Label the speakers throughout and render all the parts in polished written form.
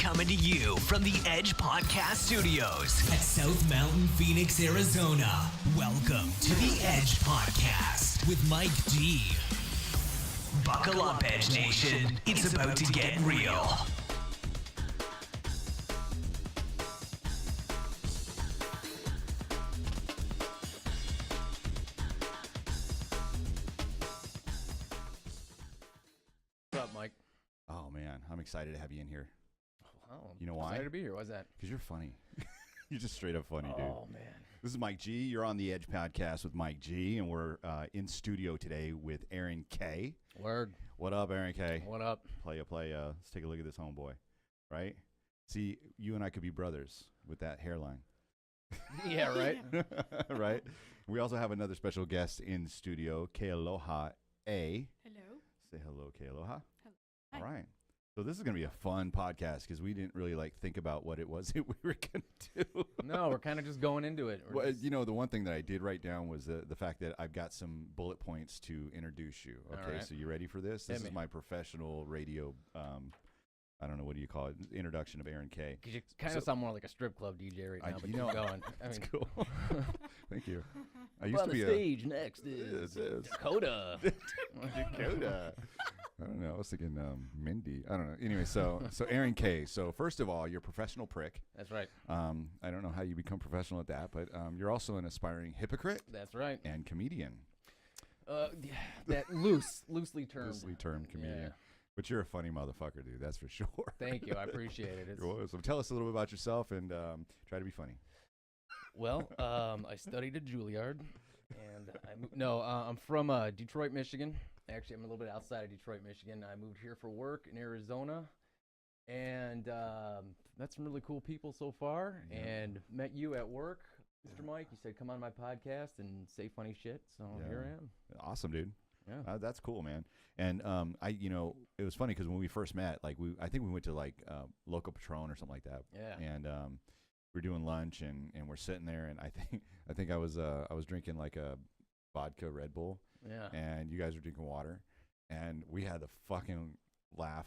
Speaker 1: coming to you from the Edge Podcast Studios at South Mountain, Phoenix, Arizona. Welcome to the Edge Podcast with Mike G. Buckle up, Edge Nation. It's about to get real.
Speaker 2: What's up, Mike?
Speaker 3: Oh, man. I'm excited to have you in here.
Speaker 2: Oh,
Speaker 3: You know why?
Speaker 2: Excited to be here. Why's that?
Speaker 3: Because you're funny. You're just straight up funny, dude.
Speaker 2: Oh, man.
Speaker 3: This is Mike G. You're on the Edge Podcast with Mike G, and we're in studio today with AaronK.
Speaker 2: Word.
Speaker 3: What up, AaronK?
Speaker 2: What up?
Speaker 3: Playa. Let's take a look at this homeboy, right? See, you and I could be brothers with that hairline.
Speaker 2: Yeah, right?
Speaker 3: Right? We also have another special guest in studio, Kealoha A.
Speaker 4: Hello.
Speaker 3: Say hello, Kealoha.
Speaker 4: Hello.
Speaker 3: All
Speaker 4: Hi.
Speaker 3: right. So this is going to be a fun podcast because we didn't really think about what it was that we were going to do.
Speaker 2: No, we're kind of just going into it.
Speaker 3: Well, you know, the one thing that I did write down was the fact that I've got some bullet points to introduce you. Okay,
Speaker 2: right.
Speaker 3: so you ready for this? This is my professional radio, I don't know, what do you call it? Introduction of AaronK.
Speaker 2: Because you kind of sound more like a strip club DJ right now, but
Speaker 3: you
Speaker 2: keep
Speaker 3: know,
Speaker 2: going.
Speaker 3: That's cool. Thank you. I
Speaker 2: On the stage next is Dakota.
Speaker 3: Dakota. I don't know. I was thinking Mindy. I don't know. Anyway, so AaronK. So first of all, you're a professional prick.
Speaker 2: That's right.
Speaker 3: I don't know how you become professional at that, but you're also an aspiring hypocrite
Speaker 2: That's right.
Speaker 3: and comedian.
Speaker 2: Yeah, that loosely termed.
Speaker 3: Loosely termed comedian.
Speaker 2: Yeah.
Speaker 3: But you're a funny motherfucker, dude. That's for sure.
Speaker 2: Thank you. I appreciate it.
Speaker 3: You're welcome. So tell us a little bit about yourself and try to be funny.
Speaker 2: Well, I studied at Juilliard, and I'm from Detroit, Michigan. Actually, I'm a little bit outside of Detroit, Michigan. I moved here for work in Arizona, and met some really cool people so far, and met you at work, Mr. Mike. You said, come on my podcast and say funny shit, so here I am.
Speaker 3: Awesome, dude.
Speaker 2: Yeah.
Speaker 3: That's cool, man. And it was funny because when we first met, I think we went to Local Patron or something like that.
Speaker 2: Yeah.
Speaker 3: And we were doing lunch, and we're sitting there, and I think I was drinking like a vodka Red Bull.
Speaker 2: Yeah.
Speaker 3: And you guys were drinking water, and we had the fucking laugh.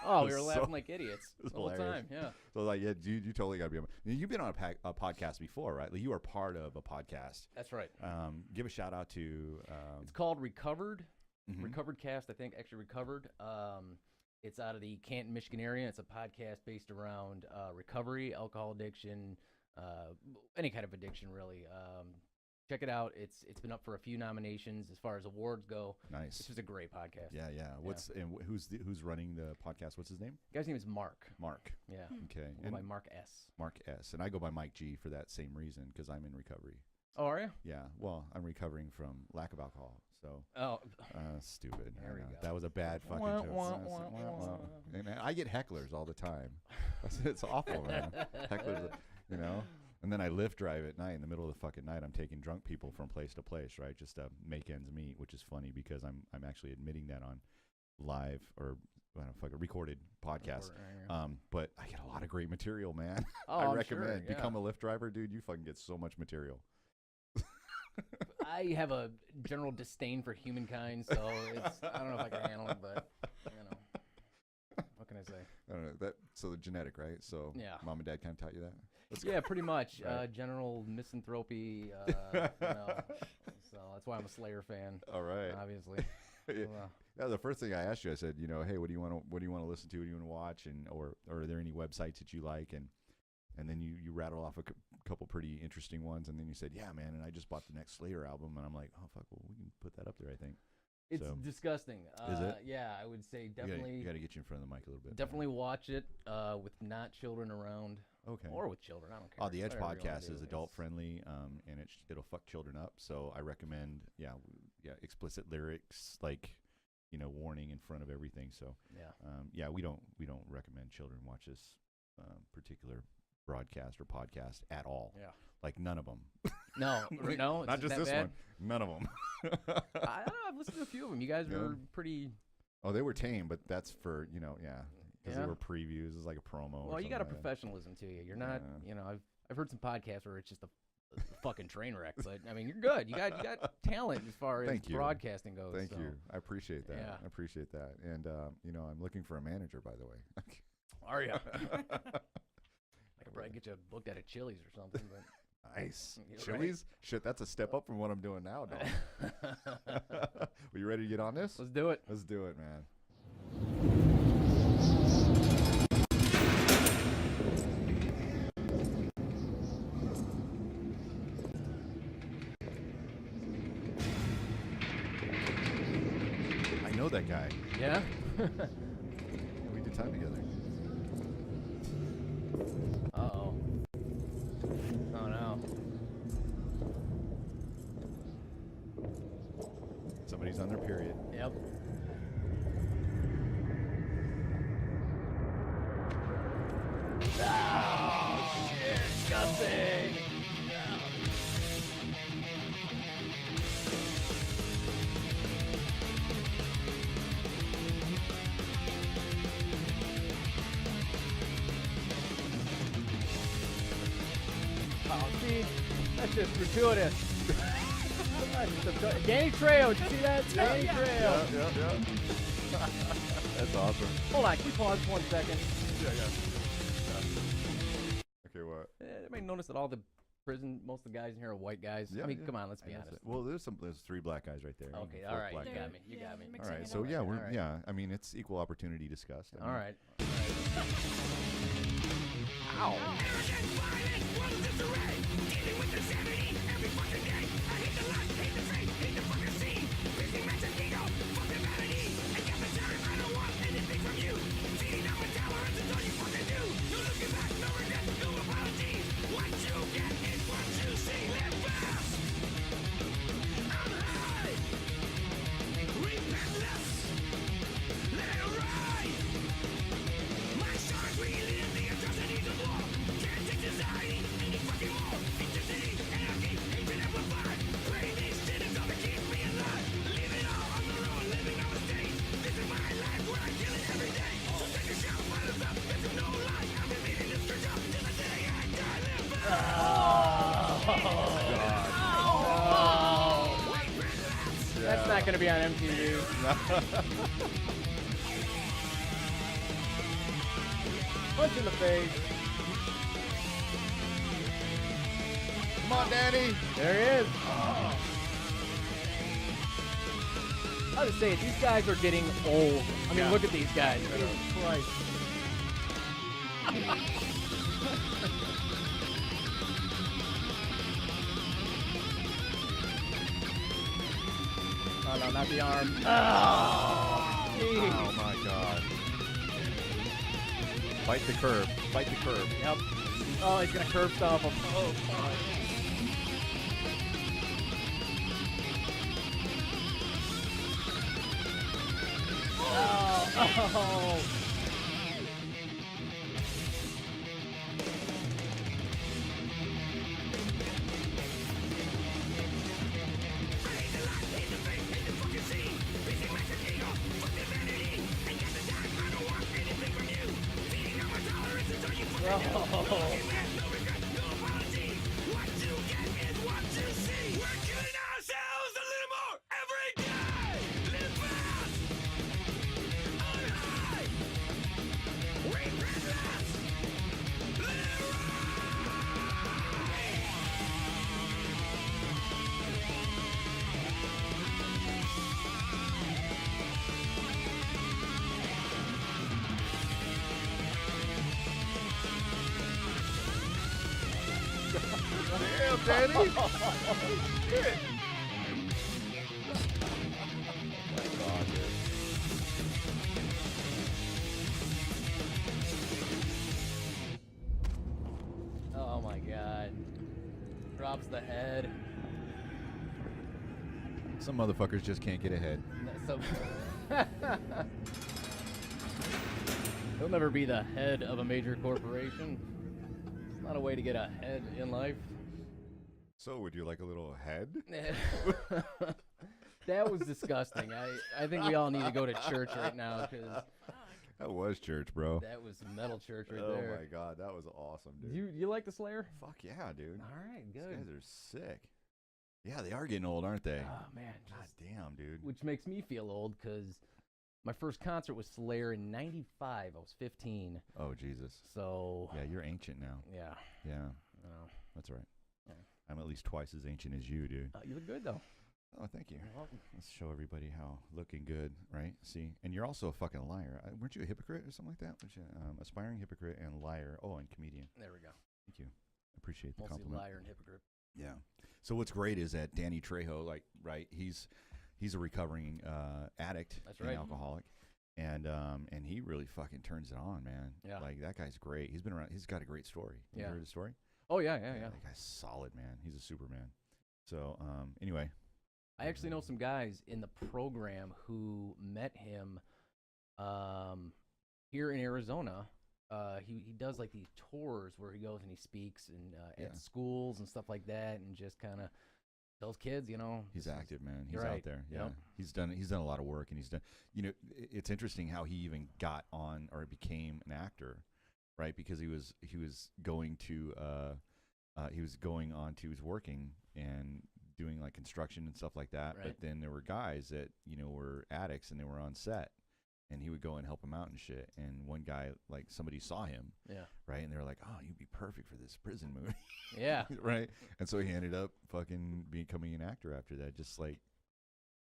Speaker 2: Oh, we were laughing like idiots the whole
Speaker 3: hilarious.
Speaker 2: time. Yeah.
Speaker 3: So yeah, you totally got to be on. You've been on a podcast before, right? Like you are part of a podcast.
Speaker 2: That's right.
Speaker 3: Give a shout out to.
Speaker 2: It's called Recovered.
Speaker 3: Mhm.
Speaker 2: Recovered Cast, I think. Actually, Recovered. It's out of the Canton, Michigan area. It's a podcast based around recovery, alcohol addiction, any kind of addiction, really. Check it out. It's been up for a few nominations as far as awards go.
Speaker 3: Nice.
Speaker 2: This is a great podcast.
Speaker 3: Yeah. And who's running the podcast? What's his name?
Speaker 2: The guy's name is Mark.
Speaker 3: Mark.
Speaker 2: Yeah.
Speaker 3: Okay.
Speaker 2: I go by Mark S.
Speaker 3: Mark S. And I go by Mike G for that same reason because I'm in recovery.
Speaker 2: Oh, are you?
Speaker 3: Yeah. Well, I'm recovering from lack of alcohol. So.
Speaker 2: Oh.
Speaker 3: Stupid.
Speaker 2: There we go.
Speaker 3: That was a bad fucking
Speaker 2: Wah,
Speaker 3: joke.
Speaker 2: wah, wah, wah.
Speaker 3: Hey, man, I get hecklers all the time. It's awful, man. Hecklers, you know. And then I Lyft drive at night. In the middle of the fucking night, I'm taking drunk people from place to place, right, just to make ends meet, which is funny because I'm actually admitting that on live or recorded podcast. But I get a lot of great material, man.
Speaker 2: Oh,
Speaker 3: I
Speaker 2: I'm
Speaker 3: recommend
Speaker 2: sure, yeah.
Speaker 3: become a Lyft driver, dude. You fucking get so much material.
Speaker 2: I have a general disdain for humankind, so I don't know if I can handle it, but what can I say?
Speaker 3: I don't know so the genetic, right? So
Speaker 2: Yeah.
Speaker 3: mom and dad kind of taught you that.
Speaker 2: Yeah, pretty much.
Speaker 3: Right.
Speaker 2: General misanthropy. So that's why I'm a Slayer fan.
Speaker 3: All right.
Speaker 2: Obviously.
Speaker 3: Yeah, the first thing I asked you, I said, hey, what do you want to listen to? What do you want to watch? And or are there any websites that you like? And then you rattle off a couple pretty interesting ones, and then you said, yeah, man. And I just bought the next Slayer album, and I'm like, oh fuck, well we can put that up there, I think.
Speaker 2: It's disgusting.
Speaker 3: Is it?
Speaker 2: Yeah, I would say definitely.
Speaker 3: You got to get you in front of the mic a little bit.
Speaker 2: Definitely watch it with not children around.
Speaker 3: Okay.
Speaker 2: Or with children, I don't care.
Speaker 3: The Edge
Speaker 2: Whatever you wanna
Speaker 3: podcast
Speaker 2: do.
Speaker 3: is adult friendly, and it'll fuck children up. So I recommend, explicit lyrics, warning in front of everything. So we don't recommend children watch this particular broadcast or podcast at all.
Speaker 2: Yeah.
Speaker 3: Like none of them.
Speaker 2: No, no,
Speaker 3: not just
Speaker 2: that
Speaker 3: this
Speaker 2: bad?
Speaker 3: one. None of them.
Speaker 2: I don't know. I've listened to a few of them. You guys were pretty.
Speaker 3: Oh, they were tame, but that's for because they were previews. It was like a promo.
Speaker 2: Well, you got a
Speaker 3: like that.
Speaker 2: professionalism to you. You're not. I've heard some podcasts where it's just a fucking train wreck. But I mean, you're good. You got talent as far as broadcasting goes.
Speaker 3: Thank you. I appreciate that.
Speaker 2: Yeah.
Speaker 3: I appreciate that. And I'm looking for a manager, by the way.
Speaker 2: Are you? I could probably get you booked at a Chili's or something. But
Speaker 3: Nice.
Speaker 2: You're
Speaker 3: Chili's? Shit, that's a step up from what I'm doing now, dog. Were you ready to get on this?
Speaker 2: Let's do it.
Speaker 3: Let's do it, man. I know that guy.
Speaker 2: Yeah?
Speaker 3: We did time together.
Speaker 2: Uh-oh. Oh, no.
Speaker 3: Somebody's on their period.
Speaker 2: Yep. Oh, shit. Disgusting. Oh, see? That's just gratuitous. Danny Trejo, did you see that? Danny Trejo.
Speaker 3: Yeah. That's awesome.
Speaker 2: Hold on, can you pause 1 second?
Speaker 3: Yeah. Okay, what?
Speaker 2: Anybody notice that all the most of the guys in here are white guys?
Speaker 3: Yeah,
Speaker 2: I mean,
Speaker 3: yeah.
Speaker 2: come on, let's be honest.
Speaker 3: Well, there's 3 black guys right there.
Speaker 2: Okay,
Speaker 3: Fourth
Speaker 2: all right,
Speaker 3: black
Speaker 2: you
Speaker 3: guy.
Speaker 2: got me. You got me.
Speaker 3: All right,
Speaker 4: Mixing
Speaker 3: so
Speaker 4: it
Speaker 3: yeah,
Speaker 4: up.
Speaker 3: we're
Speaker 2: All right.
Speaker 3: yeah. I mean, it's equal opportunity discussed. I
Speaker 2: All
Speaker 3: mean,
Speaker 2: right.
Speaker 3: Ow.
Speaker 2: That's not going to be on MTV. Punch in the face.
Speaker 3: Come on, Danny.
Speaker 2: There he is. I would say these guys are getting old. I mean, look at these guys. Jesus Christ. Oh, no, not the arm. Oh,
Speaker 3: Oh my God. Fight the curb. Fight the curb.
Speaker 2: Yep. Oh, he's going to curb stomp him. Oh, fuck. Oh.
Speaker 3: Damn, Danny. Shit. My God, dude.
Speaker 2: Oh my God. Drops the head.
Speaker 3: Some motherfuckers just can't get ahead.
Speaker 2: So he'll never be the head of a major corporation. It's not a way to get ahead in life.
Speaker 3: So, would you like a little head?
Speaker 2: That was disgusting. I think we all need to go to church right now because
Speaker 3: That was church, bro.
Speaker 2: that was metal church right
Speaker 3: Oh
Speaker 2: there.
Speaker 3: my God, that was awesome, dude.
Speaker 2: You like the Slayer?
Speaker 3: Fuck yeah, dude.
Speaker 2: All right,
Speaker 3: These
Speaker 2: good.
Speaker 3: guys are sick. Yeah, they are getting old, aren't they?
Speaker 2: Oh man,
Speaker 3: God
Speaker 2: just-
Speaker 3: damn, dude.
Speaker 2: which makes me feel old because My first concert was Slayer in '95. I was 15.
Speaker 3: Oh, Jesus.
Speaker 2: So.
Speaker 3: Yeah, you're ancient now.
Speaker 2: Yeah.
Speaker 3: Yeah.
Speaker 2: Oh.
Speaker 3: That's right.
Speaker 2: Yeah.
Speaker 3: I'm at least twice as ancient as you, dude.
Speaker 2: You look good, though.
Speaker 3: Oh, thank you.
Speaker 2: You're welcome.
Speaker 3: Let's show everybody how looking good, right? See? And you're also a fucking liar. Weren't you a hypocrite or something like that? Weren't you, aspiring hypocrite and liar. Oh, and comedian.
Speaker 2: There we go.
Speaker 3: Thank you. Appreciate the
Speaker 2: Mostly
Speaker 3: compliment.
Speaker 2: liar and hypocrite.
Speaker 3: Yeah. So what's great is that Danny Trejo, like, right, he's a recovering addict
Speaker 2: That's
Speaker 3: and
Speaker 2: right.
Speaker 3: alcoholic. And he really fucking turns it on, man.
Speaker 2: Yeah.
Speaker 3: Like, that guy's great. He's been around. He's got a great story. You
Speaker 2: Yeah.
Speaker 3: heard his story?
Speaker 2: Oh, yeah.
Speaker 3: That guy's solid, man. He's a Superman. So, anyway.
Speaker 2: I actually know some guys in the program who met him here in Arizona. He does like these tours where he goes and he speaks and at schools and stuff like that, and just kind of tells kids, you know.
Speaker 3: He's active, man. He's
Speaker 2: right.
Speaker 3: out there. Yeah.
Speaker 2: Yep.
Speaker 3: He's done a lot of work, and he's done, you know, it's interesting how he even got on or became an actor, right? Because he was going to he was working and doing like construction and stuff like that.
Speaker 2: Right.
Speaker 3: But then there were guys that, you know, were addicts and they were on set, and he would go and help them out and shit. And one guy, like, somebody saw him, right? And they were like, "Oh, you'd be perfect for this prison movie."
Speaker 2: Yeah.
Speaker 3: Right? And so he ended up fucking becoming an actor after that, just like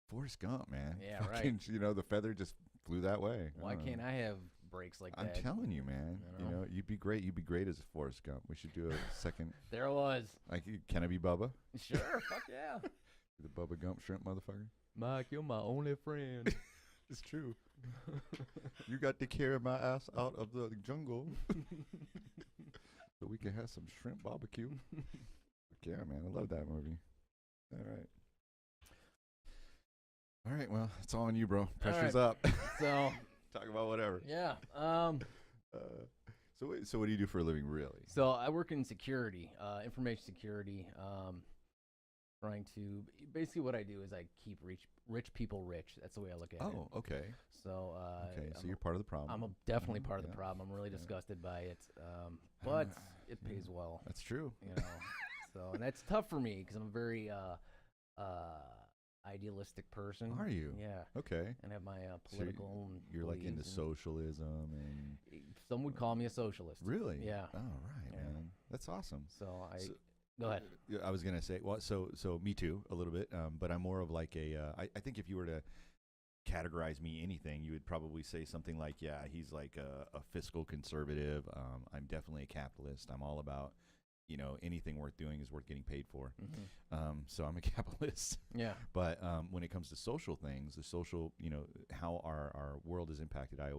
Speaker 3: Forrest Gump, man.
Speaker 2: Yeah,
Speaker 3: fucking,
Speaker 2: right.
Speaker 3: You know, the feather just flew that way.
Speaker 2: Why can't I have breaks like
Speaker 3: I'm
Speaker 2: that?
Speaker 3: telling you, man.
Speaker 2: You know?
Speaker 3: You'd be great. You'd be great as Forrest Gump. We should do a second.
Speaker 2: There it was.
Speaker 3: Like, can I be Bubba?
Speaker 2: Sure. Fuck yeah.
Speaker 3: The Bubba Gump shrimp motherfucker.
Speaker 2: Mike, you're my only friend.
Speaker 3: It's true. You got to carry my ass out of the jungle so we can have some shrimp barbecue. Yeah, man. I love that movie. All right, well, it's all on you, bro. Pressure's up.
Speaker 2: So,
Speaker 3: talk about whatever.
Speaker 2: Yeah.
Speaker 3: So what do you do for a living, really?
Speaker 2: So I work in security, information security. Trying to basically what I do is I keep rich people rich. That's the way I look at it.
Speaker 3: Oh, okay.
Speaker 2: So
Speaker 3: so you're part of the problem.
Speaker 2: I'm definitely part of the problem. I'm really disgusted by it, but it pays well.
Speaker 3: That's true.
Speaker 2: You know, so and that's tough for me because I'm a very idealistic person.
Speaker 3: Are you?
Speaker 2: Yeah.
Speaker 3: Okay.
Speaker 2: And have my political.
Speaker 3: So you're like into socialism, and
Speaker 2: some would call me a socialist.
Speaker 3: Really?
Speaker 2: Yeah.
Speaker 3: Oh, right, man. That's awesome.
Speaker 2: So go ahead.
Speaker 3: I was gonna say, well, so me too, a little bit, but I'm more of like I think if you were to categorize me anything, you would probably say something like, yeah, he's like a fiscal conservative. I'm definitely a capitalist. I'm all about, you know, anything worth doing is worth getting paid for.
Speaker 2: Mm-hmm.
Speaker 3: So I'm a capitalist.
Speaker 2: Yeah.
Speaker 3: But when it comes to social things, the social, you know, how our world is impacted, I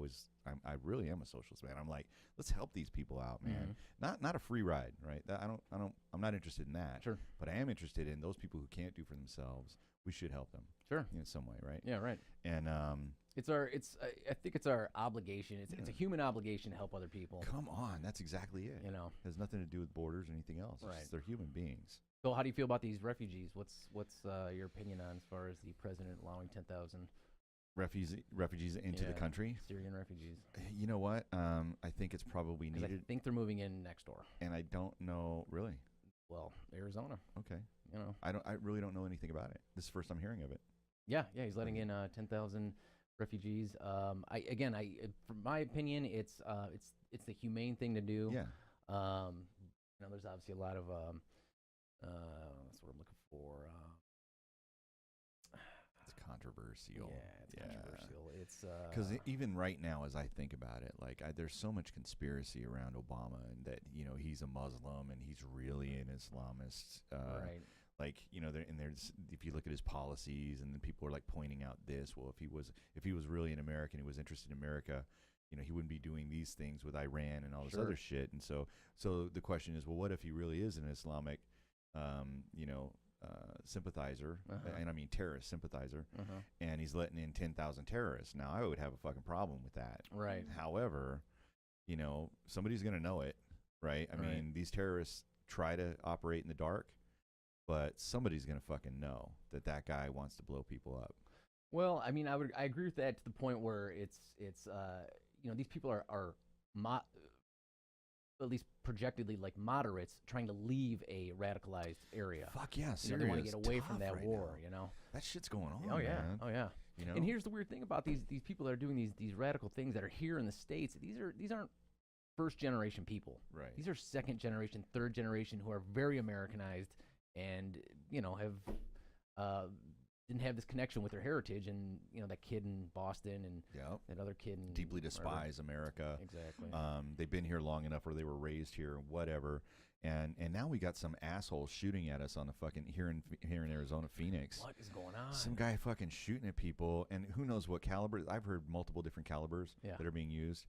Speaker 3: really am a socialist, man. I'm like, let's help these people out, man. Mm-hmm. Not a free ride, right? I'm not interested in that.
Speaker 2: Sure.
Speaker 3: But I am interested in those people who can't do for themselves. We should help them.
Speaker 2: Sure.
Speaker 3: In some way, right?
Speaker 2: Yeah, right.
Speaker 3: And
Speaker 2: I think it's our obligation. It's a human obligation to help other people.
Speaker 3: Come on, that's exactly it.
Speaker 2: You know,
Speaker 3: it has nothing to do with borders or anything else.
Speaker 2: Right.
Speaker 3: It's just they're human beings.
Speaker 2: So how do you feel about these refugees? What's your opinion on as far as the president allowing 10,000
Speaker 3: refugees into the country?
Speaker 2: Syrian refugees.
Speaker 3: You know what? I think it's probably needed.
Speaker 2: I think they're moving in next door.
Speaker 3: And I don't know really.
Speaker 2: Well, Arizona.
Speaker 3: Okay.
Speaker 2: You know,
Speaker 3: I really don't know anything about it. This is the first I'm hearing of it.
Speaker 2: Yeah, he's letting in 10,000 refugees. From my opinion, it's the humane thing to do.
Speaker 3: Yeah.
Speaker 2: You know, there's obviously a lot of that's what I'm looking for.
Speaker 3: It's controversial.
Speaker 2: Yeah, it's controversial. It's
Speaker 3: because even right now, as I think about it, like there's so much conspiracy around Obama, and that, you know, he's a Muslim and he's really an Islamist.
Speaker 2: Right.
Speaker 3: Like, you know, there's if you look at his policies, and then people are like pointing out this. Well, if he was really an American, he was interested in America, you know, he wouldn't be doing these things with Iran and all this other shit. And so the question is, well, what if he really is an Islamic, sympathizer, and I mean terrorist sympathizer, and he's letting in 10,000 terrorists? Now, I would have a fucking problem with that.
Speaker 2: Right.
Speaker 3: However, you know, somebody's going to know it, right? I mean, these terrorists try to operate in the dark, but somebody's going to fucking know that guy wants to blow people up.
Speaker 2: Well, I mean, I agree with that to the point where it's you know, these people are at least projectedly like moderates trying to leave a radicalized area.
Speaker 3: Fuck yeah,
Speaker 2: Syria. They want to get away from that war, you know.
Speaker 3: That shit's going on.
Speaker 2: Oh yeah.
Speaker 3: Man.
Speaker 2: Oh yeah.
Speaker 3: You know?
Speaker 2: And here's the weird thing about these people that are doing these radical things that are here in the States. These aren't first generation people.
Speaker 3: Right.
Speaker 2: These are second generation, third generation who are very Americanized and have didn't have this connection with their heritage, and that kid in Boston and that other kid in
Speaker 3: deeply despise America.
Speaker 2: Exactly.
Speaker 3: They've been here long enough, or they were raised here, whatever. And now we got some asshole shooting at us on the fucking here in Arizona, Phoenix.
Speaker 2: What is going on?
Speaker 3: Some guy fucking shooting at people, and who knows what caliber. I've heard multiple different calibers that are being used,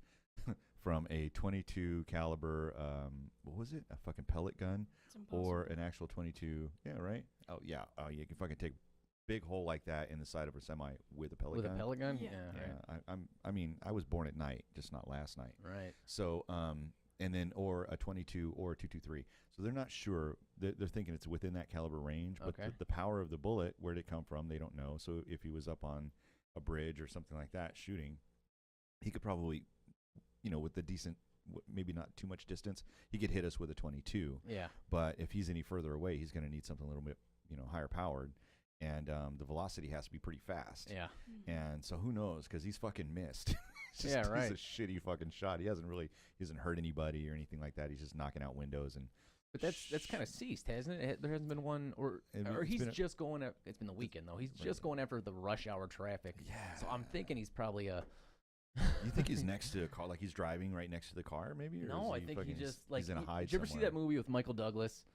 Speaker 3: from a 22 caliber, what was it? A fucking pellet gun, or an actual 22. Yeah, right. Oh yeah. Oh, you can fucking take big hole like that in the side of a semi with a pellet gun.
Speaker 2: With a pellet gun?
Speaker 3: Yeah. Right. I mean, I was born at night, just not last night.
Speaker 2: Right.
Speaker 3: So, and then, or a 22 or a 223. So they're not sure. They're thinking it's within that caliber range, but the power of the bullet, where'd it come from, they don't know. So if he was up on a bridge or something like that shooting, he could probably, with the decent, maybe not too much distance, he could hit us with a 22.
Speaker 2: Yeah.
Speaker 3: But if he's any further away, he's going to need something a little bit, higher powered. And the velocity has to be pretty fast.
Speaker 2: Yeah.
Speaker 3: And so who knows? Because he's fucking missed. He's a shitty fucking shot. He hasn't hurt anybody or anything like that. He's just knocking out windows and.
Speaker 2: But that's kind of ceased, hasn't it? There hasn't been one, or he's just going. It's been the weekend though. He's just going after the rush hour traffic.
Speaker 3: Yeah.
Speaker 2: So I'm thinking he's probably a.
Speaker 3: You think he's next to a car, like he's driving right next to the car, maybe? Or
Speaker 2: no, I think he just like.
Speaker 3: He's in a hide.
Speaker 2: Did you ever see that movie with Michael Douglas?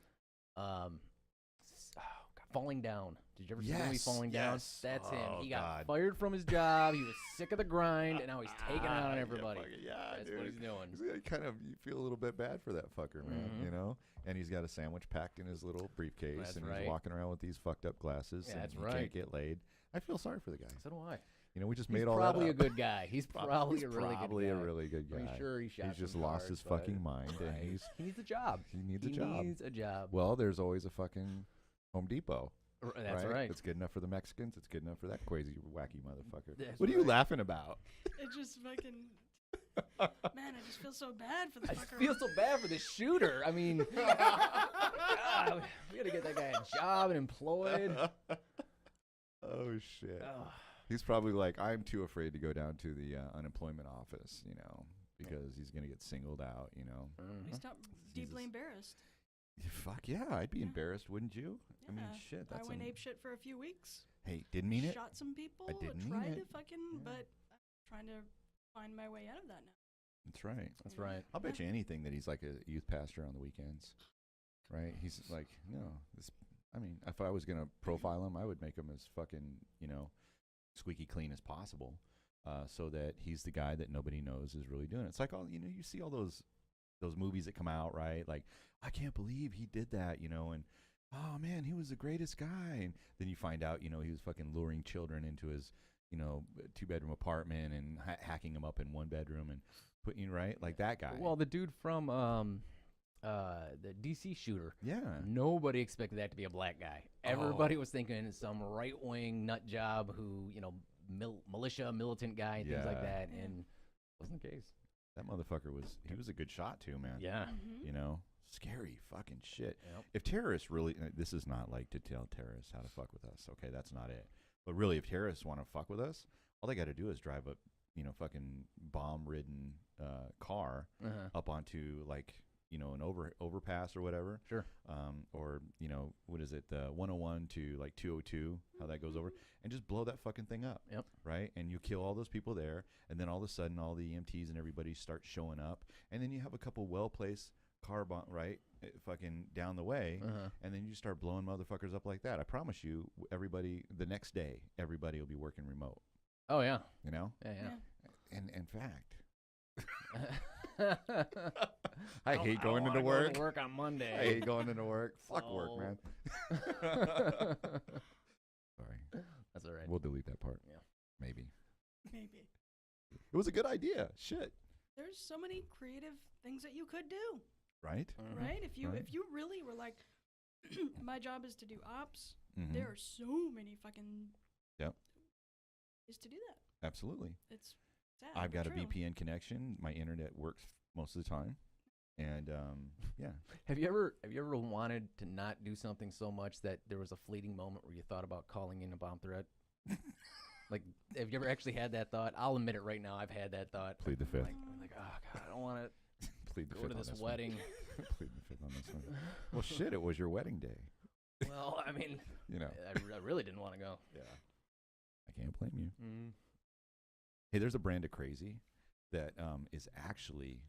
Speaker 2: Falling Down. Did you ever see the movie Falling Down? That's him. He got fired from his job. He was sick of the grind, and now he's taking it out on everybody. That's what he's doing.
Speaker 3: You feel a little bit bad for that fucker, man. And he's got a sandwich packed in his little briefcase, and he's walking around with these fucked up glasses, and he can't get laid. I feel sorry for the guy.
Speaker 2: So do I.
Speaker 3: We just made all that up.
Speaker 2: He's probably a good guy. He's probably a really good guy.
Speaker 3: I'm
Speaker 2: sure he shot.
Speaker 3: He's just lost his fucking mind, and
Speaker 2: he needs a job.
Speaker 3: He needs a job.
Speaker 2: Well,
Speaker 3: Well, there's always a fucking Home Depot.
Speaker 2: That's right.
Speaker 3: It's good enough for the Mexicans. It's good enough for that crazy, wacky motherfucker. What are you laughing about?
Speaker 4: It just fucking. Man, I just feel so bad for the fucker.
Speaker 2: I feel so bad for the shooter. I mean, God, we gotta get that guy a job and employed.
Speaker 3: Oh shit. He's probably like, I'm too afraid to go down to the unemployment office, because he's gonna get singled out,
Speaker 4: He's not deeply embarrassed.
Speaker 3: Fuck yeah, I'd be embarrassed, wouldn't you?
Speaker 4: Yeah.
Speaker 3: I mean, shit.
Speaker 4: I went ape shit for a few weeks.
Speaker 3: Hey, didn't mean it.
Speaker 4: Shot some people.
Speaker 3: I didn't mean
Speaker 4: tried
Speaker 3: it.
Speaker 4: to fucking, but I'm trying to find my way out of that now.
Speaker 3: That's right.
Speaker 2: That's right.
Speaker 3: I'll bet you anything that he's like a youth pastor on the weekends, right? He's like, no, if I was gonna profile him, I would make him as fucking, squeaky clean as possible, so that he's the guy that nobody knows is really doing it. It's like you see all those movies that come out, right? Like, I can't believe he did that, and oh man, he was the greatest guy. And then you find out, he was fucking luring children into his, 2-bedroom apartment and hacking them up in 1 bedroom and putting right like that guy.
Speaker 2: Well, the dude from the DC shooter.
Speaker 3: Yeah.
Speaker 2: Nobody expected that to be a black guy. Everybody was thinking some right-wing nut job who, militia, militant guy, and things like that, and wasn't the case.
Speaker 3: That motherfucker was a good shot too, man.
Speaker 2: Yeah.
Speaker 3: Scary fucking shit.
Speaker 2: Yep.
Speaker 3: If terrorists really, this is not like to tell terrorists how to fuck with us. Okay, that's not it. But really, if terrorists want to fuck with us, all they got to do is drive a, fucking bomb-ridden car up onto like, an overpass or whatever.
Speaker 2: Sure.
Speaker 3: Or what is it, 101 to like 202, how that goes over, and just blow that fucking thing up.
Speaker 2: Yep.
Speaker 3: Right, and you kill all those people there, and then all of a sudden, all the EMTs and everybody start showing up, and then you have a couple well-placed car bomb fucking down the way, and then you start blowing motherfuckers up like that. I promise you, everybody the next day, everybody will be working remote.
Speaker 2: Oh yeah.
Speaker 3: Yeah. And in fact, I hate going into work.
Speaker 2: Go to work on Monday.
Speaker 3: I hate going into work. Fuck work, man. Sorry.
Speaker 2: That's all right.
Speaker 3: We'll delete that part.
Speaker 2: Yeah.
Speaker 3: Maybe.
Speaker 4: Maybe.
Speaker 3: It was a good idea. Shit.
Speaker 4: There's so many creative things that you could do.
Speaker 3: Right?
Speaker 4: Right? If you really were like, my job is to do ops, there are so many fucking ways to do that.
Speaker 3: Absolutely.
Speaker 4: It's sad.
Speaker 3: I've got
Speaker 4: true.
Speaker 3: a VPN connection. My internet works most of the time. And yeah.
Speaker 2: Have you ever wanted to not do something so much that there was a fleeting moment where you thought about calling in a bomb threat? Like, have you ever actually had that thought? I'll admit it right now. I've had that thought.
Speaker 3: Plead the fifth.
Speaker 2: Like, oh god, I don't want to
Speaker 3: Plead the
Speaker 2: go
Speaker 3: fifth
Speaker 2: to
Speaker 3: on
Speaker 2: this
Speaker 3: this
Speaker 2: wedding.
Speaker 3: Plead the fifth on this one. Well, shit, it was your wedding day.
Speaker 2: Well, I mean,
Speaker 3: You know.
Speaker 2: I really didn't want to go.
Speaker 3: Yeah. I can't blame you.
Speaker 2: Mm.
Speaker 3: Hey, there's a brand of crazy that is actually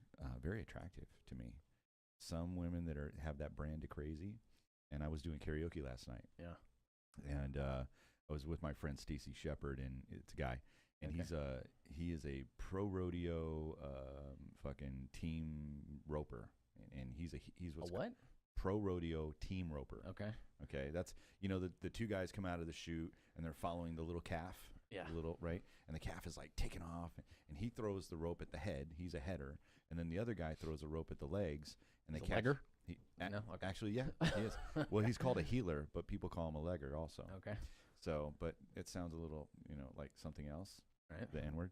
Speaker 3: very attractive to me. Some women that have that brand of crazy, and I was doing karaoke last night.
Speaker 2: Yeah.
Speaker 3: And I was with my friend Stacy Shepard, and it's a guy, and
Speaker 2: Okay.
Speaker 3: he is a pro rodeo fucking team roper, and he's what's
Speaker 2: A what?
Speaker 3: pro rodeo team roper.
Speaker 2: Okay.
Speaker 3: Okay, that's the two guys come out of the chute and they're following the little calf.
Speaker 2: Yeah.
Speaker 3: The little right, and the calf is like taking off, and he throws the rope at the head. He's a header, and then the other guy throws a rope at the legs, and
Speaker 2: He's
Speaker 3: the
Speaker 2: a legger?
Speaker 3: No,
Speaker 2: Okay.
Speaker 3: actually, yeah, he is. Well, he's called a healer, but people call him a legger also.
Speaker 2: Okay.
Speaker 3: So, but it sounds a little, like something else,
Speaker 2: Right.
Speaker 3: the N word.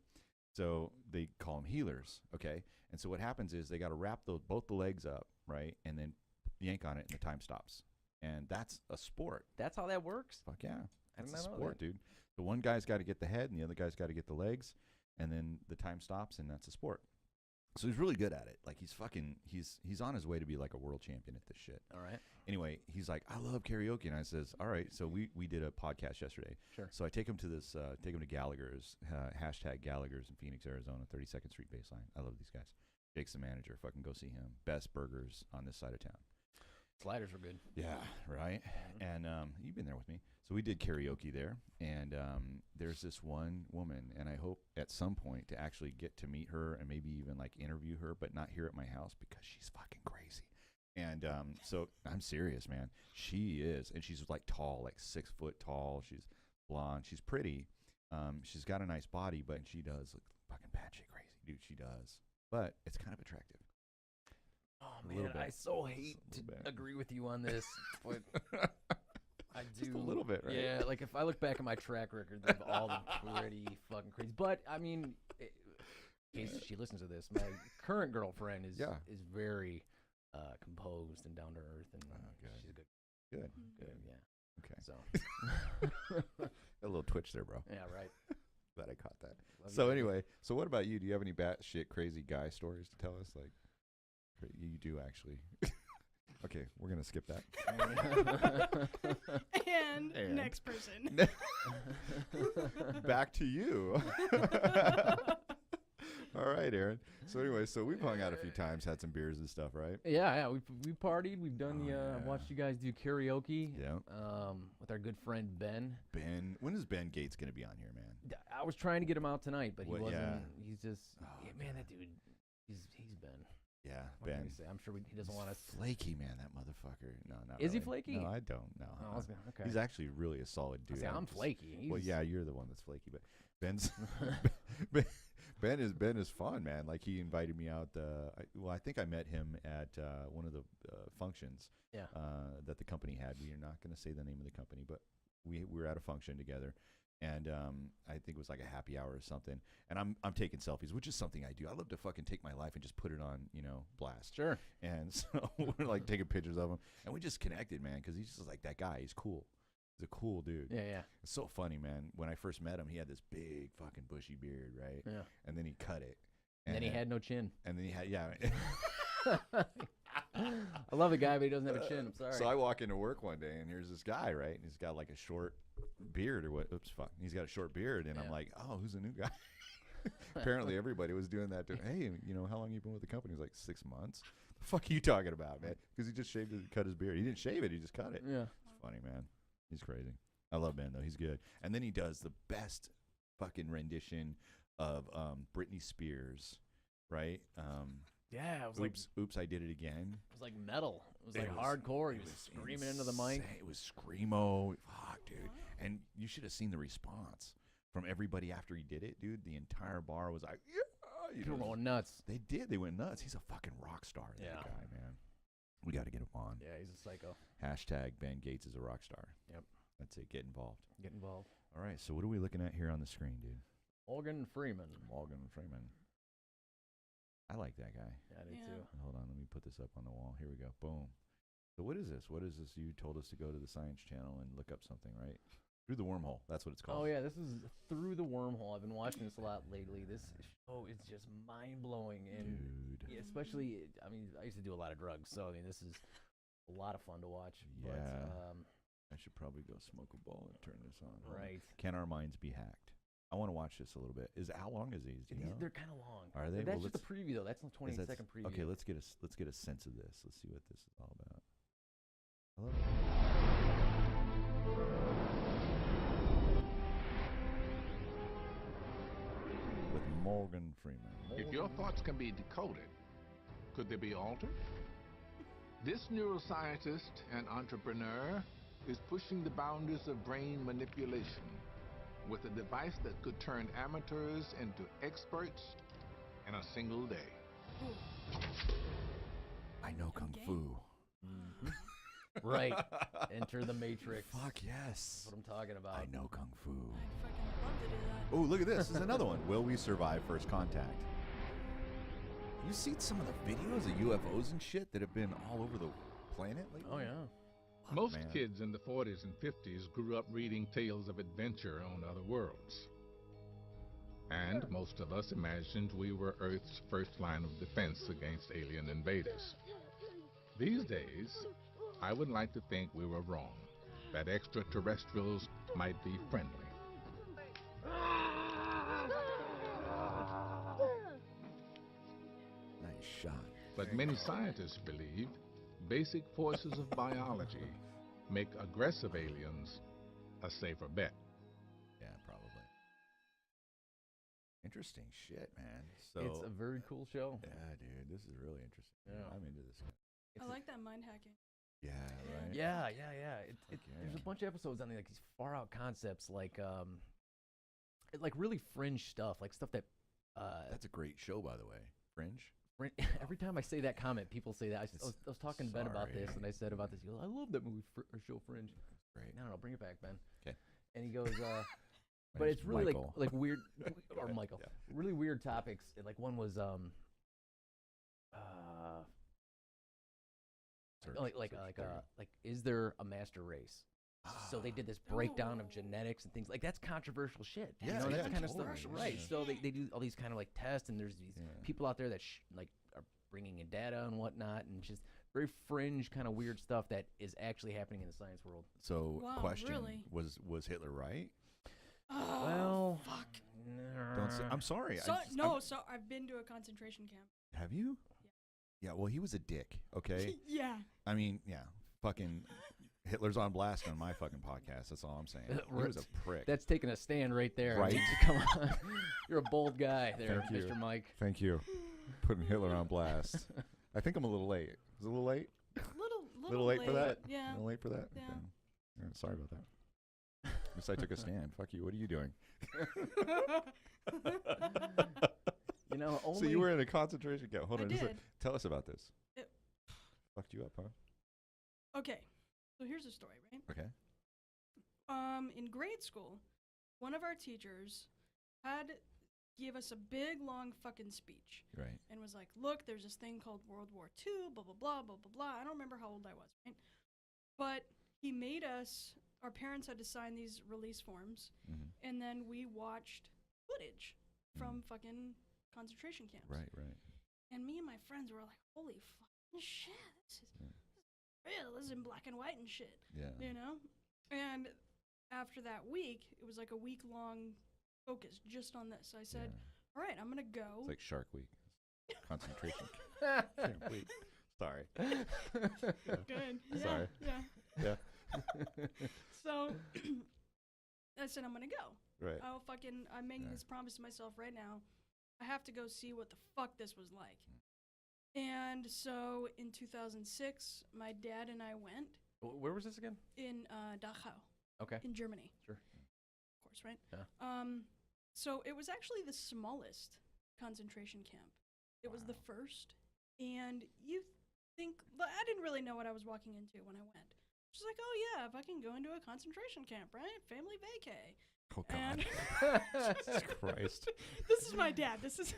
Speaker 3: So they call them healers, okay? And so what happens is they got to wrap both the legs up, right, and then yank on it, and the time stops. And that's a sport.
Speaker 2: That's how that works?
Speaker 3: Fuck yeah,
Speaker 2: I
Speaker 3: that's
Speaker 2: did
Speaker 3: a
Speaker 2: not know
Speaker 3: sport,
Speaker 2: that.
Speaker 3: dude. The one guy's got to get the head, and the other guy's got to get the legs, and then the time stops, and that's a sport. So he's really good at it. Like he's on his way to be like a world champion at this shit.
Speaker 2: All right.
Speaker 3: Anyway, he's like, I love karaoke, and I says, all right. So we did a podcast yesterday.
Speaker 2: Sure.
Speaker 3: So I take him to Gallagher's, hashtag Gallagher's in Phoenix, Arizona, 32nd Street Baseline. I love these guys. Jake's the manager. Fucking go see him. Best burgers on this side of town.
Speaker 2: Sliders were good.
Speaker 3: Yeah, right. And you've been there with me. So we did karaoke there, and there's this one woman, and I hope at some point to actually get to meet her and maybe even like interview her, but not here at my house because she's fucking crazy. And so I'm serious, man. She is, and she's like tall, like 6 foot tall. She's blonde. She's pretty. She's got a nice body, but she does look fucking batshit crazy, dude. She does, but it's kind of attractive.
Speaker 2: Oh
Speaker 3: A little
Speaker 2: man,
Speaker 3: bit.
Speaker 2: I so hate
Speaker 3: Just a
Speaker 2: to
Speaker 3: little bit.
Speaker 2: agree with you on this, but I do.
Speaker 3: Just a little bit, right?
Speaker 2: Yeah, like if I look back at my track record, they've all been pretty fucking crazy. But I mean, in case she listens to this, my current girlfriend is very composed and down to earth, and
Speaker 3: good.
Speaker 2: she's good.
Speaker 3: Good.
Speaker 2: Good, yeah.
Speaker 3: Okay.
Speaker 2: So.
Speaker 3: A little twitch there, bro.
Speaker 2: Yeah, right.
Speaker 3: Glad I caught that.
Speaker 2: Love
Speaker 3: So
Speaker 2: you.
Speaker 3: anyway, so what about you? Do you have any batshit crazy guy stories to tell us? Like, you do actually. Okay, we're gonna skip that.
Speaker 4: And next person.
Speaker 3: Back to you. All right, Aaron. So anyway, so we've hung out a few times, had some beers and stuff, right?
Speaker 2: Yeah, we partied. We've done
Speaker 3: Oh,
Speaker 2: the.
Speaker 3: yeah.
Speaker 2: I've watched you guys do karaoke.
Speaker 3: Yeah.
Speaker 2: With our good friend Ben.
Speaker 3: Ben, when is Ben Gates gonna be on here, man?
Speaker 2: I was trying to get him out tonight, but he
Speaker 3: What,
Speaker 2: wasn't.
Speaker 3: yeah.
Speaker 2: He's just.
Speaker 3: Oh,
Speaker 2: yeah, man, that dude. He's Ben.
Speaker 3: Yeah,
Speaker 2: What can
Speaker 3: Ben.
Speaker 2: we say? I'm sure he doesn't want us.
Speaker 3: Flaky, man, that motherfucker. No, not
Speaker 2: Is he
Speaker 3: really.
Speaker 2: flaky?
Speaker 3: No, I don't. No.
Speaker 2: Oh, I was gonna, okay.
Speaker 3: He's actually really a solid
Speaker 2: I
Speaker 3: dude.
Speaker 2: say, I'm
Speaker 3: just-
Speaker 2: flaky.
Speaker 3: Well,
Speaker 2: He's-
Speaker 3: yeah, you're the one that's flaky, but Ben's Ben is fun, man. Like he invited me out. I think I met him at one of the functions
Speaker 2: Yeah.
Speaker 3: that the company had. We are not going to say the name of the company, but we were at a function together, and I think it was like a happy hour or something. And I'm taking selfies, which is something I do. I love to fucking take my life and just put it on, blast.
Speaker 2: Sure.
Speaker 3: And so we're like taking pictures of him, and we just connected, man, because he's just like that guy. He's cool. He's a cool dude.
Speaker 2: Yeah, yeah.
Speaker 3: It's so funny, man. When I first met him, he had this big fucking bushy beard, right?
Speaker 2: Yeah.
Speaker 3: And then he cut it.
Speaker 2: And then he had no chin.
Speaker 3: And then he had, yeah.
Speaker 2: I love the guy, but he doesn't have a chin. I'm sorry.
Speaker 3: So I walk into work one day, and here's this guy, right? And he's got like a short beard or what? Oops, fuck. He's got a short beard, and I'm
Speaker 2: Yeah.
Speaker 3: like, oh, who's the new guy? Apparently, everybody was doing that to him. Hey, how long you been with the company? He's like 6 months. The fuck are you talking about, man? Because he just cut his beard. He didn't shave it. He just cut it.
Speaker 2: Yeah.
Speaker 3: It's funny, man. He's crazy. I love Ben, though. He's good. And then he does the best fucking rendition of Britney Spears, right?
Speaker 2: Yeah, it was
Speaker 3: Oops, I did it again.
Speaker 2: It was like metal. It was like
Speaker 3: It was-
Speaker 2: hardcore. He
Speaker 3: it
Speaker 2: was
Speaker 3: was
Speaker 2: screaming into the mic.
Speaker 3: insane. It was screamo. Fuck, dude. And you should have seen the response from everybody after he did it, dude. The entire bar was like, yeah.
Speaker 2: People were going nuts.
Speaker 3: They did. They went nuts. He's a fucking rock star, that
Speaker 2: Yeah.
Speaker 3: guy, man. We got to get him on.
Speaker 2: Yeah, he's a psycho.
Speaker 3: Hashtag Ben Gates is a rock star.
Speaker 2: Yep.
Speaker 3: That's it. Get involved.
Speaker 2: Get involved.
Speaker 3: All right. So what are we looking at here on the screen, dude?
Speaker 2: Morgan Freeman.
Speaker 3: Morgan Freeman. I like that guy.
Speaker 2: Yeah, I do
Speaker 4: Yeah.
Speaker 2: too.
Speaker 3: Hold on. Let me put this up on the wall. Here we go. Boom. So what is this? What is this? You told us to go to the Science Channel and look up something, right? Through the Wormhole. That's what it's called.
Speaker 2: Oh yeah, this is Through the Wormhole. I've been watching this a lot lately. This show is just mind blowing, and
Speaker 3: Dude.
Speaker 2: especially, I mean, I used to do a lot of drugs, so I mean, this is a lot of fun to watch.
Speaker 3: Yeah.
Speaker 2: But,
Speaker 3: I should probably go smoke a bowl and turn this on.
Speaker 2: right.
Speaker 3: Can our minds be hacked? I want to watch this a little bit. How long is these? Do you know?
Speaker 2: They're kind of long.
Speaker 3: Are they?
Speaker 2: That's
Speaker 3: Well,
Speaker 2: just the preview though. That's the 28-second preview.
Speaker 3: Okay, let's get a sense of this. Let's see what this is all about. Hello. With Morgan Freeman.
Speaker 5: If your thoughts can be decoded, could they be altered? This neuroscientist and entrepreneur is pushing the boundaries of brain manipulation with a device that could turn amateurs into experts in a single day.
Speaker 3: I know Kung
Speaker 4: game.
Speaker 3: Fu.
Speaker 2: Right. Enter the Matrix.
Speaker 3: Fuck yes.
Speaker 2: That's what I'm talking about.
Speaker 3: I know Kung Fu.
Speaker 4: I'd fucking love to do that.
Speaker 3: Oh, look at this. This is another one. Will we survive first contact? You seen some of the videos of UFOs and shit that have been all over the planet lately?
Speaker 2: Oh yeah.
Speaker 3: Fuck,
Speaker 5: Most
Speaker 3: man.
Speaker 5: kids in the 40s and 50s grew up reading tales of adventure on other worlds. And most of us imagined we were Earth's first line of defense against alien invaders. These days, I would like to think we were wrong, that extraterrestrials might be friendly.
Speaker 3: Nice shot.
Speaker 5: But many scientists believe basic forces of biology make aggressive aliens a safer bet.
Speaker 3: Yeah, probably. Interesting shit, man. So
Speaker 2: It's a very cool show.
Speaker 3: yeah, dude, this is really interesting.
Speaker 2: Yeah.
Speaker 3: I'm into this.
Speaker 4: I like that mind hacking.
Speaker 3: Yeah, right.
Speaker 2: Yeah. There's a
Speaker 3: yeah.
Speaker 2: bunch of episodes on like these far out concepts, like really fringe stuff, like stuff that
Speaker 3: That's a great show, by the way. Fringe.
Speaker 2: every time I say that comment, people say that. I was talking to Ben about this, and I said about this. He goes, "I love that movie or show Fringe."
Speaker 3: Great.
Speaker 2: No, bring it back, Ben.
Speaker 3: 'Kay.
Speaker 2: And he goes,
Speaker 3: My
Speaker 2: but
Speaker 3: name's
Speaker 2: it's really
Speaker 3: Michael.
Speaker 2: like weird, or
Speaker 3: ahead.
Speaker 2: Michael,
Speaker 3: Yeah.
Speaker 2: really weird topics. And, like one was
Speaker 3: Search,
Speaker 2: like is there a master race? So they did this
Speaker 4: Ah.
Speaker 2: breakdown of genetics and things like that's controversial shit.
Speaker 3: Yeah,
Speaker 2: you know,
Speaker 3: yeah,
Speaker 2: that's kind of
Speaker 3: totally,
Speaker 2: stuff,
Speaker 3: yeah.
Speaker 2: right? So they do all these kind of like tests, and there's these
Speaker 3: Yeah.
Speaker 2: people out there that like are bringing in data and whatnot, and just very fringe kind of weird stuff that is actually happening in the science world.
Speaker 3: So,
Speaker 4: Wow,
Speaker 3: question:
Speaker 4: really?
Speaker 3: Was Hitler right?
Speaker 4: Oh,
Speaker 2: Well,
Speaker 4: fuck.
Speaker 3: Don't say, I'm sorry.
Speaker 4: So,
Speaker 3: I'm-
Speaker 4: so I've been to a concentration camp.
Speaker 3: Have you? Yeah. Well, he was a dick. Okay.
Speaker 4: Yeah.
Speaker 3: I mean, yeah. Fucking Hitler's on blast on my fucking podcast. That's all I'm saying. He was a prick.
Speaker 2: That's taking a stand right there.
Speaker 3: Right.
Speaker 2: Come on, you're a bold guy there,
Speaker 3: Thank you.
Speaker 2: Mr. Mike.
Speaker 3: Thank you. Putting Hitler on blast. I think I'm a little late. Was it a little late?
Speaker 4: Little
Speaker 3: late for that?
Speaker 4: Yeah.
Speaker 3: A little late for that?
Speaker 4: Yeah.
Speaker 3: Okay. Yeah, sorry about that. At least I took a stand. Fuck you. What are you doing?
Speaker 2: You know, only
Speaker 3: So you were in a concentration camp. Hold
Speaker 4: I
Speaker 3: on.
Speaker 4: did.
Speaker 3: Tell us about this.
Speaker 4: It-
Speaker 3: Fucked you up, huh?
Speaker 4: Okay. So here's the story, right?
Speaker 3: Okay.
Speaker 4: In grade school, one of our teachers had gave us a big long fucking speech
Speaker 3: Right.
Speaker 4: and was like, "Look, there's this thing called World War II, blah blah blah blah blah blah." I don't remember how old I was, right? But he made us. Our parents had to sign these release forms,
Speaker 3: Mm-hmm.
Speaker 4: and then we watched footage from fucking concentration camps.
Speaker 3: Right. Right.
Speaker 4: And me and my friends were like, "Holy fucking shit! This is
Speaker 3: Yeah.
Speaker 4: real. This is in black and white and shit."
Speaker 3: Yeah.
Speaker 4: You know? And after that week, it was like a week-long focus just on this. So I said,
Speaker 3: Yeah.
Speaker 4: "All right, I'm going to go."
Speaker 3: It's like Shark Week. Concentration camp week. Sorry.
Speaker 4: Good. Yeah,
Speaker 3: Sorry.
Speaker 4: Yeah.
Speaker 3: Yeah.
Speaker 4: So I said, "I'm going to go.
Speaker 3: Right.
Speaker 4: I'm making
Speaker 3: Yeah.
Speaker 4: this promise to myself right now. I have to go see what the fuck this was like." And so in 2006, my dad and I went
Speaker 2: Where was this again?
Speaker 4: in Dachau
Speaker 2: Okay.
Speaker 4: in Germany.
Speaker 2: Sure.
Speaker 4: Of course, right?
Speaker 2: Yeah.
Speaker 4: So it was actually the smallest concentration camp. It was the first, and you think, but I didn't really know what I was walking into when I went. Just like, oh yeah, if I can go into a concentration camp, right? Family vacay.
Speaker 3: Oh God.
Speaker 4: And
Speaker 3: Jesus Christ.
Speaker 4: this is my dad. This is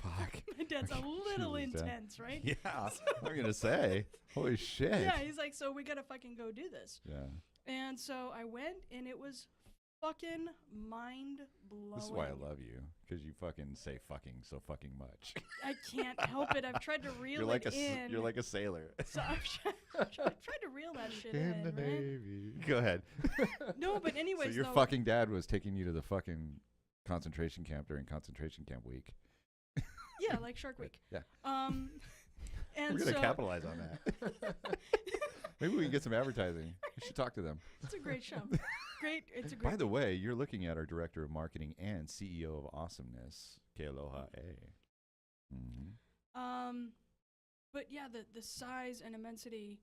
Speaker 3: Fuck.
Speaker 4: my dad's a little
Speaker 3: Jesus, Dad.
Speaker 4: intense, right?
Speaker 3: Yeah. I'm gonna say. Holy shit.
Speaker 4: Yeah, he's like, so we gotta fucking go do this.
Speaker 3: Yeah.
Speaker 4: And so I went, and it was fucking mind blowing.
Speaker 3: This is why I love you, because you fucking say fucking so fucking much.
Speaker 4: I can't help it. I've tried to reel
Speaker 3: You're like
Speaker 4: it in.
Speaker 3: you're like a sailor.
Speaker 4: So I've tried to reel that shit in,
Speaker 3: the
Speaker 4: right?
Speaker 3: Navy. Go ahead.
Speaker 4: No, but anyways,
Speaker 3: So your
Speaker 4: though,
Speaker 3: fucking dad was taking you to the fucking concentration camp during concentration camp week.
Speaker 4: yeah, like Shark Week.
Speaker 3: Yeah.
Speaker 4: And
Speaker 3: We're gonna
Speaker 4: so
Speaker 3: capitalize on that. Maybe we can get some advertising. We should talk to them.
Speaker 4: it's a great show. Great. It's a great.
Speaker 3: By the way, you're looking at our director of marketing and CEO of Awesomeness, Ke Aloha A. Mm-hmm.
Speaker 4: But yeah, the size and immensity.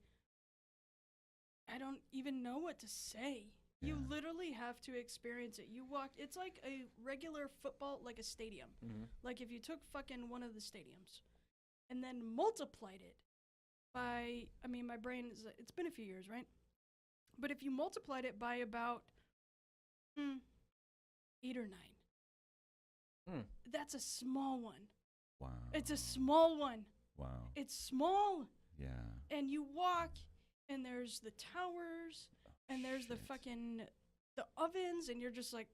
Speaker 4: I don't even know what to say. You
Speaker 3: Yeah.
Speaker 4: literally have to experience it. You walk. It's like a regular football, like a stadium.
Speaker 2: Mm-hmm.
Speaker 4: Like if you took fucking one of the stadiums, and then multiplied it by. I mean, my brain is. It's been a few years, right? But if you multiplied it by about 8 or 9, that's a small one.
Speaker 3: Wow.
Speaker 4: It's a small one.
Speaker 3: Wow.
Speaker 4: It's small.
Speaker 3: Yeah.
Speaker 4: And you walk, and there's the towers, and there's the
Speaker 3: shit.
Speaker 4: fucking the ovens, and you're just like,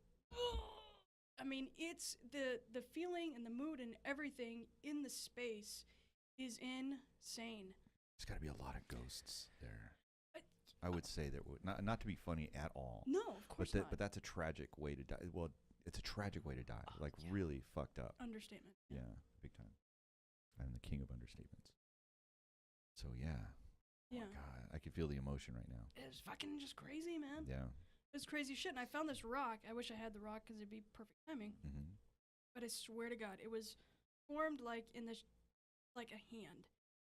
Speaker 4: I mean, it's the feeling and the mood and everything in the space is insane.
Speaker 3: There's got to be a lot of ghosts there.
Speaker 4: I-
Speaker 3: I would say that not to be funny at all.
Speaker 4: No, of course not.
Speaker 3: But that's a tragic way to die. Well, it's a tragic way to die.
Speaker 4: Oh,
Speaker 3: like
Speaker 4: yeah.
Speaker 3: really fucked up.
Speaker 4: Understatement.
Speaker 3: Yeah, big time. I'm the king of understatements. So yeah.
Speaker 4: Yeah.
Speaker 3: Oh, God, I can feel the emotion right now.
Speaker 4: It's fucking just crazy, man.
Speaker 3: Yeah.
Speaker 4: It's crazy shit. And I found this rock. I wish I had the rock because it'd be perfect timing.
Speaker 3: Mm-hmm.
Speaker 4: But I swear to God, it was formed like in this, like a hand.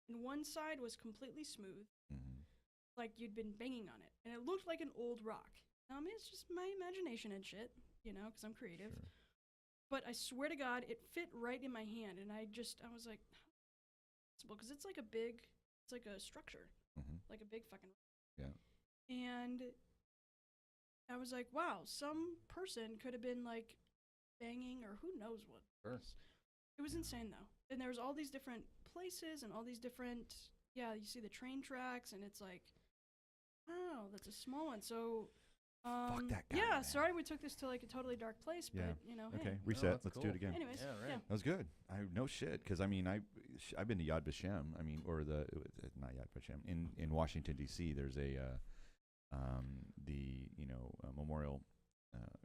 Speaker 4: And one side was completely smooth,
Speaker 3: Mm-hmm.
Speaker 4: like you'd been banging on it. And it looked like an old rock. I mean, it's just my imagination and shit, you know, because I'm creative.
Speaker 3: Sure.
Speaker 4: But I swear to God, it fit right in my hand. And I was like, because it's like it's like a structure,
Speaker 3: Mm-hmm.
Speaker 4: like a big fucking rock.
Speaker 3: Yeah.
Speaker 4: And I was like, wow, some person could have been like banging or who knows what.
Speaker 2: Sure.
Speaker 4: It was insane though. And there was all these different places and all these different, you see the train tracks and it's like, wow, that's a small one. So,
Speaker 3: Fuck that guy,
Speaker 4: yeah,
Speaker 3: man.
Speaker 4: sorry we took this to like a totally dark place,
Speaker 3: Yeah.
Speaker 4: but you know,
Speaker 3: Okay,
Speaker 4: hey.
Speaker 3: reset.
Speaker 2: that's
Speaker 3: Let's do
Speaker 2: cool.
Speaker 3: it again.
Speaker 4: Anyways,
Speaker 2: Yeah, right.
Speaker 3: That was good. No shit, because I mean, I've been to Yad Vashem. I mean, or not Yad Vashem in Washington D.C. There's a memorial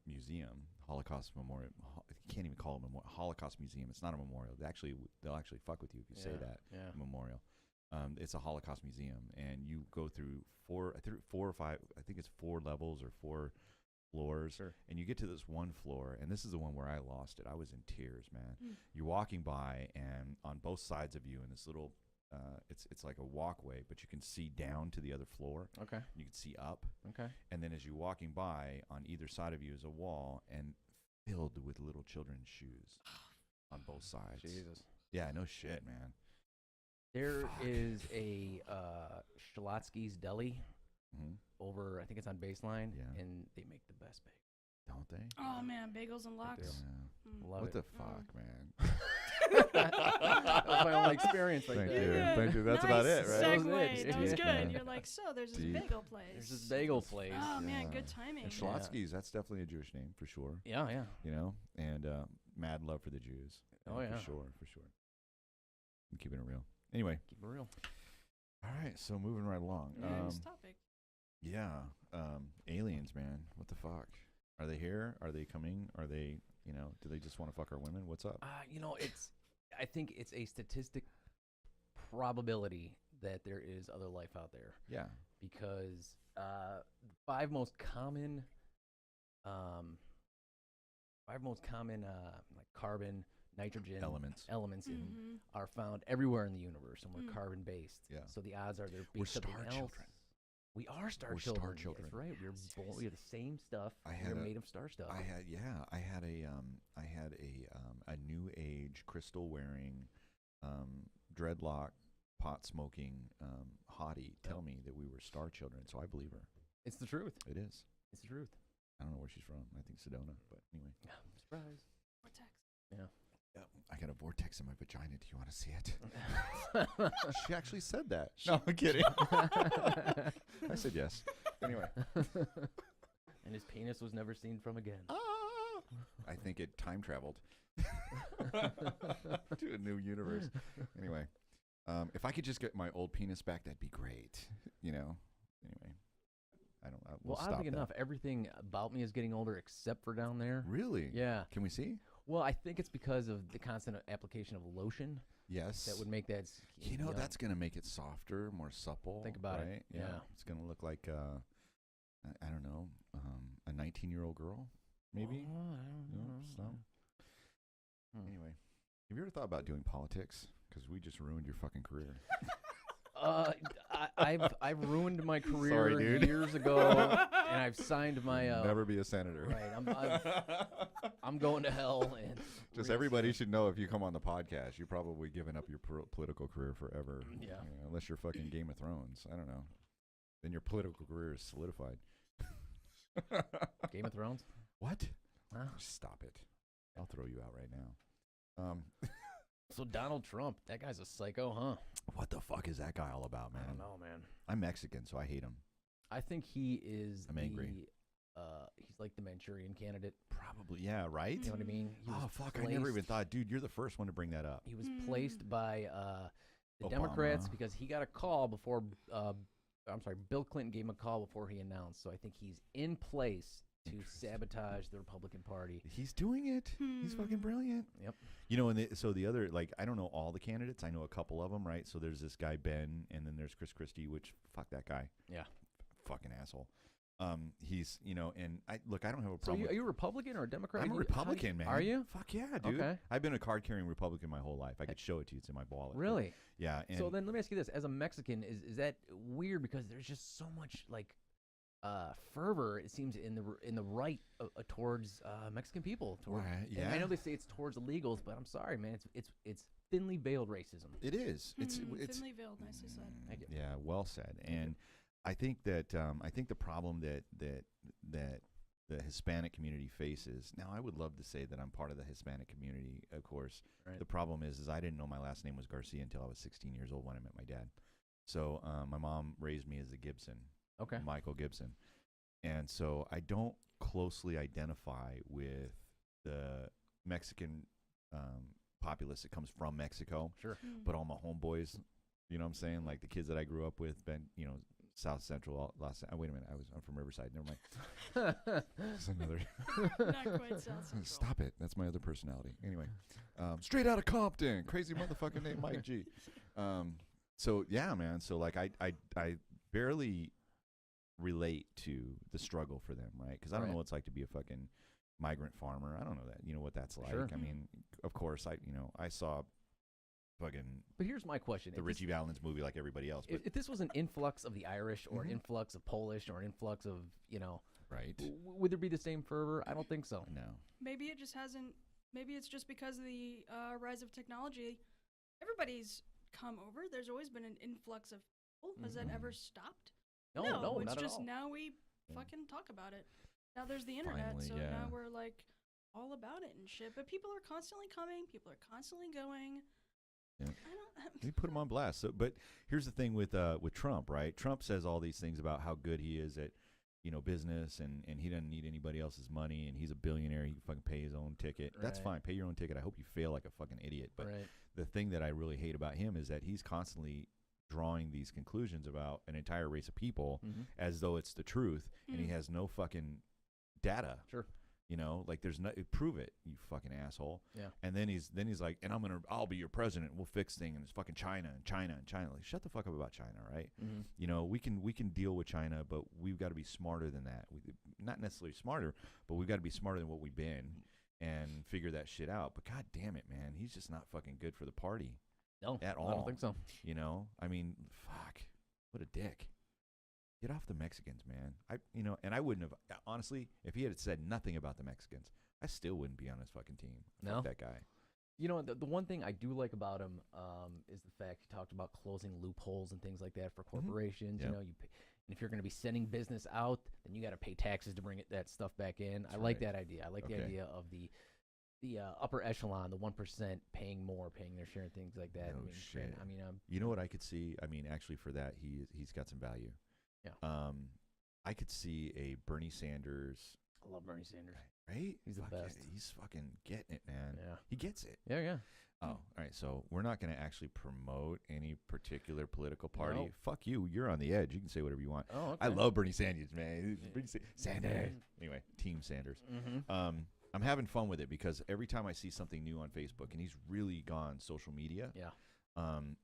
Speaker 3: museum, Holocaust memorial. You can't even call it a Holocaust museum. It's not a memorial. They'll actually fuck with you if you say that.
Speaker 2: Yeah.
Speaker 3: Memorial. It's a Holocaust museum, and you go through four or five. I think it's 4 levels or 4 floors,
Speaker 2: Sure.
Speaker 3: and you get to this one floor, and this is the one where I lost it. I was in tears, man.
Speaker 4: Mm.
Speaker 3: You're walking by, and on both sides of you, in this little, it's like a walkway, but you can see down to the other floor.
Speaker 2: Okay.
Speaker 3: You can see up,
Speaker 2: Okay.
Speaker 3: and then as you're walking by, on either side of you is a wall, and filled with little children's shoes on both sides.
Speaker 2: Jesus.
Speaker 3: Yeah, no shit, man.
Speaker 2: There
Speaker 3: Fuck.
Speaker 2: is a Shalotsky's Deli
Speaker 3: Hmm.
Speaker 2: over, I think it's on Baseline,
Speaker 3: Yeah.
Speaker 2: and they make the best bagel.
Speaker 3: Don't they?
Speaker 4: Oh man, bagels and
Speaker 2: do.
Speaker 4: lox.
Speaker 3: Yeah.
Speaker 4: Mm.
Speaker 2: Love
Speaker 3: What
Speaker 2: it.
Speaker 3: the fuck, man?
Speaker 2: That was my only experience right
Speaker 3: Thank
Speaker 2: there.
Speaker 3: you.
Speaker 4: Yeah.
Speaker 3: Thank you. That's
Speaker 4: nice
Speaker 3: about it, right?
Speaker 2: That was
Speaker 4: Segue.
Speaker 2: it.
Speaker 4: That was
Speaker 2: Yeah.
Speaker 4: good.
Speaker 3: Yeah.
Speaker 4: You're like, so there's this
Speaker 3: Deep.
Speaker 4: bagel place.
Speaker 2: There's this bagel place.
Speaker 4: Oh man,
Speaker 3: Yeah.
Speaker 4: good timing.
Speaker 3: And
Speaker 2: Yeah.
Speaker 3: Shalotsky's, that's definitely a Jewish name for sure.
Speaker 2: Yeah, yeah.
Speaker 3: You know, and mad love for the Jews.
Speaker 2: Oh, yeah.
Speaker 3: for sure. I'm keeping it real. Anyway,
Speaker 2: Keep it real.
Speaker 3: all right. So moving right along.
Speaker 4: Next topic.
Speaker 3: Yeah, aliens, man. What the fuck? Are they here? Are they coming? Are they? You know, do they just want to fuck our women? What's up?
Speaker 2: I think it's a statistic probability that there is other life out there
Speaker 3: Yeah.
Speaker 2: because 5 most common like carbon, nitrogen
Speaker 3: Elements.
Speaker 4: Mhm.
Speaker 2: are found everywhere in the universe, and we're
Speaker 4: Mm.
Speaker 2: carbon based.
Speaker 3: Yeah.
Speaker 2: So the odds are there
Speaker 3: We're
Speaker 2: being something
Speaker 3: star
Speaker 2: else.
Speaker 3: children.
Speaker 2: We are star
Speaker 3: We're star
Speaker 2: children.
Speaker 3: children.
Speaker 2: That's right. We're
Speaker 4: Yes,
Speaker 2: born.
Speaker 4: yes.
Speaker 2: We have the same stuff.
Speaker 3: I
Speaker 2: We're
Speaker 3: had a-
Speaker 2: made of star stuff.
Speaker 3: I had a new age crystal wearing, dreadlock, pot smoking hottie tell me that we were star children. So I believe her.
Speaker 2: It's the truth.
Speaker 3: It is.
Speaker 2: It's the truth.
Speaker 3: I don't know where she's from. I think Sedona, but anyway.
Speaker 2: Surprise.
Speaker 4: Vortex.
Speaker 2: Yeah.
Speaker 3: Yep. I got a vortex in my vagina. Do you want to see it? She actually said that. No, I'm kidding. I said yes. Anyway.
Speaker 2: And his penis was never seen from again.
Speaker 3: I think it time traveled to a new universe. Anyway, if I could just get my old penis back, that'd be great. You know. Anyway, we'll stop
Speaker 2: oddly
Speaker 3: that.
Speaker 2: enough, everything about me is getting older except for down there.
Speaker 3: Really?
Speaker 2: Yeah.
Speaker 3: Can we see?
Speaker 2: Well, I think it's because of the constant application of lotion
Speaker 3: Yes.
Speaker 2: that would make that.
Speaker 3: You know, that's gonna make it softer, more supple.
Speaker 2: Think about it.
Speaker 3: right?
Speaker 2: Yeah.
Speaker 3: It's gonna look like I don't know, a 19-year-old girl, maybe.
Speaker 2: Oh, I don't
Speaker 3: No,
Speaker 2: know.
Speaker 3: so. Anyway, have you ever thought about doing politics? Because we just ruined your fucking career.
Speaker 2: I've ruined my career
Speaker 3: Sorry, dude.
Speaker 2: years ago, and I've signed my.
Speaker 3: Never be a senator.
Speaker 2: Right, I'm going to hell, and
Speaker 3: Just everybody should know if you come on the podcast, you're probably giving up your political career forever.
Speaker 2: Yeah.
Speaker 3: You know, unless you're fucking Game of Thrones. I don't know. Then your political career is solidified.
Speaker 2: Game of Thrones.
Speaker 3: What?
Speaker 2: Huh?
Speaker 3: Stop it. I'll throw you out right now.
Speaker 2: So Donald Trump, that guy's a psycho, huh?
Speaker 3: What the fuck is that guy all about, man?
Speaker 2: I don't know, man.
Speaker 3: I'm Mexican, so I hate him.
Speaker 2: I think he is.
Speaker 3: I'm angry.
Speaker 2: He's like the Manchurian candidate.
Speaker 3: Probably, yeah, right?
Speaker 2: You know what I mean? He
Speaker 3: Oh,
Speaker 2: was
Speaker 3: fuck, I never even
Speaker 2: placed-
Speaker 3: thought. Dude, you're the first one to bring that up.
Speaker 2: He was placed by the
Speaker 3: Obama.
Speaker 2: Democrats because he got a call before. Bill Clinton gave him a call before he announced. So I think he's in place to
Speaker 3: Interesting.
Speaker 2: sabotage the Republican Party.
Speaker 3: He's doing it. He's fucking brilliant.
Speaker 2: Yep.
Speaker 3: You know, and so the other, like, I don't know all the candidates. I know a couple of them, right? So there's this guy, Ben, and then there's Chris Christie, which, fuck that guy.
Speaker 2: Yeah.
Speaker 3: Fucking asshole. He's, you know, and I don't have a
Speaker 2: So
Speaker 3: problem.
Speaker 2: are you a Republican or a Democrat?
Speaker 3: I'm a
Speaker 2: How do you-
Speaker 3: Republican, man.
Speaker 2: Are you?
Speaker 3: Fuck yeah, dude.
Speaker 2: Okay.
Speaker 3: I've been a card-carrying Republican my whole life. I could show it to you. It's in my wallet. but
Speaker 2: Really?
Speaker 3: Yeah. And
Speaker 2: So then let me ask you this: as a Mexican, is that weird? Because there's just so much like fervor, it seems, in the right towards Mexican people. Toward,
Speaker 3: Right,
Speaker 2: and I
Speaker 3: yeah.
Speaker 2: know they say it's towards illegals, but I'm sorry, man. It's thinly veiled racism.
Speaker 3: it is. It's
Speaker 4: Thinly veiled, nicely said.
Speaker 2: Thank you.
Speaker 3: Yeah, well said. And I think that the problem that the Hispanic community faces. Now, I would love to say that I'm part of the Hispanic community, of course.
Speaker 2: Right.
Speaker 3: The problem is I didn't know my last name was Garcia until I was 16 years old when I met my dad. So my mom raised me as a Gibson,
Speaker 2: Okay.
Speaker 3: Michael Gibson. And so I don't closely identify with the Mexican populace that comes from Mexico.
Speaker 2: Sure.
Speaker 3: But all my homeboys, you know what I'm saying? Like the kids that I grew up with, South Central, wait a minute, I'm from Riverside. Never mind. That's another.
Speaker 4: Not quite South Central.
Speaker 3: Stop it. That's my other personality. Anyway, straight out of Compton, crazy motherfucker named Mike G. So yeah, man. So like I barely relate to the struggle for them, right? Because I don't know what it's like to be a fucking migrant farmer. I don't know that. You know what that's like.
Speaker 2: Sure.
Speaker 3: I mean, of course, I saw fucking
Speaker 2: But here's my question:
Speaker 3: the Richie Valens movie like everybody else. But
Speaker 2: if this was an influx of the Irish or an
Speaker 3: Mhm.
Speaker 2: influx of Polish or an influx of
Speaker 3: right.
Speaker 2: would there be the same fervor? I don't think so.
Speaker 3: No.
Speaker 4: Maybe it just hasn't. Maybe it's just because of the rise of technology. Everybody's come over. There's always been an influx of people. Has that ever stopped?
Speaker 2: No,
Speaker 4: it's
Speaker 2: not
Speaker 4: just
Speaker 2: at all.
Speaker 4: now we
Speaker 3: Yeah.
Speaker 4: fucking talk about it. Now there's the internet,
Speaker 3: Finally,
Speaker 4: so
Speaker 3: yeah.
Speaker 4: now we're like all about it and shit. But people are constantly coming. People are constantly going.
Speaker 3: Yeah.
Speaker 4: I don't.
Speaker 3: We put him on blast. So, but here's the thing with Trump, right? Trump says all these things about how good he is at, business, and he doesn't need anybody else's money, and he's a billionaire. He can fucking pay his own ticket. That's
Speaker 2: Right.
Speaker 3: fine. Pay your own ticket. I hope you fail like a fucking idiot. But
Speaker 2: Right.
Speaker 3: the thing that I really hate about him is that he's constantly drawing these conclusions about an entire race of people
Speaker 2: Mhm.
Speaker 3: as though it's the truth, and he has no fucking data.
Speaker 2: Sure.
Speaker 3: Like there's no prove it, you fucking asshole.
Speaker 2: Yeah.
Speaker 3: And then he's like, and I'll be your president. We'll fix things. And it's fucking China and China and China. Like, shut the fuck up about China, right?
Speaker 2: Mhm.
Speaker 3: We can deal with China, but we've got to be smarter than that. Not necessarily smarter, but we've got to be smarter than what we've been and figure that shit out. But god damn it, man, he's just not fucking good for the party
Speaker 2: No,
Speaker 3: at all.
Speaker 2: I don't think so.
Speaker 3: I mean, fuck, what a dick. Get off the Mexicans, man. And I wouldn't have, honestly, if he had said nothing about the Mexicans, I still wouldn't be on his fucking team.
Speaker 2: No?
Speaker 3: Fuck that guy.
Speaker 2: The one thing I do like about him is the fact he talked about closing loopholes and things like that for corporations.
Speaker 3: Yeah.
Speaker 2: And if you're going to be sending business out, then you got to pay taxes to bring that stuff back in. I
Speaker 3: That's
Speaker 2: like
Speaker 3: right.
Speaker 2: that idea. I like the
Speaker 3: Okay.
Speaker 2: idea of the upper echelon, the 1% paying more, paying their share, and things like that.
Speaker 3: No
Speaker 2: I mean,
Speaker 3: shit.
Speaker 2: I mean,
Speaker 3: You know what I could see? I mean, actually, for that, he's got some value.
Speaker 2: Yeah.
Speaker 3: I could see a Bernie Sanders.
Speaker 2: I love Bernie Sanders.
Speaker 3: Right?
Speaker 2: He's the best.
Speaker 3: He's fucking getting it, man.
Speaker 2: Yeah.
Speaker 3: He gets it.
Speaker 2: Yeah.
Speaker 3: Oh, all right. So we're not going to actually promote any particular political party.
Speaker 2: Nope.
Speaker 3: Fuck you. You're on the edge. You can say whatever you want.
Speaker 2: Oh, okay.
Speaker 3: I love Bernie Sanders, man. Sanders. Anyway, Team Sanders.
Speaker 2: Mm-hmm.
Speaker 3: I'm having fun with it because every time I see something new on Facebook, and he's really gone social media.
Speaker 2: Yeah.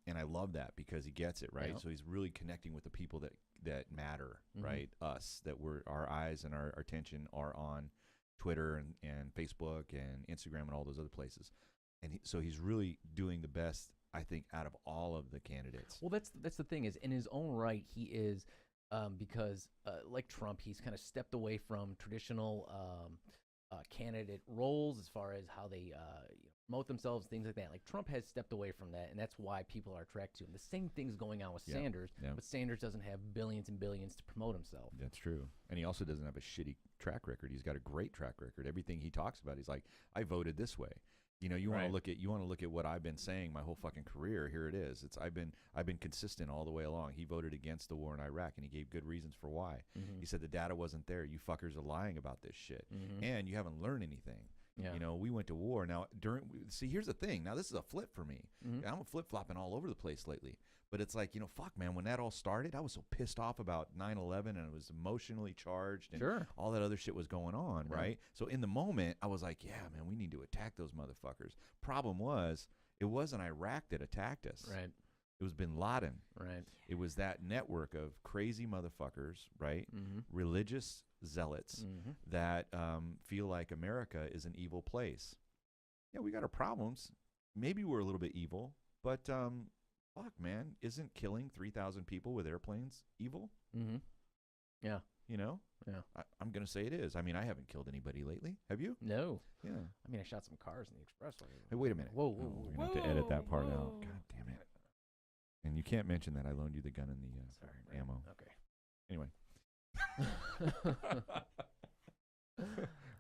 Speaker 3: And I love that because he gets it, right?
Speaker 2: Yeah.
Speaker 3: So he's really connecting with the people that matter,
Speaker 2: Mhm.
Speaker 3: right? Us, that our eyes and our attention are on Twitter and Facebook and Instagram and all those other places. And so he's really doing the best, I think, out of all of the candidates.
Speaker 2: Well, that's the thing is, in his own right, he is, because like Trump, he's kind of stepped away from traditional candidate roles as far as how they promote themselves, things like that. Like Trump has stepped away from that, and that's why people are attracted to him. The same thing's going on with Sanders, but Sanders doesn't have billions and billions to promote himself.
Speaker 3: That's true. And he also doesn't have a shitty track record. He's got a great track record. Everything he talks about, he's like, I voted this way. You know, you want to look at what I've been saying my whole fucking career. Here it is. I've been consistent all the way along. He voted against the war in Iraq, and he gave good reasons for why.
Speaker 2: Mm-hmm.
Speaker 3: He said the data wasn't there. You fuckers are lying about this shit, and you haven't learned anything.
Speaker 2: Yeah.
Speaker 3: You know, we went to war. Now, here's the thing. Now, this is a flip for me. I'm a flip-flopping all over the place lately. But it's like, fuck, man, when that all started, I was so pissed off about 9/11, and it was emotionally charged, and all that other shit was going on, right? So in the moment, I was like, yeah, man, we need to attack those motherfuckers. Problem was, it wasn't Iraq that attacked us.
Speaker 2: Right.
Speaker 3: It was bin Laden.
Speaker 2: Right.
Speaker 3: It was that network of crazy motherfuckers, right?
Speaker 2: Mm-hmm.
Speaker 3: Religious zealots that feel like America is an evil place. Yeah, we got our problems. Maybe we're a little bit evil, but fuck, man, isn't killing 3,000 people with airplanes evil?
Speaker 2: Mm-hmm. Yeah.
Speaker 3: You know?
Speaker 2: Yeah.
Speaker 3: I'm going to say it is. I mean, I haven't killed anybody lately. Have you?
Speaker 2: No.
Speaker 3: Yeah.
Speaker 2: I mean, I shot some cars in the expressway.
Speaker 3: Hey, wait a minute.
Speaker 2: Whoa.
Speaker 3: We're going to have to edit that part out. God damn it. And you can't mention that I loaned you the gun and the ammo.
Speaker 2: Okay.
Speaker 3: Anyway.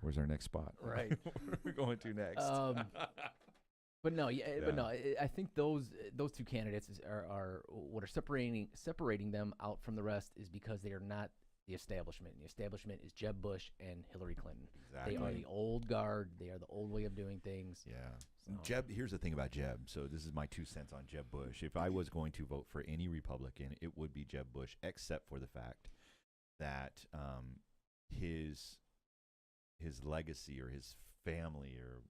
Speaker 3: Where's our next spot?
Speaker 2: Right.
Speaker 3: Where are we going to next?
Speaker 2: But no, but no. I think those two candidates are what are separating them out from the rest is because they are not the establishment. And the establishment is Jeb Bush and Hillary Clinton.
Speaker 3: Exactly.
Speaker 2: They are the old guard. They are the old way of doing things.
Speaker 3: Yeah.
Speaker 2: So.
Speaker 3: Jeb. Here's the thing about Jeb. So this is my 2 cents on Jeb Bush. If I was going to vote for any Republican, it would be Jeb Bush, except for the fact that his legacy or his family or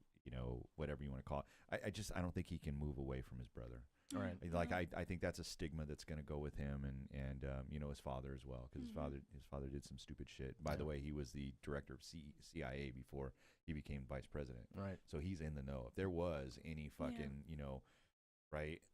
Speaker 3: whatever you want to call it, I don't think he can move away from his brother.
Speaker 2: All right.
Speaker 3: Like I think that's a stigma that's going to go with him and his father as well, because his father did some stupid shit. By the way, he was the director of CIA before he became vice president.
Speaker 2: Right.
Speaker 3: So he's in the know. If there was any fucking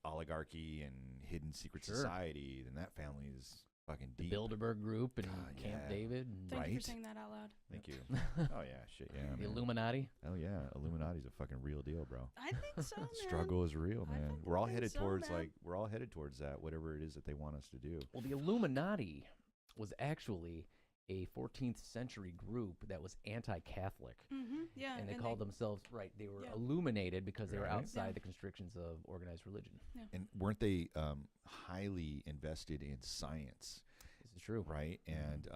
Speaker 3: oligarchy and hidden secret society, then that family is fucking deep.
Speaker 2: The Bilderberg Group and Camp David. And
Speaker 4: Thank you for saying that out loud.
Speaker 3: Thank you. Oh yeah, shit yeah.
Speaker 2: The
Speaker 3: man.
Speaker 2: Illuminati.
Speaker 3: Oh yeah, Illuminati's a fucking real deal, bro.
Speaker 4: I think so, man.
Speaker 3: Struggle is real, man.
Speaker 4: fucking
Speaker 3: We're all
Speaker 4: think
Speaker 3: headed
Speaker 4: so,
Speaker 3: towards
Speaker 4: man.
Speaker 3: we're all headed towards that, whatever it is that they want us to do.
Speaker 2: Well, the Illuminati was actually a 14th century group that was anti-Catholic.
Speaker 4: Yeah.
Speaker 2: And they called themselves, they were
Speaker 4: Yeah.
Speaker 2: illuminated because they were
Speaker 3: Right.
Speaker 2: outside
Speaker 4: Yeah.
Speaker 2: the constrictions of organized religion.
Speaker 3: And weren't they highly invested in science?
Speaker 2: This is true.
Speaker 3: Right? And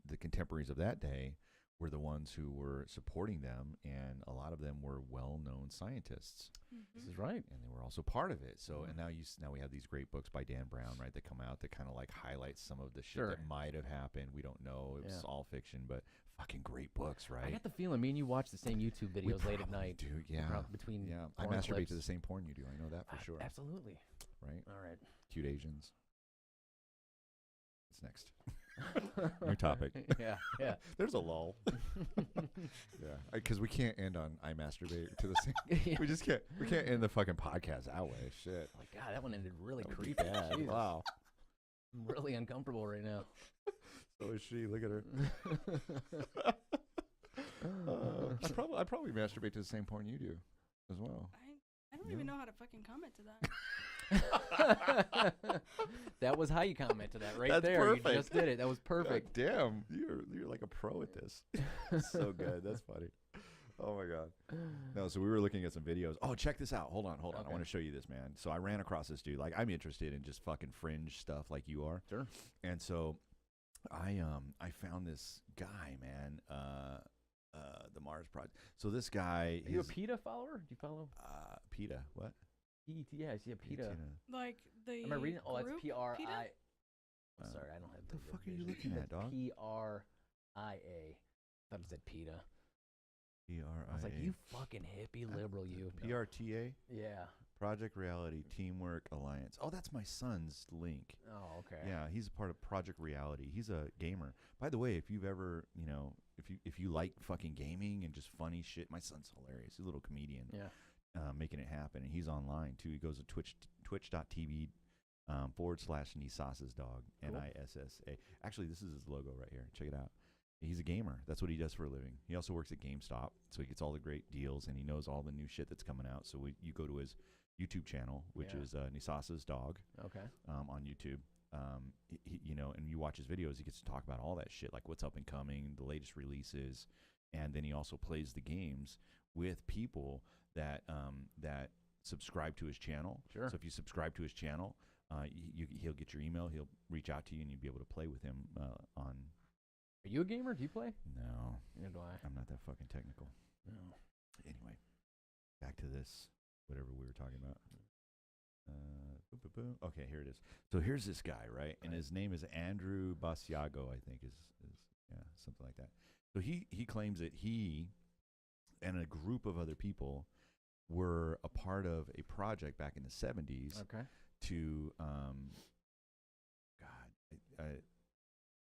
Speaker 3: the contemporaries of that day were the ones who were supporting them, and a lot of them were well-known scientists.
Speaker 2: This is right.
Speaker 3: And they were also part of it. So, and now we have these great books by Dan Brown, right, that come out that kind of like highlight some of the shit that might have happened. We don't know. It was all fiction, but fucking great books, right?
Speaker 2: I got the feeling me and you watch the same YouTube videos late at night.
Speaker 3: Dude, yeah.
Speaker 2: Between
Speaker 3: I
Speaker 2: porn
Speaker 3: masturbate
Speaker 2: clips.
Speaker 3: to the same porn you do. I know that for sure.
Speaker 2: Absolutely.
Speaker 3: Right?
Speaker 2: All right.
Speaker 3: Cute Asians. What's next? New topic.
Speaker 2: Yeah.
Speaker 3: There's a lull. Yeah, because we can't end on I masturbate to the same. We just can't. We can't end the fucking podcast that way. Shit.
Speaker 2: Like God, that one ended really
Speaker 3: That would be
Speaker 2: creepy.
Speaker 3: bad.
Speaker 2: Jesus.
Speaker 3: Wow.
Speaker 2: I'm really uncomfortable right now.
Speaker 3: So is she. Look at her. I probably masturbate to the same porn you do, as well.
Speaker 4: I don't even know how to fucking comment to that.
Speaker 2: That was how you comment to that right
Speaker 3: That's
Speaker 2: there.
Speaker 3: perfect.
Speaker 2: You just did it. That was perfect.
Speaker 3: God damn, you're like a pro at this. So good. That's funny. Oh my god. No, so we were looking at some videos. Oh, check this out. Hold on.
Speaker 2: Okay.
Speaker 3: I want to show you this, man. So I ran across this dude. Like, I'm interested in just fucking fringe stuff like you are.
Speaker 2: Sure.
Speaker 3: And so I found this guy, man. The Mars Project. So this guy.
Speaker 2: Are you a PETA follower? Do you follow?
Speaker 3: PETA. What?
Speaker 2: Yeah, I see a PETA.
Speaker 4: Like the.
Speaker 2: Am I reading? Oh, it's
Speaker 4: group
Speaker 2: PRI.
Speaker 4: PETA?
Speaker 2: Oh, sorry, I don't have.
Speaker 3: What the fuck are you looking at, dog?
Speaker 2: PRIA. I thought it said PETA.
Speaker 3: PRIA.
Speaker 2: I was like, you fucking hippie liberal, you.
Speaker 3: PRTA.
Speaker 2: Yeah.
Speaker 3: Project Reality Teamwork Alliance. Oh, that's my son's link.
Speaker 2: Oh, okay.
Speaker 3: Yeah, he's a part of Project Reality. He's a gamer. By the way, if you've ever, if you like fucking gaming and just funny shit, my son's hilarious. He's a little comedian.
Speaker 2: Yeah.
Speaker 3: Making it happen, and he's online too. He goes to twitch.tv / Nisas's dog,
Speaker 2: Cool.
Speaker 3: NISSA. Actually, this is his logo right here. Check it out. He's a gamer. That's what he does for a living. He also works at GameStop, so he gets all the great deals, and he knows all the new shit that's coming out. So you go to his YouTube channel, which is Nisas's dog.
Speaker 2: Okay.
Speaker 3: On YouTube. And you watch his videos, he gets to talk about all that shit, like what's up and coming, the latest releases, and then he also plays the games with people that subscribe to his channel.
Speaker 2: Sure.
Speaker 3: So if you subscribe to his channel, he'll get your email, he'll reach out to you, and you'll be able to play with him on.
Speaker 2: Are you a gamer? Do you play?
Speaker 3: No.
Speaker 2: Neither do I.
Speaker 3: I'm not that fucking technical.
Speaker 2: No.
Speaker 3: Anyway, back to this, whatever we were talking about. Okay, here it is. So here's this guy, right? And his name is Andrew Basiago, I think is something like that. So he claims that he and a group of other people were a part of a project back in the 70s.
Speaker 2: Okay.
Speaker 3: To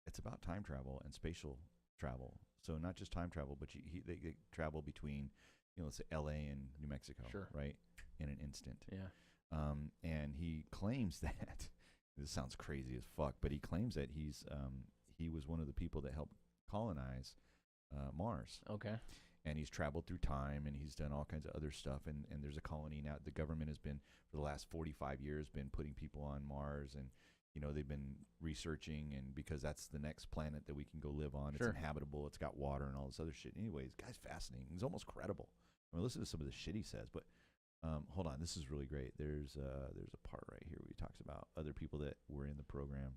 Speaker 3: it's about time travel and spatial travel. So not just time travel, but they travel between, let's say L.A. and New Mexico,
Speaker 2: Sure.
Speaker 3: right, in an instant.
Speaker 2: Yeah.
Speaker 3: And he claims that this sounds crazy as fuck, but he claims that he was one of the people that helped colonize Mars.
Speaker 2: Okay.
Speaker 3: And he's traveled through time, and he's done all kinds of other stuff. And there's a colony now. The government has been, for the last 45 years, been putting people on Mars, and they've been researching, and because that's the next planet that we can go live on.
Speaker 2: Sure.
Speaker 3: It's inhabitable. It's got water and all this other shit. Anyways, guy's fascinating. He's almost credible. I mean, listen to some of the shit he says. But hold on, this is really great. There's a part right here where he talks about other people that were in the program,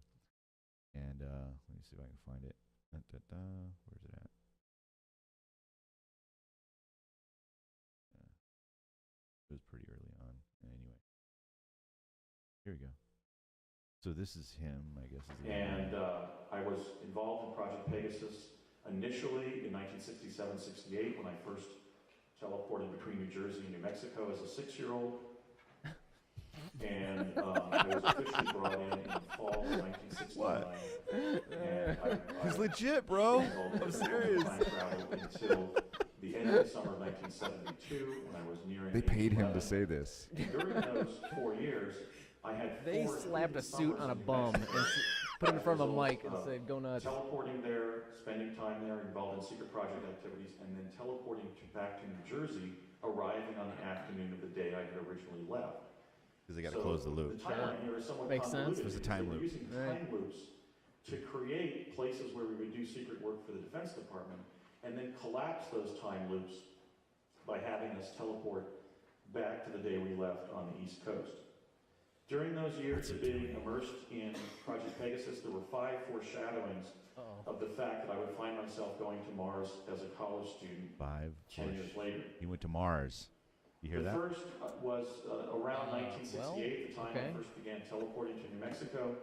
Speaker 3: and let me see if I can find it. Where's it at? It was pretty early on. Anyway, here we go. So this is him, I guess.
Speaker 6: And I was involved in Project Pegasus initially in 1967-68 when I first teleported between New Jersey and New Mexico as a 6-year-old. And I was officially brought in the fall of 1969.
Speaker 3: What?
Speaker 6: And
Speaker 3: He's legit, bro.
Speaker 6: I'm
Speaker 3: serious.
Speaker 6: Time travel until the end of the summer of 1972 when I was nearing.
Speaker 3: They paid him to
Speaker 6: 11.
Speaker 3: say this.
Speaker 6: During those 4 years, I had
Speaker 2: They
Speaker 6: 4
Speaker 2: slapped a suit
Speaker 6: summers
Speaker 2: on a
Speaker 6: in New
Speaker 2: bum and
Speaker 6: Mexico.
Speaker 2: put him in front of a
Speaker 6: As
Speaker 2: mic and
Speaker 6: result
Speaker 2: said, "Go nuts."
Speaker 6: Teleporting there, spending time there, involved in secret project activities, and then teleporting back to New Jersey, arriving on the afternoon of the day I had originally left.
Speaker 3: Because they got to close the loop.
Speaker 6: The timeline here is somewhat
Speaker 2: Makes sense.
Speaker 6: convoluted
Speaker 3: There's a
Speaker 6: because
Speaker 3: time
Speaker 6: they were
Speaker 3: loop.
Speaker 6: using
Speaker 2: Right.
Speaker 6: time loops to create places where we would do secret work for the Defense Department, and then collapse those time loops by having us teleport back to the day we left on the East Coast. During those years of being immersed in Project Pegasus, there were 5 foreshadowings
Speaker 2: Uh-oh.
Speaker 6: of the fact that I would find myself going to Mars as a college student 10 years later.
Speaker 3: He went to Mars. You hear
Speaker 6: The
Speaker 3: that?
Speaker 6: first was around 1968, the time
Speaker 2: okay.
Speaker 6: I first began teleporting to New Mexico.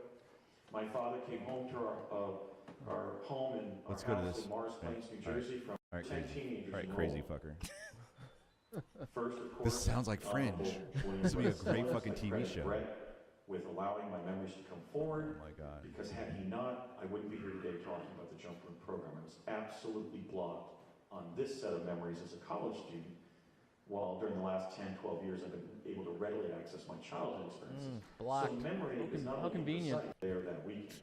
Speaker 6: My father came home to our home in our
Speaker 3: Let's go to
Speaker 6: house
Speaker 3: this.
Speaker 6: in Mars
Speaker 3: Right.
Speaker 6: Plains, New
Speaker 3: All right.
Speaker 6: Jersey, from
Speaker 3: All right,
Speaker 6: 10
Speaker 3: crazy.
Speaker 6: teenagers
Speaker 3: All right,
Speaker 6: enrolled.
Speaker 3: crazy fucker.
Speaker 6: First, of course,
Speaker 3: This sounds like Fringe.
Speaker 6: William
Speaker 3: This would be a
Speaker 6: Brett
Speaker 3: great
Speaker 6: Sellers,
Speaker 3: fucking
Speaker 6: I
Speaker 3: TV
Speaker 6: credit
Speaker 3: show.
Speaker 6: Brett with allowing my memories to come forward.
Speaker 3: Oh my God.
Speaker 6: Because had he not, I wouldn't be here today talking about the jump room program. I was absolutely blocked on this set of memories as a college student, while during the last 10, 12 years I've been able to readily access my childhood experiences.
Speaker 2: Blocked.
Speaker 6: So memory is not
Speaker 2: How
Speaker 6: only
Speaker 2: convenient.
Speaker 6: precise there that weekend.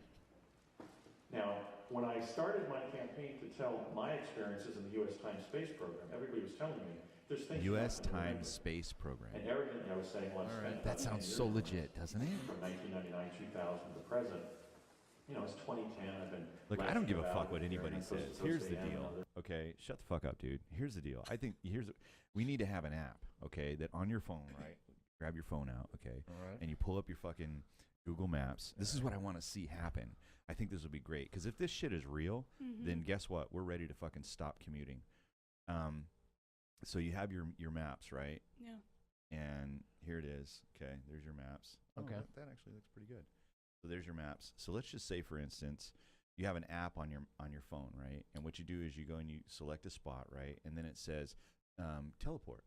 Speaker 6: Now, when I started my campaign to tell my experiences in the U.S. Time Space Program, everybody was telling me, there's things you're
Speaker 3: U.S.
Speaker 6: not gonna
Speaker 3: Time
Speaker 6: remember.
Speaker 3: Space Program.
Speaker 6: And arrogantly, I was saying, well, I spent
Speaker 3: That
Speaker 6: about
Speaker 3: sounds
Speaker 6: 10
Speaker 3: so
Speaker 6: years
Speaker 3: legit, doesn't it?
Speaker 6: from 1999, 2000 to the present. You know, it's 2010. I've been.
Speaker 3: Look, I don't give a
Speaker 6: laughing
Speaker 3: fuck
Speaker 6: about
Speaker 3: what
Speaker 6: it
Speaker 3: anybody
Speaker 6: during
Speaker 3: says.
Speaker 6: Coast to
Speaker 3: Here's
Speaker 6: Coast
Speaker 3: the
Speaker 6: AM and
Speaker 3: deal.
Speaker 6: other-
Speaker 3: Okay, shut the fuck up, dude. Here's the deal. I think we need to have an app, okay, that on your phone, right? grab your phone out, okay,
Speaker 2: All right.
Speaker 3: and you pull up your fucking Google Maps. This is what I want to see happen. I think this would be great because if this shit is real, then guess what? We're ready to fucking stop commuting. So you have your maps, right?
Speaker 4: Yeah.
Speaker 3: And here it is. Okay, there's your maps.
Speaker 2: Okay.
Speaker 3: Oh, that actually looks pretty good. So there's your maps. So let's just say, for instance, you have an app on your phone, right? And what you do is you go and you select a spot, right? And then it says teleport,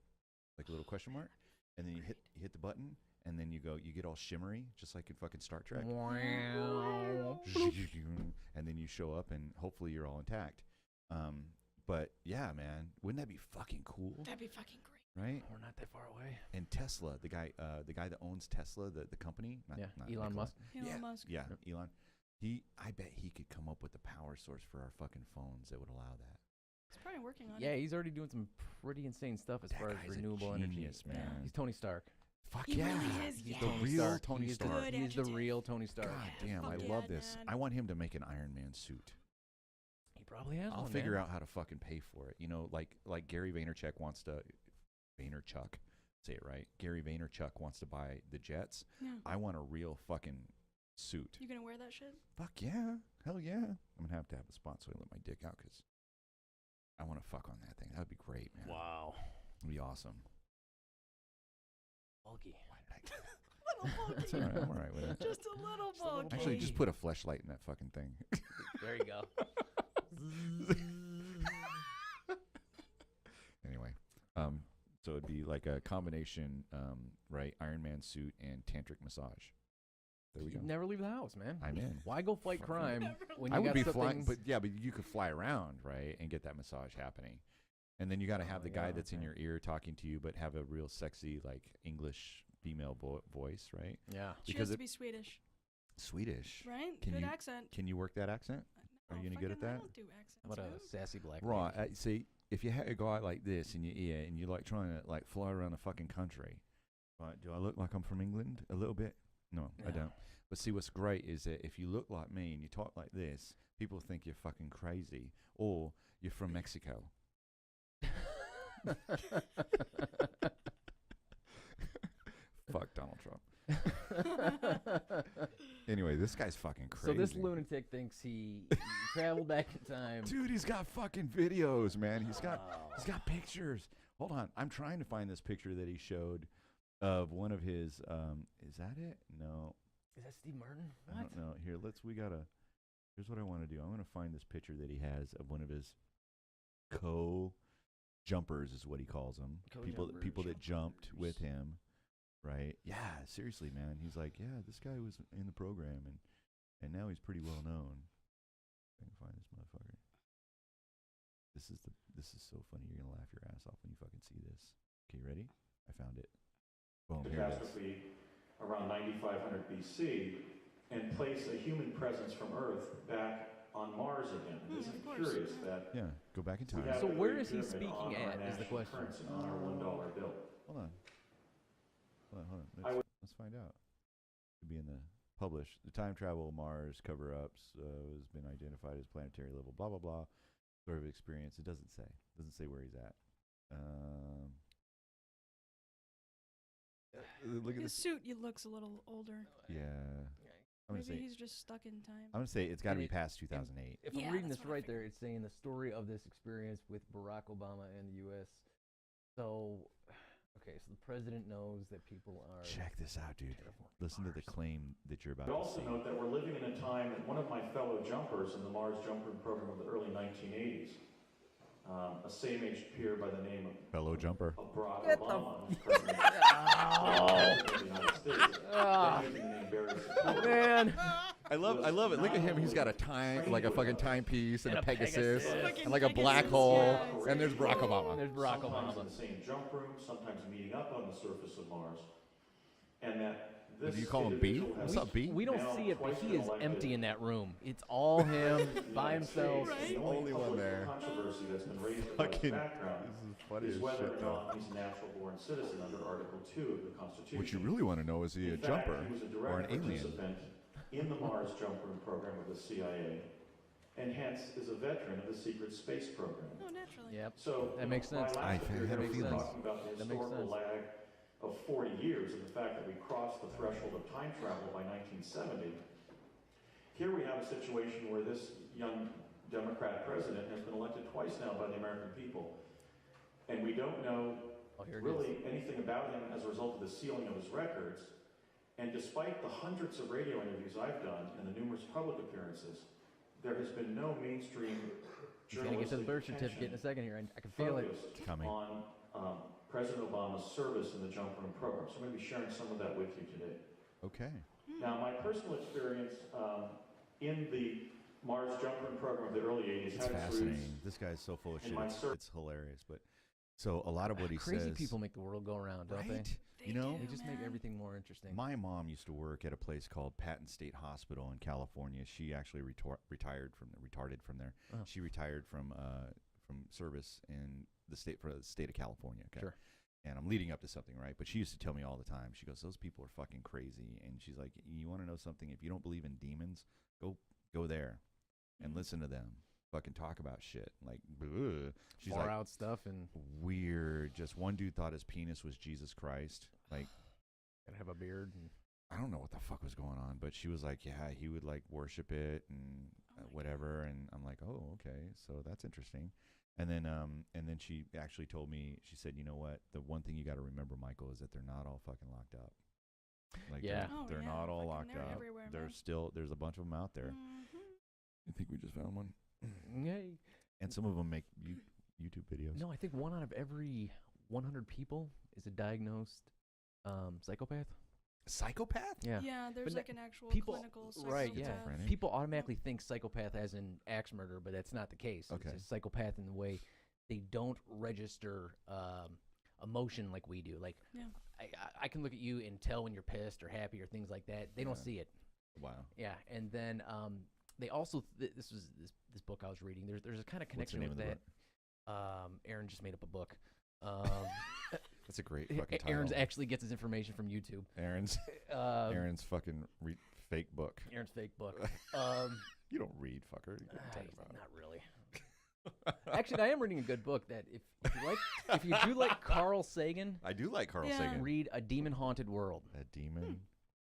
Speaker 3: like a little question mark. And then you hit the button, and then you get all shimmery, just like in fucking Star Trek.
Speaker 2: Wow.
Speaker 3: And then you show up, and hopefully you're all intact. But yeah, man, wouldn't that be fucking cool?
Speaker 4: That'd be fucking great.
Speaker 3: Right?
Speaker 2: We're not that far away.
Speaker 3: And Tesla, the guy that owns Tesla, the company, not
Speaker 2: Elon
Speaker 3: Nikola.
Speaker 2: Musk.
Speaker 4: Elon Musk.
Speaker 3: Yeah, Elon. I bet he could come up with the power source for our fucking phones that would allow that.
Speaker 4: He's probably working on
Speaker 2: Yeah,
Speaker 4: it.
Speaker 2: he's already doing some pretty insane stuff as
Speaker 3: That
Speaker 2: far as
Speaker 3: guy's a
Speaker 2: renewable energy.
Speaker 3: genius, man.
Speaker 2: He's Tony Stark.
Speaker 3: Fuck
Speaker 4: He
Speaker 3: yeah.
Speaker 4: really is,
Speaker 3: He's
Speaker 4: yeah.
Speaker 3: the
Speaker 2: Tony
Speaker 3: real
Speaker 2: Stark.
Speaker 3: Tony
Speaker 2: He's
Speaker 3: Stark.
Speaker 4: Good
Speaker 2: He's the
Speaker 4: adjective.
Speaker 2: real Tony Stark.
Speaker 3: God damn,
Speaker 4: fuck
Speaker 3: I
Speaker 4: yeah,
Speaker 3: love this.
Speaker 4: man.
Speaker 3: I want him to make an Iron Man suit.
Speaker 2: He probably has
Speaker 3: I'll
Speaker 2: one,
Speaker 3: figure
Speaker 2: man.
Speaker 3: out how to fucking pay for it. You know, like Gary Vaynerchuk wants to say it right. Gary Vaynerchuk wants to buy the jets.
Speaker 4: Yeah.
Speaker 3: I want a real fucking suit.
Speaker 4: You gonna wear that shit?
Speaker 3: Fuck yeah. Hell yeah. I'm gonna have to have a spot so I let my dick out because I want to fuck on that thing. That would be great, man.
Speaker 2: Wow.
Speaker 3: It'd be awesome.
Speaker 2: Bulky.
Speaker 3: Why did
Speaker 4: Little
Speaker 3: That's
Speaker 4: bulky.
Speaker 3: all right. I'm all right with it.
Speaker 4: Just a little
Speaker 2: a little
Speaker 4: bulky.
Speaker 3: Actually, just put a fleshlight in that fucking thing.
Speaker 2: There you go.
Speaker 3: Anyway, so it'd be like a combination, right? Iron Man suit and tantric massage. There we go.
Speaker 2: You never leave the house, man.
Speaker 3: I'm in.
Speaker 2: Why go fight crime when you
Speaker 3: I would
Speaker 2: got
Speaker 3: be
Speaker 2: something?
Speaker 3: flying, but you could fly around, right, and get that massage happening. And then you got to have
Speaker 2: Oh,
Speaker 3: the guy
Speaker 2: yeah,
Speaker 3: that's in
Speaker 2: okay.
Speaker 3: your ear talking to you, but have a real sexy, like English female voice, right?
Speaker 2: Yeah.
Speaker 4: She
Speaker 3: Because
Speaker 4: has to
Speaker 3: it-
Speaker 4: be Swedish,
Speaker 3: Swedish.
Speaker 4: right?
Speaker 3: Can
Speaker 4: Good
Speaker 3: you-
Speaker 4: accent.
Speaker 3: Can you work that accent? Are you any good at
Speaker 4: fucking- I
Speaker 3: that?
Speaker 4: don't do accents.
Speaker 2: How about
Speaker 4: man.
Speaker 2: a sassy black
Speaker 3: Right.
Speaker 2: lady?
Speaker 3: See, if you had a guy like this in your ear and you're like trying to like fly around the fucking country, right? Do I look like I'm from England a little bit? No, I
Speaker 2: No.
Speaker 3: don't. But see, what's great is that if you look like me and you talk like this, people think you're fucking crazy or you're from Mexico. Fuck Donald Trump. Anyway, this guy's fucking crazy.
Speaker 2: So this lunatic thinks he traveled back in time.
Speaker 3: Dude, he's got fucking videos, man. He's got
Speaker 2: Wow.
Speaker 3: pictures. Hold on, I'm trying to find this picture that he showed of one of his. Is that it? No,
Speaker 2: Is that Steve Martin?
Speaker 3: I
Speaker 2: What?
Speaker 3: don't know. Here, here's what I want to do. I want to find this picture that he has of one of his co-jumpers, is what he calls them.
Speaker 2: Co-jumpers.
Speaker 3: People that jumped with him, right? Yeah, seriously, man. He's like, yeah, this guy was in the program, and now he's pretty well known. I can find this motherfucker. This is so funny. You're gonna laugh your ass off when you fucking see this. Okay, ready? I found it. Boom. Here it is.
Speaker 6: Catastrophe around 9500 BC and place a human presence from Earth back on Mars again. Isn't
Speaker 4: of
Speaker 6: it
Speaker 4: course.
Speaker 6: curious that
Speaker 3: Yeah, go back in
Speaker 6: we
Speaker 3: time.
Speaker 6: have
Speaker 2: So
Speaker 6: a
Speaker 2: where
Speaker 6: great
Speaker 2: is he
Speaker 6: pyramid
Speaker 2: speaking
Speaker 6: on our
Speaker 2: at, is the
Speaker 6: national
Speaker 2: question.
Speaker 6: currency, on our $1 bill?
Speaker 3: Hold on.
Speaker 6: I would-
Speaker 3: Let's find out. Could be in the published. The time travel Mars cover-ups has been identified as planetary level. Blah blah blah. Sort of experience. It doesn't say. Doesn't say where he's at. Look at
Speaker 4: His
Speaker 3: this.
Speaker 4: suit, he looks a little older.
Speaker 3: Yeah. I'm gonna
Speaker 4: Maybe
Speaker 3: say.
Speaker 4: he's just stuck in time.
Speaker 3: I'm gonna say it's got to be
Speaker 2: it-
Speaker 3: past 2008.
Speaker 2: If
Speaker 4: Yeah,
Speaker 2: I'm reading
Speaker 4: that's
Speaker 2: this
Speaker 4: what I
Speaker 2: right there,
Speaker 4: figured.
Speaker 2: it's saying the story of this experience with Barack Obama and the U.S. So, okay, so the president knows that people are.
Speaker 3: Check this out, dude.
Speaker 2: terrible.
Speaker 3: Listen to the
Speaker 2: Mars.
Speaker 3: claim that you're about
Speaker 6: But
Speaker 3: to
Speaker 6: also
Speaker 3: see.
Speaker 6: note that we're living in a time that one of my fellow jumpers in the Mars Jumper program of the early 1980s, a same-aged peer by the name
Speaker 3: Fellow jumper.
Speaker 6: of Barack
Speaker 2: Get the
Speaker 6: Obama, who's president of the United States,
Speaker 2: Ah.
Speaker 6: using the name Barry Soetoro.
Speaker 2: Man.
Speaker 3: I love it. Look at him. He's got a time, like a fucking timepiece and
Speaker 2: And
Speaker 3: a
Speaker 2: a
Speaker 3: Pegasus,
Speaker 2: Pegasus.
Speaker 3: and like a black
Speaker 4: Pegasus,
Speaker 3: hole,
Speaker 4: yeah,
Speaker 3: and there's Barack Obama.
Speaker 2: There's Barack
Speaker 6: Sometimes in
Speaker 2: Obama.
Speaker 6: the same jump room, sometimes meeting up on the surface of Mars. And that this
Speaker 3: Do you call him B?
Speaker 6: individual has
Speaker 3: What's up, B?
Speaker 2: We don't
Speaker 6: now
Speaker 2: see it, but
Speaker 6: twice
Speaker 2: he
Speaker 6: been
Speaker 2: is
Speaker 6: elected
Speaker 2: empty in that room. It's all him by himself.
Speaker 6: States.
Speaker 4: Right.
Speaker 6: The
Speaker 3: Only one
Speaker 6: public
Speaker 3: there.
Speaker 6: controversy that's been raised about his
Speaker 3: Fucking,
Speaker 6: background
Speaker 3: this is funny
Speaker 6: is
Speaker 3: as
Speaker 6: whether
Speaker 3: shit,
Speaker 6: or
Speaker 3: though.
Speaker 6: not he's a natural-born citizen under Article 2 of the Constitution.
Speaker 3: What you really want to know is he a
Speaker 6: In fact,
Speaker 3: jumper
Speaker 6: he was a
Speaker 3: or an
Speaker 6: direct
Speaker 3: alien?
Speaker 6: participant in the Mars jump room program of the CIA, and hence is a veteran of the secret space program.
Speaker 4: Oh, naturally.
Speaker 2: Yep.
Speaker 6: So
Speaker 2: That makes sense.
Speaker 6: my
Speaker 3: I
Speaker 6: last appearance
Speaker 3: had a
Speaker 6: was
Speaker 3: feeling.
Speaker 6: talking about the
Speaker 2: That makes
Speaker 6: historical
Speaker 2: sense.
Speaker 6: lag of 40 years and the fact that we crossed the threshold of time travel by 1970, here we have a situation where this young Democrat president has been elected twice now by the American people. And we don't know really anything about him as a result of the sealing of his records. And despite the hundreds of radio interviews I've done and the numerous public appearances, there has been no mainstream
Speaker 2: He's going to get to the birth certificate in a second here. I can feel it.
Speaker 3: It's coming.
Speaker 6: On President Obama's service in the jump room program. So I'm going to be sharing some of that with you today.
Speaker 3: Okay.
Speaker 6: Now, my personal experience in the Mars jump room program of the early 80s
Speaker 3: It's
Speaker 6: had its roots.
Speaker 3: fascinating. This guy's so full of shit. It's hilarious. But so a lot of what he
Speaker 2: Crazy
Speaker 3: says.
Speaker 2: people make the world go around, don't
Speaker 3: right?
Speaker 2: they?
Speaker 3: You know,
Speaker 2: They just make everything more interesting.
Speaker 3: my mom used to work at a place called Patton State Hospital in California. She actually retired from there.
Speaker 2: Oh.
Speaker 3: She retired from service in the state of California. Okay.
Speaker 2: Sure.
Speaker 3: And I'm leading up to something, right? But she used to tell me all the time. She goes, "Those people are fucking crazy." And she's like, "You want to know something? If you don't believe in demons, go there and listen to them. Fucking talk about shit." Like, ugh. She's
Speaker 2: Far
Speaker 3: like,
Speaker 2: out stuff and
Speaker 3: weird. Just one dude thought his penis was Jesus Christ. Like,
Speaker 2: gotta have a beard. And
Speaker 3: I don't know what the fuck was going on, but she was like, yeah, he would like worship it and whatever. And I'm like, oh, okay, so that's interesting. And then she actually told me, she said, you know what? The one thing you got to remember, Michael, is that they're not all fucking locked up. Like,
Speaker 2: yeah,
Speaker 3: they're not all
Speaker 4: fucking
Speaker 3: locked
Speaker 4: they're
Speaker 3: up.
Speaker 4: everywhere,
Speaker 3: There's a bunch of them out there. I think we just found one.
Speaker 2: Yay.
Speaker 3: And some of them make YouTube videos.
Speaker 2: No, I think 1 out of every 100 people is a diagnosed psychopath.
Speaker 3: Psychopath?
Speaker 2: Yeah.
Speaker 4: Yeah, there's
Speaker 2: But
Speaker 4: like an actual
Speaker 2: people-
Speaker 4: clinical psychopath.
Speaker 2: Right, yeah.
Speaker 3: Schizophrenic.
Speaker 2: People automatically think psychopath as in axe murder, but that's not the case.
Speaker 3: Okay.
Speaker 2: It's a psychopath in the way they don't register emotion like we do. Like,
Speaker 4: Yeah.
Speaker 2: I can look at you and tell when you're pissed or happy or things like that. They don't see it.
Speaker 3: Wow.
Speaker 2: Yeah, and then they also this was this book I was reading. There's a kind of
Speaker 3: What's the
Speaker 2: connection
Speaker 3: name
Speaker 2: with
Speaker 3: of the
Speaker 2: that. Aaron just made up a book.
Speaker 3: That's a great fucking title.
Speaker 2: Aaron's actually gets his information from YouTube.
Speaker 3: Aaron's fucking fake book.
Speaker 2: Aaron's fake book.
Speaker 3: You don't read, fucker. You can't talk about it.
Speaker 2: Not really. Actually, I am reading a good book that if you do like Carl Sagan,
Speaker 3: I do like Carl
Speaker 4: Yeah.
Speaker 3: Sagan.
Speaker 2: read A Demon Haunted World.
Speaker 3: A demon,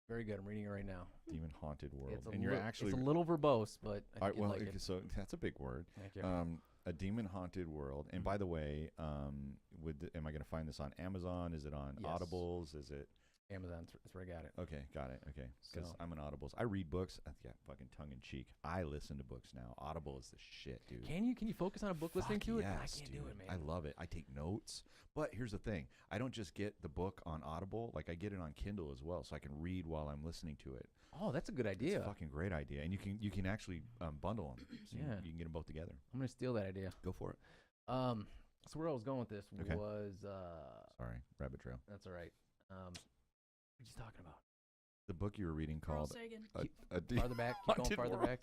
Speaker 2: Very good. I'm reading it right now.
Speaker 3: demon haunted world,
Speaker 2: It's a
Speaker 3: and you're actually.
Speaker 2: it's a little verbose, but I
Speaker 3: All
Speaker 2: think
Speaker 3: right,
Speaker 2: you'd
Speaker 3: well,
Speaker 2: like it.
Speaker 3: so that's a big word.
Speaker 2: Thank you.
Speaker 3: A demon haunted world. And by the way, am I going to find this on Amazon? Is it on
Speaker 2: Yes.
Speaker 3: Audibles? Is it?
Speaker 2: Amazon, that's where I got it.
Speaker 3: Okay, got it. Okay, because
Speaker 2: So-
Speaker 3: I'm an Audibles. I read books. Yeah, fucking tongue in cheek. I listen to books now. Audible is the shit, dude.
Speaker 2: Can you focus on a book listening
Speaker 3: Fuck
Speaker 2: to it?
Speaker 3: yes,
Speaker 2: I can't do
Speaker 3: dude.
Speaker 2: it, man.
Speaker 3: I love it. I take notes. But here's the thing. I don't just get the book on Audible. Like, I get it on Kindle as well, so I can read while I'm listening to it.
Speaker 2: Oh, that's a good idea.
Speaker 3: It's a fucking great idea. And you can actually bundle them. So
Speaker 2: Yeah.
Speaker 3: you can get them both together.
Speaker 2: I'm gonna steal that idea.
Speaker 3: Go for it.
Speaker 2: So where I was going with this
Speaker 3: Okay.
Speaker 2: was
Speaker 3: Sorry, rabbit trail.
Speaker 2: that's all right. What are you talking about?
Speaker 3: The book you were reading
Speaker 4: Carl
Speaker 3: called
Speaker 4: Sagan.
Speaker 2: Farther back. Keep going
Speaker 3: Haunted
Speaker 2: farther
Speaker 3: World.
Speaker 2: back.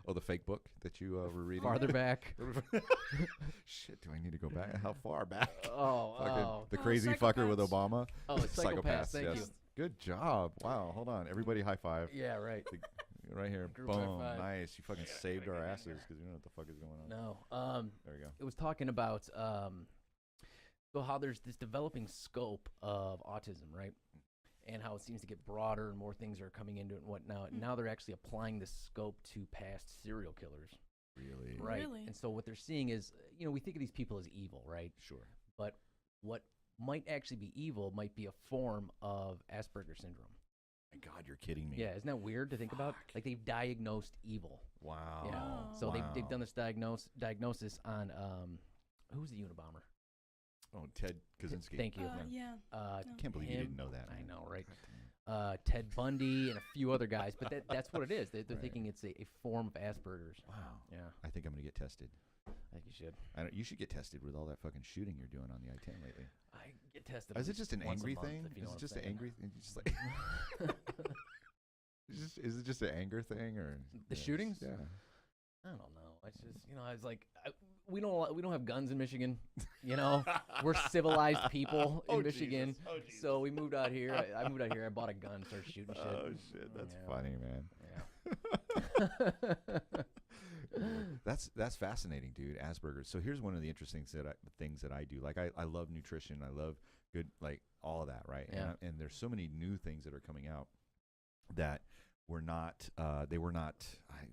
Speaker 3: Oh, the fake book that you were reading?
Speaker 2: Farther back.
Speaker 3: Shit, do I need to go back? How far back?
Speaker 2: Oh,
Speaker 3: The
Speaker 4: Oh,
Speaker 3: crazy fucker with
Speaker 4: psychopaths.
Speaker 3: Obama?
Speaker 2: oh, psychopaths. Thank
Speaker 3: yes. Good job. Wow, hold on. Everybody high five.
Speaker 2: you. Yeah, right.
Speaker 3: Right here.
Speaker 2: Group high
Speaker 3: Boom.
Speaker 2: five.
Speaker 3: Nice. You fucking saved our asses because you know what the fuck is going on.
Speaker 2: No.
Speaker 3: There we go.
Speaker 2: It was talking about so how there's this developing scope of autism, right? And how it seems to get broader and more things are coming into it and whatnot. Now they're actually applying this scope to past serial killers.
Speaker 3: Really?
Speaker 2: Right.
Speaker 4: Really?
Speaker 2: And so what they're seeing is, we think of these people as evil, right?
Speaker 3: Sure.
Speaker 2: But what might actually be evil might be a form of Asperger's syndrome.
Speaker 3: My God, you're kidding me.
Speaker 2: Yeah, isn't that weird to think about?
Speaker 3: Fuck.
Speaker 2: Like they've diagnosed evil.
Speaker 3: Wow.
Speaker 2: Yeah.
Speaker 4: Oh.
Speaker 2: So
Speaker 3: Wow.
Speaker 2: they've done this diagnosis on who's the Unabomber?
Speaker 3: Oh, Ted Kaczynski.
Speaker 2: Thank you.
Speaker 4: Yeah.
Speaker 3: Can't believe you
Speaker 2: Him.
Speaker 3: didn't know that.
Speaker 2: I
Speaker 3: man.
Speaker 2: know, right? Ted Bundy and a few other guys, but that's what it is. They're
Speaker 3: Right.
Speaker 2: thinking it's a form of Asperger's.
Speaker 3: Wow.
Speaker 2: Yeah,
Speaker 3: I think I'm going to get tested.
Speaker 2: I think you should.
Speaker 3: You should get tested with all that fucking shooting you're doing on the I-10 lately.
Speaker 2: I get tested.
Speaker 3: Is
Speaker 2: at
Speaker 3: it just an
Speaker 2: least once a
Speaker 3: angry
Speaker 2: month,
Speaker 3: thing?
Speaker 2: if you know
Speaker 3: Is
Speaker 2: what
Speaker 3: it
Speaker 2: I'm
Speaker 3: just an
Speaker 2: saying.
Speaker 3: angry thing? Just like is it just an anger thing or
Speaker 2: The
Speaker 3: yeah,
Speaker 2: shootings?
Speaker 3: Yeah.
Speaker 2: I don't know. It's just I was like, we don't have guns in Michigan. We're civilized people in
Speaker 3: Oh,
Speaker 2: Michigan.
Speaker 3: Jesus. Oh, Jesus.
Speaker 2: So we moved out here. I moved out here. I bought a gun, started shooting shit.
Speaker 3: Oh shit, that's
Speaker 2: Yeah.
Speaker 3: funny, man.
Speaker 2: Yeah.
Speaker 3: That's fascinating, dude. Asperger's. So here's one of the interesting things that I do. Like I love nutrition. I love good, like all of that, right?
Speaker 2: Yeah.
Speaker 3: And there's so many new things that are coming out that were not. They were not.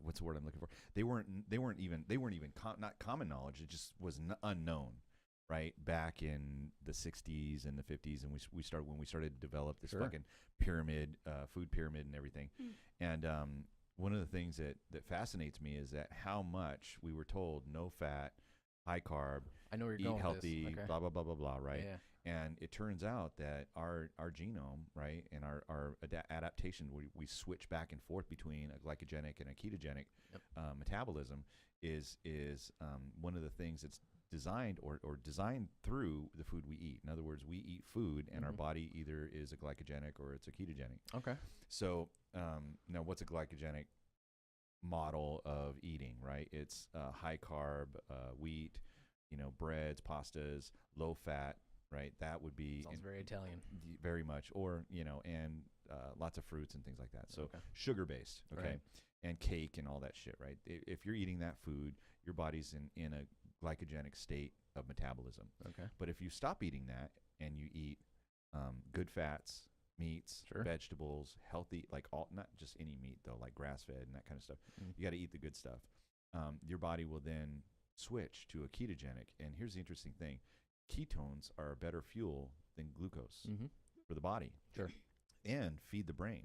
Speaker 3: What's the word I'm looking for? They weren't even not common knowledge. It just was unknown, right? Back in the 60s and the 50s, and we started to develop this fucking pyramid, food pyramid, and everything, and one of the things that fascinates me is that how much we were told no fat, high carb,
Speaker 2: I know where you're
Speaker 3: eat
Speaker 2: going
Speaker 3: healthy,
Speaker 2: with this. Okay.
Speaker 3: blah, blah, blah, blah, blah, right?
Speaker 2: Yeah.
Speaker 3: And it turns out that our genome, right, and our adaptation, we switch back and forth between a glycogenic and a ketogenic metabolism is one of the things that's designed or designed through the food we eat. In other words, we eat food and our body either is a glycogenic or it's a ketogenic.
Speaker 2: Okay.
Speaker 3: So now what's a glycogenic model of eating, right? It's high carb, wheat, breads, pastas, low fat, right? That would be
Speaker 2: Sounds very Italian.
Speaker 3: very much, or, and lots of fruits and things like that. So sugar based, okay?
Speaker 2: Right.
Speaker 3: And cake and all that shit, right? If you're eating that food, your body's in a glycogenic state of metabolism.
Speaker 2: Okay.
Speaker 3: But if you stop eating that and you eat good fats, meats, vegetables, healthy, like not just any meat though, like grass fed and that kind of stuff. You got to eat the good stuff. Your body will then switch to a ketogenic. And here's the interesting thing: ketones are a better fuel than glucose for the body.
Speaker 2: Sure.
Speaker 3: And feed the brain.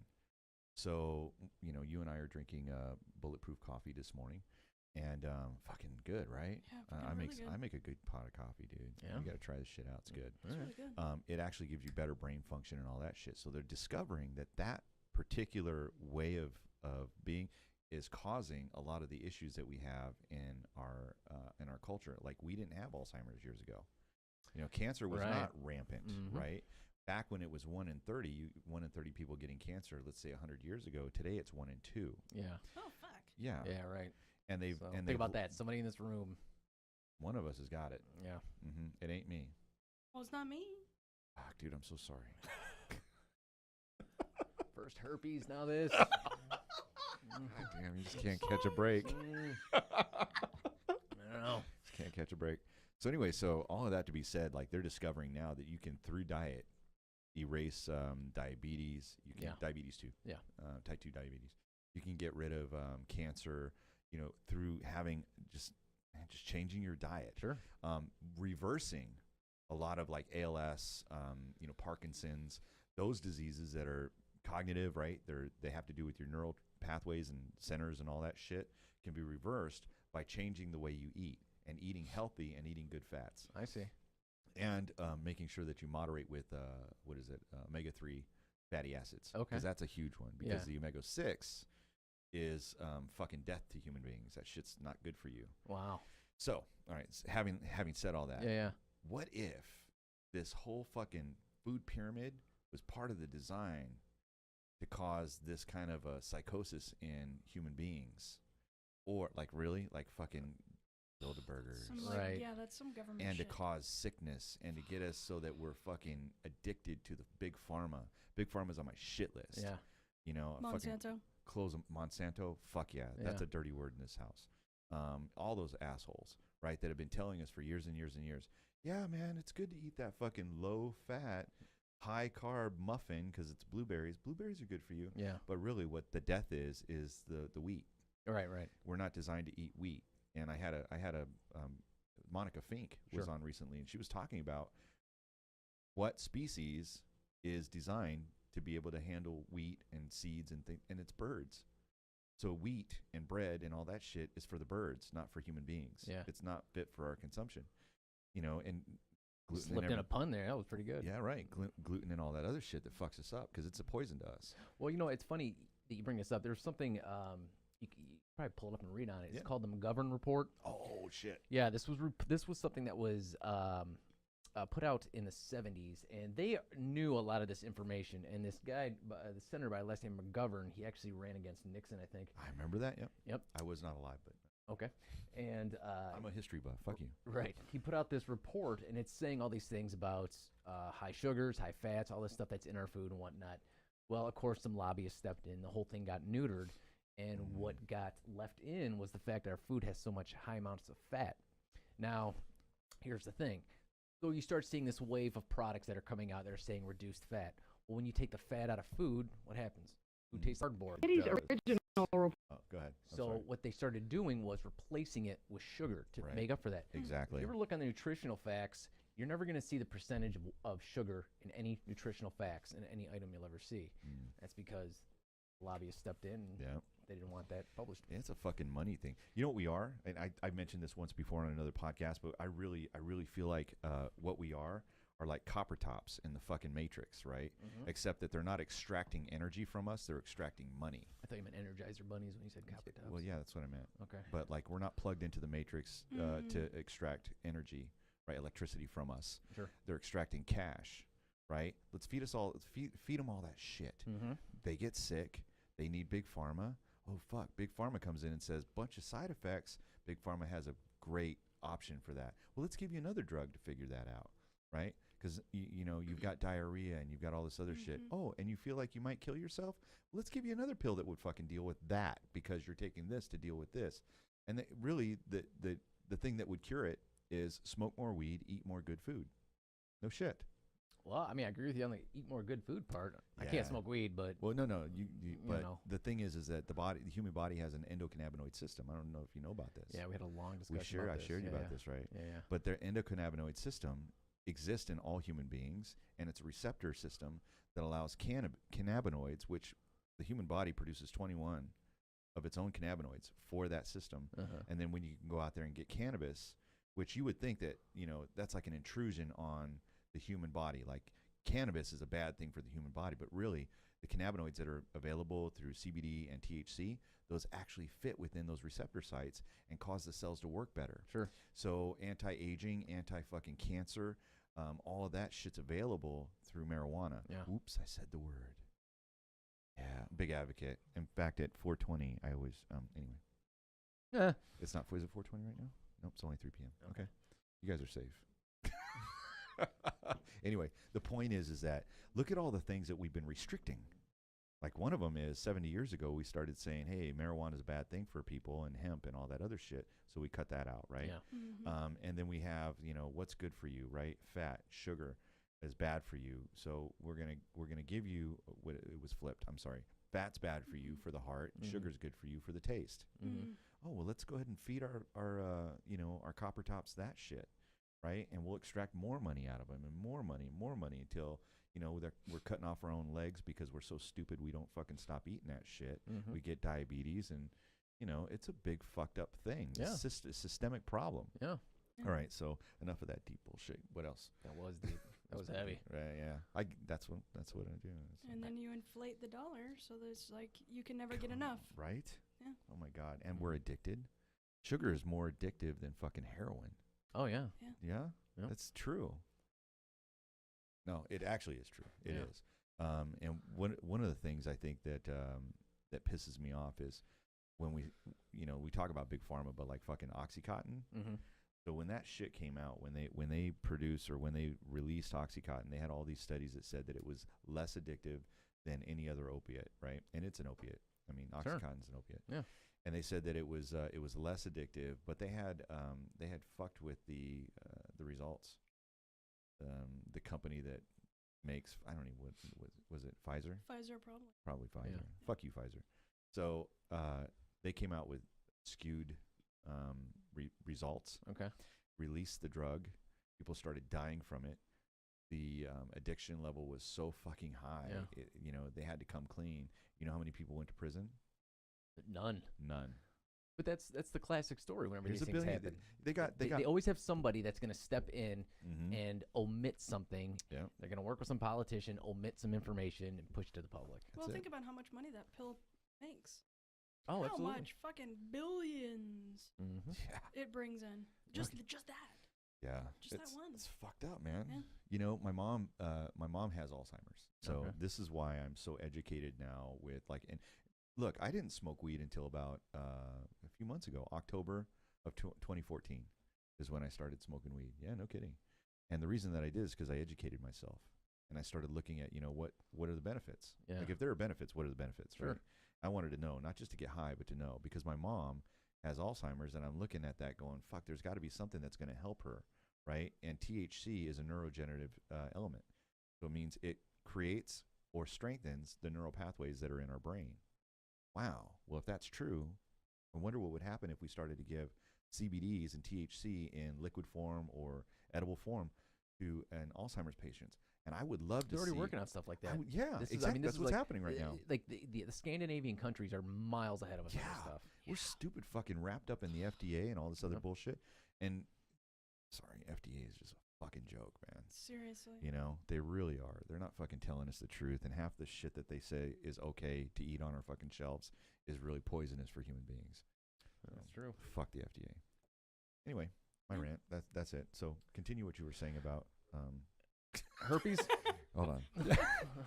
Speaker 3: So you and I are drinking bulletproof coffee this morning. And fucking good, right?
Speaker 4: Yeah,
Speaker 3: I make a good pot of coffee, dude.
Speaker 2: Yeah.
Speaker 3: You got to try this shit out. It's good.
Speaker 4: It's really good.
Speaker 3: It actually gives you better brain function and all that shit. So they're discovering that particular way of being is causing a lot of the issues that we have in our culture. Like we didn't have Alzheimer's years ago. Cancer was not rampant, right? Back when it was 1 in 30, 1 in 30 people getting cancer. Let's say 100 years ago. Today it's 1 in 2.
Speaker 2: Yeah.
Speaker 4: Oh fuck.
Speaker 3: Yeah.
Speaker 2: Yeah. Right.
Speaker 3: And they've
Speaker 2: think about that. Somebody in this room.
Speaker 3: One of us has got it.
Speaker 2: Yeah.
Speaker 3: It ain't me.
Speaker 4: Well, it's not me.
Speaker 3: Fuck, dude, I'm so sorry.
Speaker 2: First herpes, now this.
Speaker 3: God damn, you just can't catch a break.
Speaker 2: I don't know.
Speaker 3: Just can't catch a break. So anyway, all of that to be said, like they're discovering now that you can, through diet, erase diabetes. You can diabetes too. Yeah. Type 2 diabetes. You can get rid of cancer, through having just changing your diet.
Speaker 2: Sure.
Speaker 3: Reversing a lot of like ALS, Parkinson's, those diseases that are cognitive, right? They have to do with your neural pathways and centers and all that shit, can be reversed by changing the way you eat and eating healthy and eating good fats.
Speaker 2: I see.
Speaker 3: And making sure that you moderate with omega-3 fatty acids.
Speaker 2: Okay.
Speaker 3: Because that's a huge one. Because the omega-6 is fucking death to human beings. That shit's not good for you.
Speaker 2: Wow.
Speaker 3: So, all right, having said all that,
Speaker 2: Yeah.
Speaker 3: what if this whole fucking food pyramid was part of the design to cause this kind of a psychosis in human beings? Or, like, really? Like, fucking Bilderbergers.
Speaker 2: Right.
Speaker 4: Yeah, that's some government
Speaker 3: And
Speaker 4: shit.
Speaker 3: to cause sickness and to get us so that we're fucking addicted to the big pharma. Big pharma's on my shit list.
Speaker 2: Yeah.
Speaker 3: Fucking
Speaker 4: Monsanto.
Speaker 3: close Monsanto. Fuck yeah. That's a dirty word in this house. All those assholes, right, that have been telling us for years and years and years, yeah, man, it's good to eat that fucking low-fat, high-carb muffin because it's blueberries. Blueberries are good for you.
Speaker 2: Yeah.
Speaker 3: But really what the death is the wheat.
Speaker 2: Right.
Speaker 3: We're not designed to eat wheat. And I had a Monica Fink was on recently, and she was talking about what species is designed to be able to handle wheat and seeds and it's birds. So wheat and bread and all that shit is for the birds, not for human beings.
Speaker 2: Yeah.
Speaker 3: It's not fit for our consumption. And gluten
Speaker 2: Slipped in a pun there. That was pretty good.
Speaker 3: Yeah, right. Gluten and all that other shit that fucks us up because it's a poison to us.
Speaker 2: Well, it's funny that you bring this up. There's something you probably pull it up and read on it. It's called the McGovern Report.
Speaker 3: Oh shit.
Speaker 2: Yeah, this was something that was put out in the 70s, and they knew a lot of this information. And this guy, the senator by last name McGovern, he actually ran against Nixon, I think.
Speaker 3: I remember that.
Speaker 2: Yep.
Speaker 3: I was not alive, but
Speaker 2: okay. And
Speaker 3: I'm a history buff. Fuck you.
Speaker 2: Right. He put out this report, and it's saying all these things about high sugars, high fats, all this stuff that's in our food and whatnot. Well, of course, some lobbyists stepped in. The whole thing got neutered. And what got left in was the fact that our food has so much high amounts of fat. Now, here's the thing. So you start seeing this wave of products that are coming out that are saying reduced fat. Well, when you take the fat out of food, what happens? Food tastes cardboard.
Speaker 7: Kitty's original
Speaker 3: Oh, go ahead. I'm
Speaker 2: So
Speaker 3: sorry.
Speaker 2: what they started doing was replacing it with sugar to
Speaker 3: Right.
Speaker 2: make up for that.
Speaker 3: Exactly.
Speaker 2: If you ever look on the nutritional facts, you're never going to see the percentage of sugar in any nutritional facts in any item you'll ever see. That's because lobbyists stepped in and
Speaker 3: Yeah.
Speaker 2: they didn't want that published.
Speaker 3: Yeah, it's a fucking money thing. You know what we are? And I mentioned this once before on another podcast, but I really feel like what we are like copper tops in the fucking Matrix, right? Except that they're not extracting energy from us; they're extracting money.
Speaker 2: I thought you meant Energizer bunnies when you said copper tops.
Speaker 3: Well, yeah, that's what I meant.
Speaker 2: Okay.
Speaker 3: But like, we're not plugged into the Matrix to extract energy, right? Electricity from us.
Speaker 2: Sure.
Speaker 3: They're extracting cash, right? Let's feed us all. Feed them all that shit. They get sick. They need big pharma. Oh fuck! Big pharma comes in and says bunch of side effects. Big pharma has a great option for that. Well, let's give you another drug to figure that out, right? Because you know you've got diarrhea and you've got all this other shit. Oh, and you feel like you might kill yourself. Well, let's give you another pill that would fucking deal with that because you're taking this to deal with this. And really, the thing that would cure it is smoke more weed, eat more good food. No shit.
Speaker 2: Well, I mean, I agree with you on the eat more good food part. I
Speaker 3: Yeah.
Speaker 2: can't smoke weed, but
Speaker 3: Well, no. But
Speaker 2: know.
Speaker 3: the thing is that the human body has an endocannabinoid system. I don't know if you know about this.
Speaker 2: yeah, we had a long discussion.
Speaker 3: I
Speaker 2: about
Speaker 3: shared you
Speaker 2: this.
Speaker 3: about this, right?
Speaker 2: Yeah.
Speaker 3: But their endocannabinoid system exists in all human beings, and it's a receptor system that allows cannabinoids, which the human body produces 21 of its own cannabinoids for that system. And then when you can go out there and get cannabis, which you would think that, you know, that's like an intrusion on the human body. Like cannabis is a bad thing for the human body, but really the cannabinoids that are available through CBD and THC, those actually fit within those receptor sites and cause the cells to work better.
Speaker 2: Sure.
Speaker 3: So anti-aging, anti-fucking cancer, all of that shit's available through marijuana.
Speaker 2: Yeah.
Speaker 3: Oops, I said the word. Yeah, big advocate. In fact, at 4:20, I always, anyway.
Speaker 2: Yeah.
Speaker 3: It's not, is it 4:20 right now? Nope, it's only 3 p.m. Okay. You guys are safe. Anyway, the point is that look at all the things that we've been restricting. Like one of them is 70 years ago, we started saying, hey, marijuana is a bad thing for people and hemp and all that other shit. So we cut that out, right?
Speaker 2: Yeah.
Speaker 3: And then we have, you know, what's good for you, right? Fat, sugar is bad for you. So we're gonna give you what it was flipped. I'm sorry. Fat's bad for you for the heart. Sugar's good for you for the taste. Oh, well, let's go ahead and feed our you know, our copper tops that shit, right? And we'll extract more money out of them and more money until, you know, we're cutting off our own legs because we're so stupid we don't fucking stop eating that shit. We get diabetes and, you know, it's a big fucked up thing.
Speaker 2: Yeah.
Speaker 3: It's a systemic problem.
Speaker 2: Yeah.
Speaker 3: All right, so enough of that deep bullshit. What else?
Speaker 2: That was deep. That was heavy.
Speaker 3: Right, yeah. That's what I do.
Speaker 4: And then you inflate the dollar, so there's like you can never get enough.
Speaker 3: Right?
Speaker 4: Yeah.
Speaker 3: Oh my God. And we're addicted. Sugar is more addictive than fucking heroin.
Speaker 2: Oh, yeah.
Speaker 3: Yeah?
Speaker 2: Yep.
Speaker 3: That's true. No, it actually is true. It
Speaker 2: Yeah.
Speaker 3: is. And one of the things I think that that pisses me off is when we talk about big pharma, but like fucking Oxycontin. So when that shit came out, when they produced or when they released Oxycontin, they had all these studies that said that it was less addictive than any other opiate, right? And it's an opiate. I mean, Oxycontin's an opiate.
Speaker 2: Yeah.
Speaker 3: And they said that it was less addictive, but they had fucked with the results. The company that makes, I don't even, what was it Pfizer?
Speaker 4: Pfizer probably.
Speaker 3: Probably Pfizer.
Speaker 2: Yeah.
Speaker 3: Fuck you, Pfizer. So they came out with skewed results.
Speaker 2: Okay.
Speaker 3: Released the drug. People started dying from it. The addiction level was so fucking high.
Speaker 2: Yeah.
Speaker 3: You know, they had to come clean. You know how many people went to prison?
Speaker 2: None.
Speaker 3: None.
Speaker 2: But that's the classic story whenever
Speaker 3: There's
Speaker 2: these
Speaker 3: a
Speaker 2: things
Speaker 3: billion.
Speaker 2: happen.
Speaker 3: They
Speaker 2: They always have somebody that's going to step in
Speaker 3: Mhm.
Speaker 2: and omit something.
Speaker 3: Yeah.
Speaker 2: They're going to work with some politician, omit some information, and push to the public.
Speaker 4: Well,
Speaker 3: That's
Speaker 4: think
Speaker 3: it.
Speaker 4: about how much money that pill makes.
Speaker 2: Oh,
Speaker 4: How
Speaker 2: absolutely.
Speaker 4: much fucking billions
Speaker 3: Yeah.
Speaker 4: it brings in. Just that.
Speaker 3: Yeah.
Speaker 4: Just that
Speaker 3: it's,
Speaker 4: one.
Speaker 3: It's fucked up, man.
Speaker 4: Yeah.
Speaker 3: You know, my mom has Alzheimer's. So
Speaker 2: Okay.
Speaker 3: this is why I'm so educated now with like, and look, I didn't smoke weed until about a few months ago. October of 2014 is when I started smoking weed. Yeah, no kidding. And the reason that I did is because I educated myself and I started looking at, you know, what are the benefits?
Speaker 2: Yeah.
Speaker 3: Like if there are benefits, what are the benefits?
Speaker 2: Sure.
Speaker 3: Right? I wanted to know, not just to get high, but to know, because my mom has Alzheimer's, and I'm looking at that going, fuck, there's got to be something that's going to help her, right? And THC is a neurogenerative element. So it means it creates or strengthens the neural pathways that are in our brain. Wow. Well, if that's true, I wonder what would happen if we started to give CBDs and THC in liquid form or edible form to an Alzheimer's patients. And I would love to see.
Speaker 2: They're already working on stuff like that.
Speaker 3: Yeah, exactly. That's what's happening right now.
Speaker 2: Like the Scandinavian countries are miles ahead of us on this stuff.
Speaker 3: We're stupid fucking wrapped up in the FDA and all this other bullshit. And sorry, FDA is just a fucking joke, man.
Speaker 4: Seriously.
Speaker 3: You know, they really are. They're not fucking telling us the truth. And half the shit that they say is okay to eat on our fucking shelves is really poisonous for human beings.
Speaker 2: That's true.
Speaker 3: Fuck the FDA. Anyway, my rant. That's it. So continue what you were saying about
Speaker 2: herpes.
Speaker 3: Hold on.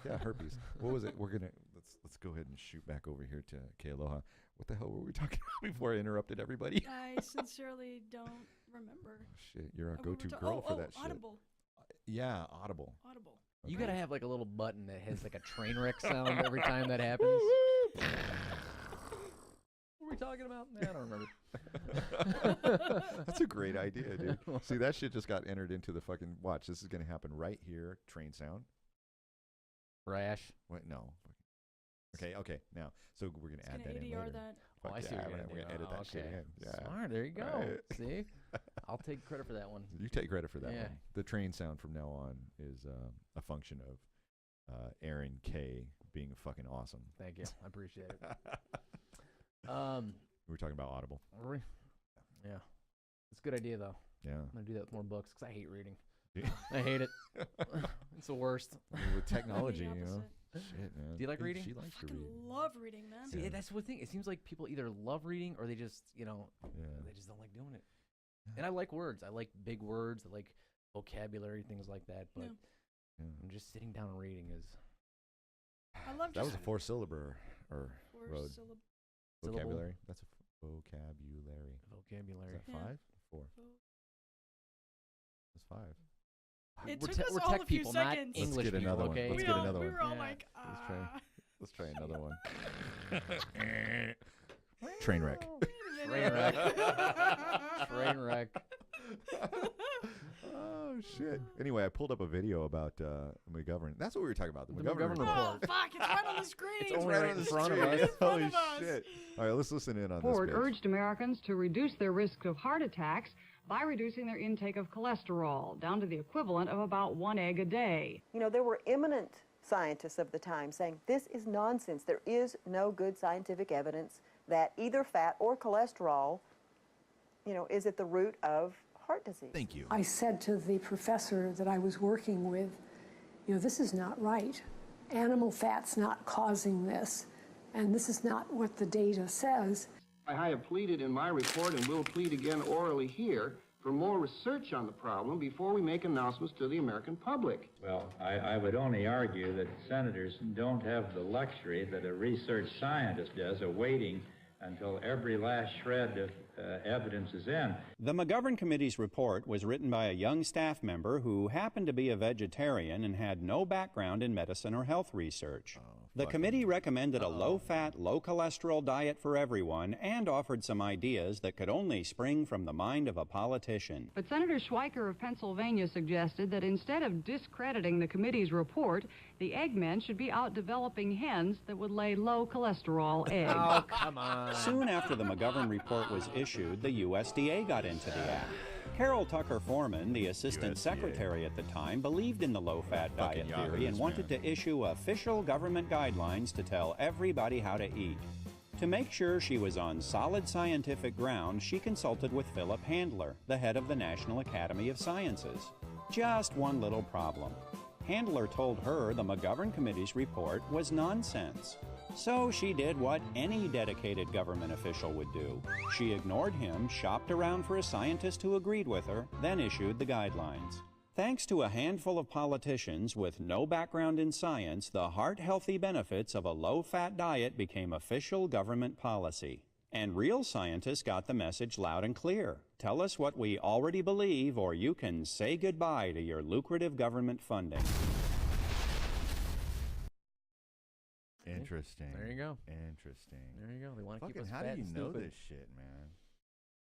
Speaker 3: Yeah, herpes. What was it? Let's go ahead and shoot back over here to Kealoha. What the hell were we talking about before I interrupted everybody?
Speaker 4: I sincerely don't remember.
Speaker 3: Shit, you're our go-to girl for that shit.
Speaker 4: Audible.
Speaker 3: Yeah, Audible.
Speaker 4: Audible.
Speaker 2: You gotta have like a little button that has like a train wreck sound every time that happens. What were we talking about? I don't remember.
Speaker 3: That's a great idea, dude. See, that shit just got entered into the fucking watch. This is gonna happen right here. Train sound.
Speaker 2: Rash.
Speaker 3: Wait, no. Okay. Now, so we're gonna add that in
Speaker 4: ADR
Speaker 3: later.
Speaker 4: that.
Speaker 2: Oh, I see what you're
Speaker 3: We're gonna edit that shit in. Yeah.
Speaker 2: Smart. There you go.
Speaker 3: Right.
Speaker 2: See, I'll take credit for that one.
Speaker 3: You take credit for that
Speaker 2: Yeah.
Speaker 3: one. The train sound from now on is a function of AaronK being fucking awesome.
Speaker 2: Thank you. I appreciate it.
Speaker 3: We were talking about Audible.
Speaker 2: Are we? Yeah. It's a good idea though.
Speaker 3: Yeah.
Speaker 2: I'm gonna do that with more books because I hate reading.
Speaker 3: Yeah.
Speaker 2: I hate it. It's the worst.
Speaker 3: I mean, with technology,
Speaker 4: I'm the
Speaker 3: you know.
Speaker 4: opposite.
Speaker 3: Shit, man.
Speaker 2: Do you like
Speaker 3: Dude,
Speaker 2: reading?
Speaker 3: She likes to
Speaker 4: Fucking
Speaker 3: read.
Speaker 4: love reading, man.
Speaker 2: See, that's the thing. It seems like people either love reading or they just, they
Speaker 3: Yeah.
Speaker 2: just don't like doing it. And I like words. I like big words. I like vocabulary, things like that. But just sitting down and reading is.
Speaker 4: I love
Speaker 3: That
Speaker 4: just
Speaker 3: was a four-syllable or road.
Speaker 4: syllable.
Speaker 3: Vocabulary. That's a vocabulary.
Speaker 2: Vocabulary.
Speaker 3: Is that
Speaker 4: Yeah.
Speaker 3: 5? 4. That's 5.
Speaker 4: It
Speaker 2: We're
Speaker 4: took
Speaker 2: te-
Speaker 4: us
Speaker 2: we're
Speaker 4: all
Speaker 2: tech
Speaker 4: a few
Speaker 2: people, not
Speaker 4: seconds.
Speaker 3: Let's
Speaker 2: English
Speaker 3: get
Speaker 2: people,
Speaker 3: another one.
Speaker 2: okay?
Speaker 3: Let's
Speaker 4: we
Speaker 3: get
Speaker 4: all,
Speaker 3: another
Speaker 4: we
Speaker 3: one.
Speaker 4: were all
Speaker 2: Yeah.
Speaker 4: like,
Speaker 3: Let's try another one. Train wreck.
Speaker 2: Train wreck. Train wreck.
Speaker 3: Oh shit. Anyway, I pulled up a video about McGovern. That's what we were talking about. The
Speaker 2: The
Speaker 3: McGovern
Speaker 2: McGovern
Speaker 3: report.
Speaker 4: Oh, fuck, it's right on the screen.
Speaker 2: It's only right in front of us.
Speaker 4: It's in front
Speaker 3: Holy
Speaker 4: of us.
Speaker 3: shit. All right, let's listen in on
Speaker 7: Ford
Speaker 3: this. bitch.
Speaker 7: urged Americans to reduce their risk of heart attacks by reducing their intake of cholesterol down to the equivalent of about 1 egg a day.
Speaker 8: You know, there were eminent scientists of the time saying this is nonsense. There is no good scientific evidence that either fat or cholesterol, is at the root of heart disease.
Speaker 3: Thank you.
Speaker 9: I said to the professor that I was working with, this is not right. Animal fat's not causing this, and this is not what the data says.
Speaker 10: I have pleaded in my report and will plead again orally here for more research on the problem before we make announcements to the American public.
Speaker 11: Well, I would only argue that senators don't have the luxury that a research scientist does of waiting until every last shred of evidence is in.
Speaker 12: The McGovern Committee's report was written by a young staff member who happened to be a vegetarian and had no background in medicine or health research. The committee recommended a low-fat, low-cholesterol diet for everyone and offered some ideas that could only spring from the mind of a politician.
Speaker 7: But Senator Schweiker of Pennsylvania suggested that instead of discrediting the committee's report, the eggmen should be out developing hens that would lay low-cholesterol eggs.
Speaker 2: Oh, come on.
Speaker 12: Soon after the McGovern report was issued, the USDA got into the act. Carol Tucker Foreman, the assistant secretary at the time, believed in the low-fat diet theory and wanted to issue official government guidelines to tell everybody how to eat. To make sure she was on solid scientific ground, she consulted with Philip Handler, the head of the National Academy of Sciences. Just one little problem. Handler told her the McGovern Committee's report was nonsense. So she did what any dedicated government official would do. She ignored him, shopped around for a scientist who agreed with her, then issued the guidelines. Thanks to a handful of politicians with no background in science, the heart-healthy benefits of a low-fat diet became official government policy. And real scientists got the message loud and clear. Tell us what we already believe, or you can say goodbye to your lucrative government funding.
Speaker 3: Interesting.
Speaker 2: There you go.
Speaker 3: Interesting.
Speaker 2: There you go. They want to keep us
Speaker 3: How
Speaker 2: fat
Speaker 3: do you
Speaker 2: and
Speaker 3: know
Speaker 2: stupid.
Speaker 3: this shit, man?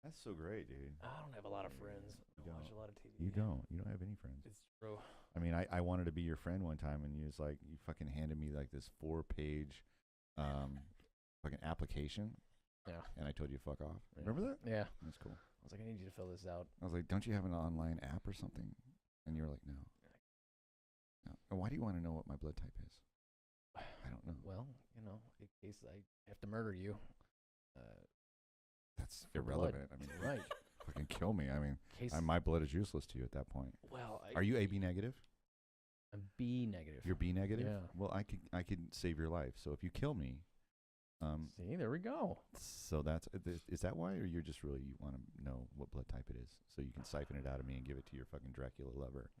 Speaker 3: That's so great, dude.
Speaker 2: I don't have a lot of friends. I watch a lot of TV.
Speaker 3: You don't. You don't have any friends.
Speaker 2: It's true.
Speaker 3: I mean, I wanted to be your friend one time, and you was like, you fucking handed me like this 4-page fucking application.
Speaker 2: Yeah.
Speaker 3: And I told you to fuck off.
Speaker 2: Yeah.
Speaker 3: Remember that?
Speaker 2: Yeah.
Speaker 3: That's cool.
Speaker 2: I was like, I need you to fill this out.
Speaker 3: I was like, don't you have an online app or something? And you were like, no. No. And why do you want to know what my blood type is? I don't know.
Speaker 2: Well, in case I have to murder you.
Speaker 3: That's irrelevant.
Speaker 2: Blood.
Speaker 3: I mean,
Speaker 2: right.
Speaker 3: Fucking kill me. I mean,
Speaker 2: Case
Speaker 3: my blood is useless to you at that point.
Speaker 2: Well,
Speaker 3: are you AB negative?
Speaker 2: I'm B negative.
Speaker 3: You're B negative?
Speaker 2: Yeah.
Speaker 3: Well, I could save your life. So if you kill me,
Speaker 2: see, there we go.
Speaker 3: So that's is that why, or you're just really you want to know what blood type it is, so you can siphon it out of me and give it to your fucking Dracula lover?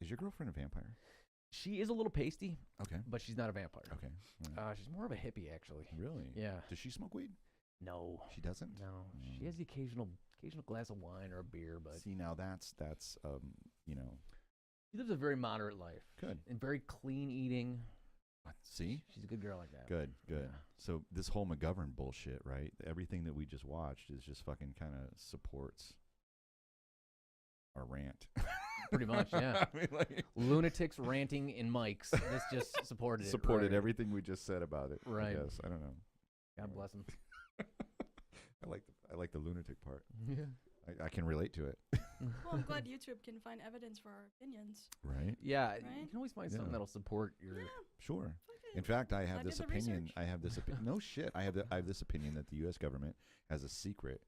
Speaker 3: Is your girlfriend a vampire?
Speaker 2: She is a little pasty.
Speaker 3: Okay.
Speaker 2: But she's not a vampire.
Speaker 3: Okay.
Speaker 2: She's more of a hippie, actually.
Speaker 3: Really?
Speaker 2: Yeah.
Speaker 3: Does she smoke weed?
Speaker 2: No.
Speaker 3: She doesn't?
Speaker 2: No. She has the occasional glass of wine or a beer, but
Speaker 3: see, now that's
Speaker 2: she lives a very moderate life.
Speaker 3: Good.
Speaker 2: And very clean eating.
Speaker 3: See?
Speaker 2: She's a good girl like that.
Speaker 3: Good.
Speaker 2: Yeah.
Speaker 3: So this whole McGovern bullshit, right? Everything that we just watched is just fucking kind of supports our rant.
Speaker 2: Pretty much, yeah.
Speaker 3: I mean, like,
Speaker 2: lunatics ranting in mics. This just supported it.
Speaker 3: Supported
Speaker 2: right.
Speaker 3: everything we just said about it.
Speaker 2: Right.
Speaker 3: I guess. I don't know.
Speaker 2: God bless him.
Speaker 3: I like the lunatic part.
Speaker 2: Yeah.
Speaker 3: I can relate to it.
Speaker 4: Well, I'm glad YouTube can find evidence for our opinions.
Speaker 3: Right.
Speaker 2: Yeah.
Speaker 4: Right?
Speaker 2: You can always find something that'll support your.
Speaker 4: Yeah.
Speaker 3: Sure. In fact, I have this
Speaker 4: did the
Speaker 3: opinion.
Speaker 4: research.
Speaker 3: I have this opinion. No shit. I have this opinion that the U.S. government has a secret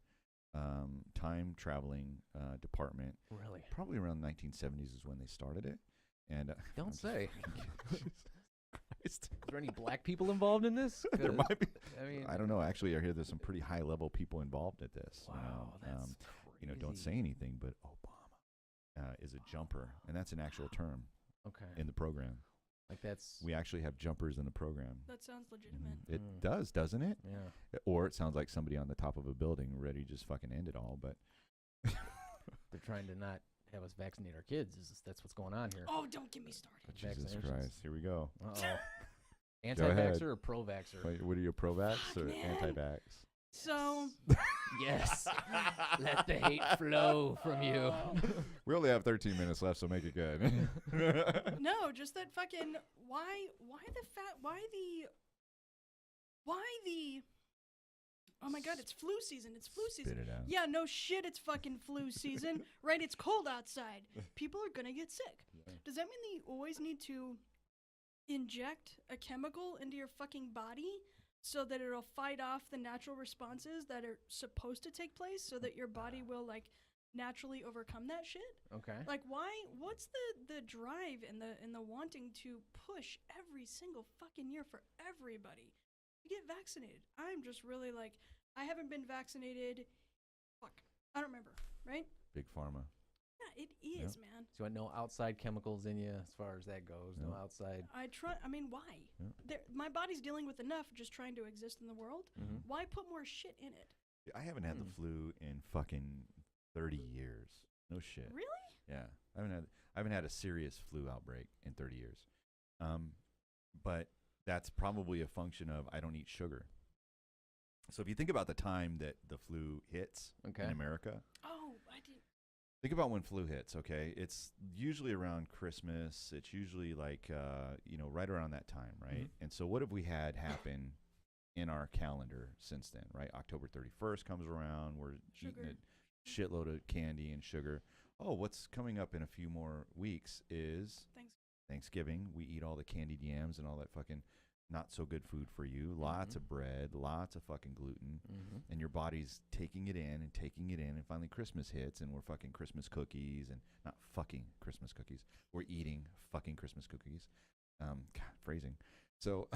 Speaker 3: time traveling department.
Speaker 2: Really?
Speaker 3: Probably around the 1970s is when they started it. And
Speaker 2: don't say.
Speaker 3: Is
Speaker 2: there any black people involved in this?
Speaker 3: There might be.
Speaker 2: I mean,
Speaker 3: I don't know. Actually, I hear there's some pretty high level people involved at this.
Speaker 2: Wow, that's
Speaker 3: don't say anything, but Obama is a jumper, and that's an actual term.
Speaker 2: Okay.
Speaker 3: In the program.
Speaker 2: Like that's.
Speaker 3: We actually have jumpers in the program.
Speaker 4: That sounds legitimate.
Speaker 3: It does, doesn't it?
Speaker 2: Yeah.
Speaker 3: Or it sounds like somebody on the top of a building ready to just fucking end it all, but.
Speaker 2: They're trying to not have us vaccinate our kids. That's what's going on here.
Speaker 4: Oh, don't get me started.
Speaker 3: Jesus Christ. Here we go.
Speaker 2: Uh-oh. Anti-vaxxer or pro-vaxxer?
Speaker 3: Wait, what are you, pro-vax or
Speaker 4: man.
Speaker 3: anti-vax?
Speaker 4: So.
Speaker 2: Yes. Let the hate flow from you.
Speaker 3: We only have 13 minutes left, so make it good.
Speaker 4: No, just that fucking why the oh my god, it's flu season. It's flu season.
Speaker 3: Spit it out.
Speaker 4: Yeah, no shit, it's fucking flu season. Right? It's cold outside. People are gonna get sick.
Speaker 3: Yeah.
Speaker 4: Does that mean that you always need to inject a chemical into your fucking body so that it'll fight off the natural responses that are supposed to take place so that your body will like naturally overcome that shit?
Speaker 2: Okay.
Speaker 4: Like why what's the drive and the wanting to push every single fucking year for everybody to get vaccinated? I'm just really like, I haven't been vaccinated. Fuck. I don't remember, right?
Speaker 3: Big pharma.
Speaker 4: Yeah, it is, man.
Speaker 2: So I no outside chemicals in you as far as that goes. No outside.
Speaker 4: I mean, why?
Speaker 3: Yeah.
Speaker 4: My body's dealing with enough just trying to exist in the world.
Speaker 2: Mm-hmm.
Speaker 4: Why put more shit in it?
Speaker 3: I haven't had the flu in fucking 30 years. No shit.
Speaker 4: Really?
Speaker 3: Yeah. I haven't had a serious flu outbreak in 30 years. But that's probably a function of I don't eat sugar. So if you think about the time that the flu hits in America.
Speaker 4: Oh, I didn't.
Speaker 3: Think about when flu hits, okay? It's usually around Christmas. It's usually like, right around that time, right?
Speaker 2: Mm-hmm.
Speaker 3: And so what have we had happen in our calendar since then, right? October 31st comes around. We're eating a shitload of candy and sugar. Oh, what's coming up in a few more weeks is Thanksgiving. We eat all the candied yams and all that fucking not so good food for you. Lots of bread, lots of fucking gluten. And your body's taking it in. And finally Christmas hits and we're fucking Christmas cookies and not fucking Christmas cookies. We're eating fucking Christmas cookies. God, phrasing. So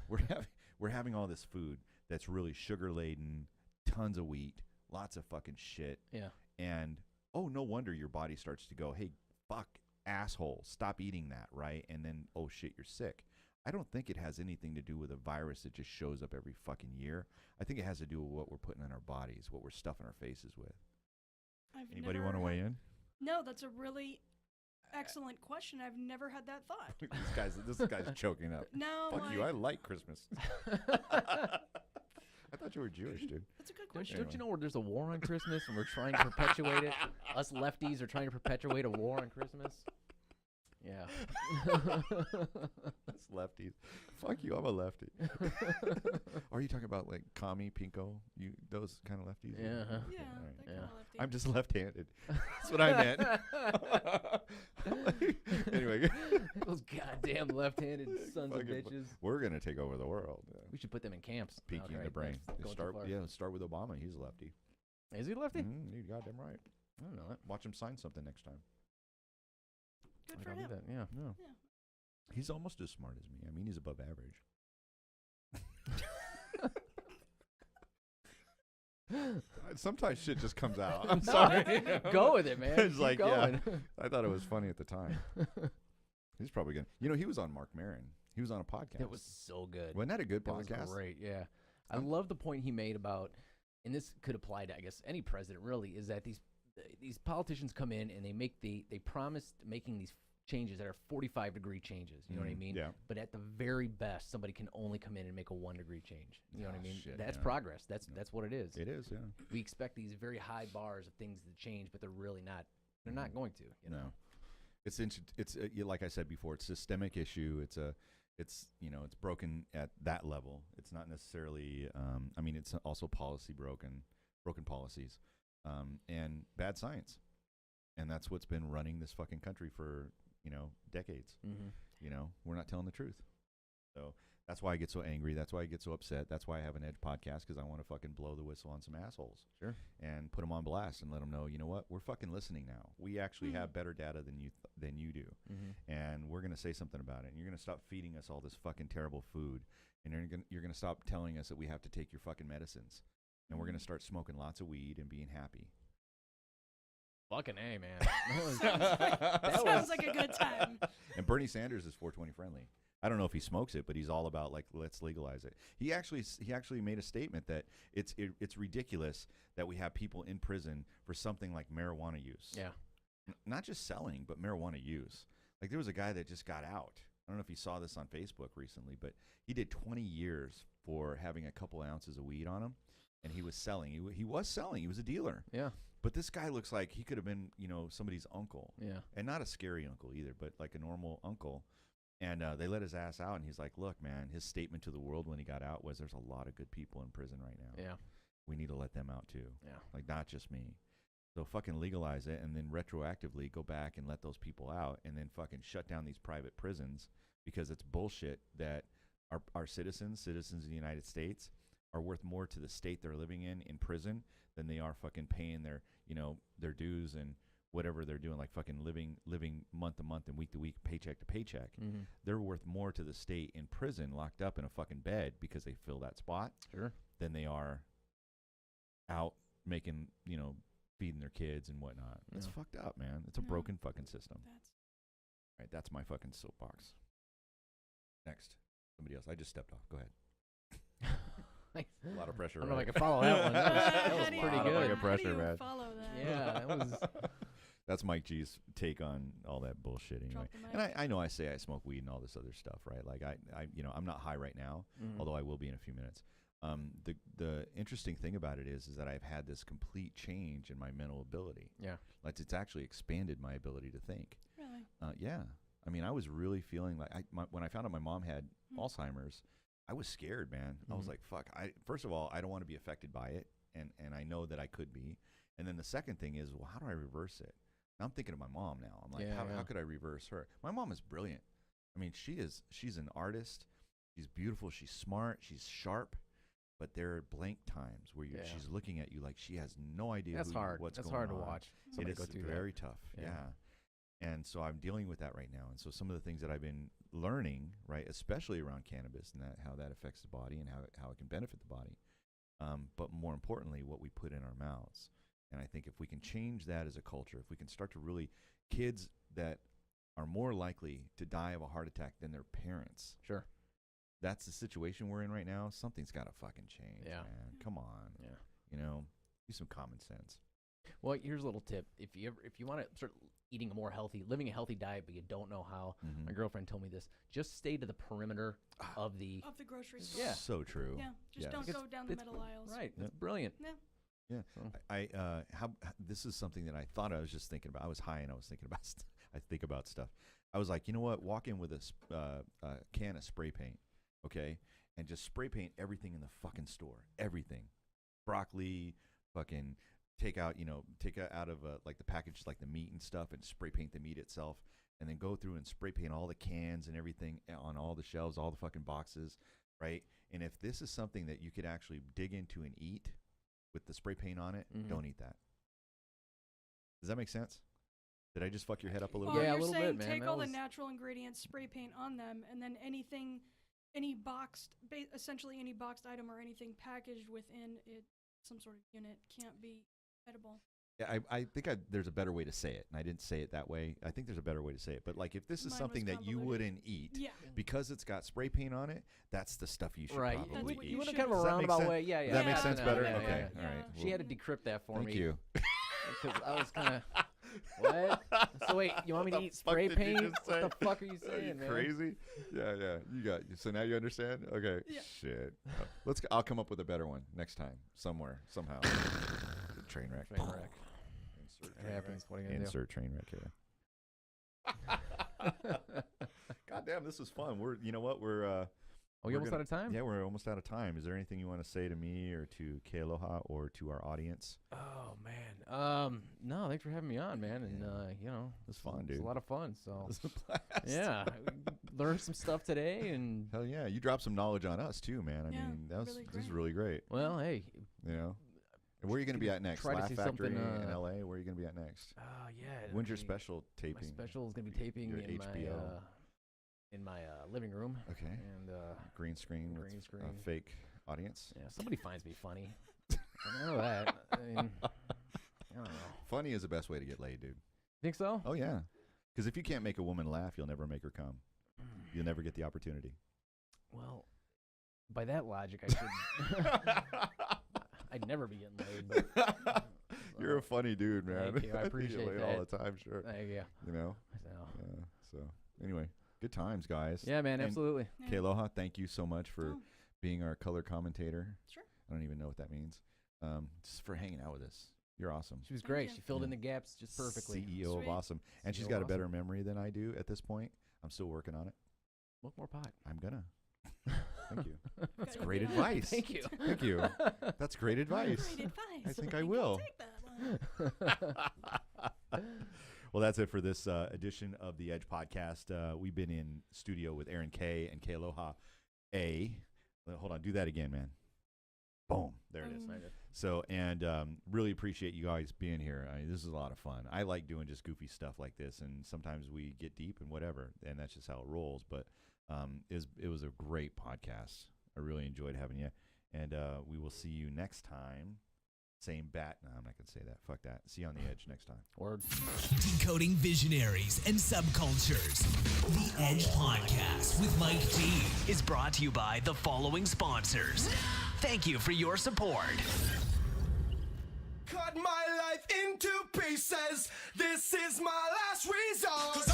Speaker 3: we're having all this food that's really sugar laden, tons of wheat, lots of fucking shit.
Speaker 2: Yeah.
Speaker 3: And no wonder your body starts to go, hey, fuck, asshole, stop eating that, right? And then, oh shit, you're sick. I don't think it has anything to do with a virus that just shows up every fucking year. I think it has to do with what we're putting in our bodies, what we're stuffing our faces with. Anybody want to weigh in?
Speaker 4: No, that's a really excellent question. I've never had that thought.
Speaker 3: This guy's choking up.
Speaker 4: No,
Speaker 3: Fuck you. I like Christmas. I thought you were Jewish, dude.
Speaker 4: That's a good question.
Speaker 2: Don't you know where there's a war on Christmas and we're trying to perpetuate it? Us lefties are trying to perpetuate a war on Christmas. Yeah.
Speaker 3: That's lefties. Fuck you. I'm a lefty. Are you talking about like commie, pinko? Those kind of lefties?
Speaker 2: Yeah.
Speaker 3: Okay,
Speaker 4: Yeah,
Speaker 3: all right.
Speaker 4: that kind of lefty.
Speaker 3: I'm just left-handed. That's what I meant. Anyway,
Speaker 2: Those goddamn left-handed sons of bitches.
Speaker 3: We're gonna take over the world. Yeah.
Speaker 2: We should put them in camps.
Speaker 3: Peaky in the brain. Start with Obama. He's a lefty.
Speaker 2: Is he lefty?
Speaker 3: You're goddamn right.
Speaker 2: I don't know that.
Speaker 3: Watch him sign something next time.
Speaker 4: Good
Speaker 2: I
Speaker 4: for
Speaker 2: gotta
Speaker 4: him.
Speaker 2: do that, yeah.
Speaker 3: Yeah. He's almost as smart as me. I mean, he's above average. Sometimes shit just comes out. I'm sorry.
Speaker 2: Go with it, man.
Speaker 3: It's
Speaker 2: Keep
Speaker 3: like,
Speaker 2: going.
Speaker 3: yeah. I thought it was funny at the time. He's probably gonna. He was on Mark Maron. He was on a podcast.
Speaker 2: That was so good.
Speaker 3: Wasn't that a good
Speaker 2: That
Speaker 3: podcast?
Speaker 2: was great, yeah. I love the point he made about, and this could apply to, I guess, any president really, is that these politicians come in and they promise making these changes that are 45-degree changes. You know what I mean?
Speaker 3: Yeah.
Speaker 2: But at the very best, somebody can only come in and make a 1-degree change. You know what I mean?
Speaker 3: Shit,
Speaker 2: That's
Speaker 3: yeah.
Speaker 2: progress. That's what it is.
Speaker 3: It is, yeah.
Speaker 2: We expect these very high bars of things to change, but they're really not. They're not going to. You know?
Speaker 3: No. It's like I said before. It's a systemic issue. It's broken at that level. It's not necessarily. It's also broken policies, and bad science, and that's what's been running this fucking country for decades.
Speaker 2: Mm-hmm.
Speaker 3: We're not telling the truth. So that's why I get so angry. That's why I get so upset. That's why I have an Edge podcast, because I want to fucking blow the whistle on some assholes.
Speaker 2: Sure. And
Speaker 3: put them on blast and let them know, you know what? We're fucking listening now. We actually have better data than you do.
Speaker 2: Mm-hmm.
Speaker 3: And we're going to say something about it. And you're going to stop feeding us all this fucking terrible food. And you're going to stop telling us that we have to take your fucking medicines. And we're going to start smoking lots of weed and being happy.
Speaker 2: Fucking A, man.
Speaker 4: Sounds like a good time.
Speaker 3: And Bernie Sanders is 420 friendly. I don't know if he smokes it, but he's all about like, let's legalize it. He actually made a statement that it's ridiculous that we have people in prison for something like marijuana use.
Speaker 2: Yeah.
Speaker 3: Not just selling, but marijuana use. Like there was a guy that just got out. I don't know if you saw this on Facebook recently, but he did 20 years for having a couple ounces of weed on him, and he was selling. He was selling. He was a dealer.
Speaker 2: Yeah.
Speaker 3: But this guy looks like he could have been, somebody's uncle.
Speaker 2: Yeah.
Speaker 3: And not a scary uncle either, but like a normal uncle. And they let his ass out, and he's like, look, man, his statement to the world when he got out was there's a lot of good people in prison right now.
Speaker 2: Yeah.
Speaker 3: We need to let them out too.
Speaker 2: Yeah.
Speaker 3: Like, not just me. So fucking legalize it, and then retroactively go back and let those people out, and then fucking shut down these private prisons, because it's bullshit that our citizens of the United States are worth more to the state they're living in prison than they are fucking paying their, their dues and whatever they're doing, like fucking living month to month and week to week, paycheck to paycheck.
Speaker 2: Mm-hmm.
Speaker 3: They're worth more to the state in prison, locked up in a fucking bed because they fill that spot,
Speaker 2: sure,
Speaker 3: than they are out making, feeding their kids and whatnot. That's fucked up, man. It's a broken fucking system. Right, that's my fucking soapbox. Next. Somebody else. I just stepped off. Go ahead. A lot of pressure.
Speaker 2: I don't know
Speaker 3: right?
Speaker 2: if I can follow that one. That was pretty good.
Speaker 3: Of pressure, man.
Speaker 4: Follow that?
Speaker 2: Yeah, that was.
Speaker 3: That's Mike G's take on all that bullshit anyway. And I know I say I smoke weed and all this other stuff, right? Like I'm not high right now, although I will be in a few minutes. The interesting thing about it is that I've had this complete change in my mental ability.
Speaker 2: Yeah.
Speaker 3: Like it's actually expanded my ability to think.
Speaker 4: Really?
Speaker 3: Yeah. I mean, I was really feeling like when I found out my mom had Alzheimer's, I was scared, man. I was like, fuck. First of all, I don't want to be affected by it, and I know that I could be. And then the second thing is, well, how do I reverse it? Now I'm thinking of my mom now. I'm like, how could I reverse her? My mom is brilliant. I mean, she's an artist. She's beautiful. She's smart. She's sharp. But there are blank times where she's looking at you like she has no idea
Speaker 2: That's hard.
Speaker 3: What's
Speaker 2: That's
Speaker 3: going on.
Speaker 2: hard to watch.
Speaker 3: It is
Speaker 2: go through
Speaker 3: very
Speaker 2: that.
Speaker 3: tough.
Speaker 2: Yeah.
Speaker 3: And so I'm dealing with that right now. And so some of the things that I've been learning, right, especially around cannabis and how that affects the body and how it can benefit the body, but more importantly, what we put in our mouths. And I think if we can change that as a culture, if we can start to really, kids that are more likely to die of a heart attack than their parents.
Speaker 2: Sure.
Speaker 3: That's the situation we're in right now. Something's got to fucking change, man. Come on.
Speaker 2: Yeah.
Speaker 3: Use some common sense.
Speaker 2: Well, here's a little tip. If you want to start living a healthy diet, but you don't know how. My girlfriend told me this. Just stay to the perimeter of the
Speaker 4: grocery store.
Speaker 2: Yeah.
Speaker 3: So true.
Speaker 4: Yeah, just don't go down the middle aisles.
Speaker 2: Right, it's brilliant.
Speaker 4: Yeah.
Speaker 3: Yeah, so. This is something that I thought I was just thinking about. I was high and I was thinking about. I think about stuff. I was like, you know what? Walk in with a can of spray paint, okay, and just spray paint everything in the fucking store. Everything, broccoli, fucking take out of like the package, like the meat and stuff, and spray paint the meat itself, and then go through and spray paint all the cans and everything on all the shelves, all the fucking boxes, right? And if this is something that you could actually dig into and eat with the spray paint on it, don't eat that. Does that make sense? Did I just fuck your head up a little bit?
Speaker 2: Yeah,
Speaker 4: you're
Speaker 2: a little
Speaker 4: saying
Speaker 2: bit, man.
Speaker 4: take all the natural ingredients, spray paint on them, and then essentially any boxed item or anything packaged within it, some sort of unit, can't be edible.
Speaker 3: Yeah, I think there's a better way to say it, and I didn't say it that way. I think there's a better way to say it. But like, if this is something that you wouldn't eat, because it's got spray paint on it, that's the stuff you should probably eat.
Speaker 2: You want to kind of a roundabout way. Yeah, yeah.
Speaker 3: Does that make sense better?
Speaker 2: Yeah,
Speaker 3: okay,
Speaker 2: yeah.
Speaker 3: all right.
Speaker 2: She had to decrypt that for me.
Speaker 3: Thank you.
Speaker 2: Because I was kind of, what? So wait, you want me to eat spray paint? What the fuck are you saying, man?
Speaker 3: Crazy? Yeah. So now you understand? Okay.
Speaker 4: Yeah.
Speaker 3: Shit. I'll come up with a better one next time, somewhere, somehow. Train wreck.
Speaker 2: Train wreck.
Speaker 3: It happens. What are you gonna insert train wreck here. God damn, this was fun. You know what? We're
Speaker 2: almost out of time?
Speaker 3: Yeah, we're almost out of time. Is there anything you want to say to me or to Kealoha or to our audience?
Speaker 2: Oh man. No, thanks for having me on, man. And
Speaker 3: it's fun, dude.
Speaker 2: It's a lot of fun. So
Speaker 3: it's a blast.
Speaker 2: Yeah, learned some stuff today, and
Speaker 3: hell yeah, you dropped some knowledge on us too, man. I mean, this is really great.
Speaker 2: Well, hey,
Speaker 3: And where are you going to be at next?
Speaker 2: Try to
Speaker 3: Laugh
Speaker 2: see
Speaker 3: Factory
Speaker 2: something,
Speaker 3: in L.A.? Where are you going to be at next?
Speaker 2: Yeah.
Speaker 3: When's your special taping?
Speaker 2: My special is going to be taping
Speaker 3: Your
Speaker 2: in
Speaker 3: HBO.
Speaker 2: my living room.
Speaker 3: Okay.
Speaker 2: And
Speaker 3: green screen with a fake audience.
Speaker 2: Yeah, somebody finds me funny. I know that. I mean, I don't know.
Speaker 3: Funny is the best way to get laid, dude.
Speaker 2: Think so?
Speaker 3: Oh yeah. Because if you can't make a woman laugh, you'll never make her come. You'll never get the opportunity.
Speaker 2: Well, by that logic, I should. I'd never be getting laid. But,
Speaker 3: You're a funny dude, man.
Speaker 2: Thank you. I appreciate
Speaker 3: you get laid
Speaker 2: that
Speaker 3: all the time, sure.
Speaker 2: Thank you.
Speaker 3: You know. So anyway, good times, guys.
Speaker 2: Yeah, man, absolutely.
Speaker 3: Kealoha, thank you so much for being our color commentator.
Speaker 4: Sure.
Speaker 3: I don't even know what that means. Just for hanging out with us. You're awesome.
Speaker 2: She was great. She filled in the gaps just perfectly.
Speaker 3: CEO of Awesome. And she's got a better memory than I do at this point. I'm still working on it.
Speaker 2: Smoke more pot.
Speaker 3: I'm gonna. Thank you. That's great advice.
Speaker 2: Thank you.
Speaker 3: Thank you. That's great advice.
Speaker 4: Great advice.
Speaker 3: I think I will.
Speaker 4: Take that one.
Speaker 3: Well, that's it for this edition of the Edge Podcast. We've been in studio with AaronK and Kealoha A. Hold on, do that again, man. Boom. There it is. So, and really appreciate you guys being here. This is a lot of fun. I like doing just goofy stuff like this, and sometimes we get deep and whatever, and that's just how it rolls. But it was a great podcast. I really enjoyed having you, and we will see you next time. Same bat. No, I'm not going to say that. Fuck that. See you on the Edge next time.
Speaker 2: Word.
Speaker 1: Decoding visionaries and subcultures. The Edge Podcast with Mike G is brought to you by the following sponsors. Thank you for your support.
Speaker 13: Cut my life into pieces. This is my last resort.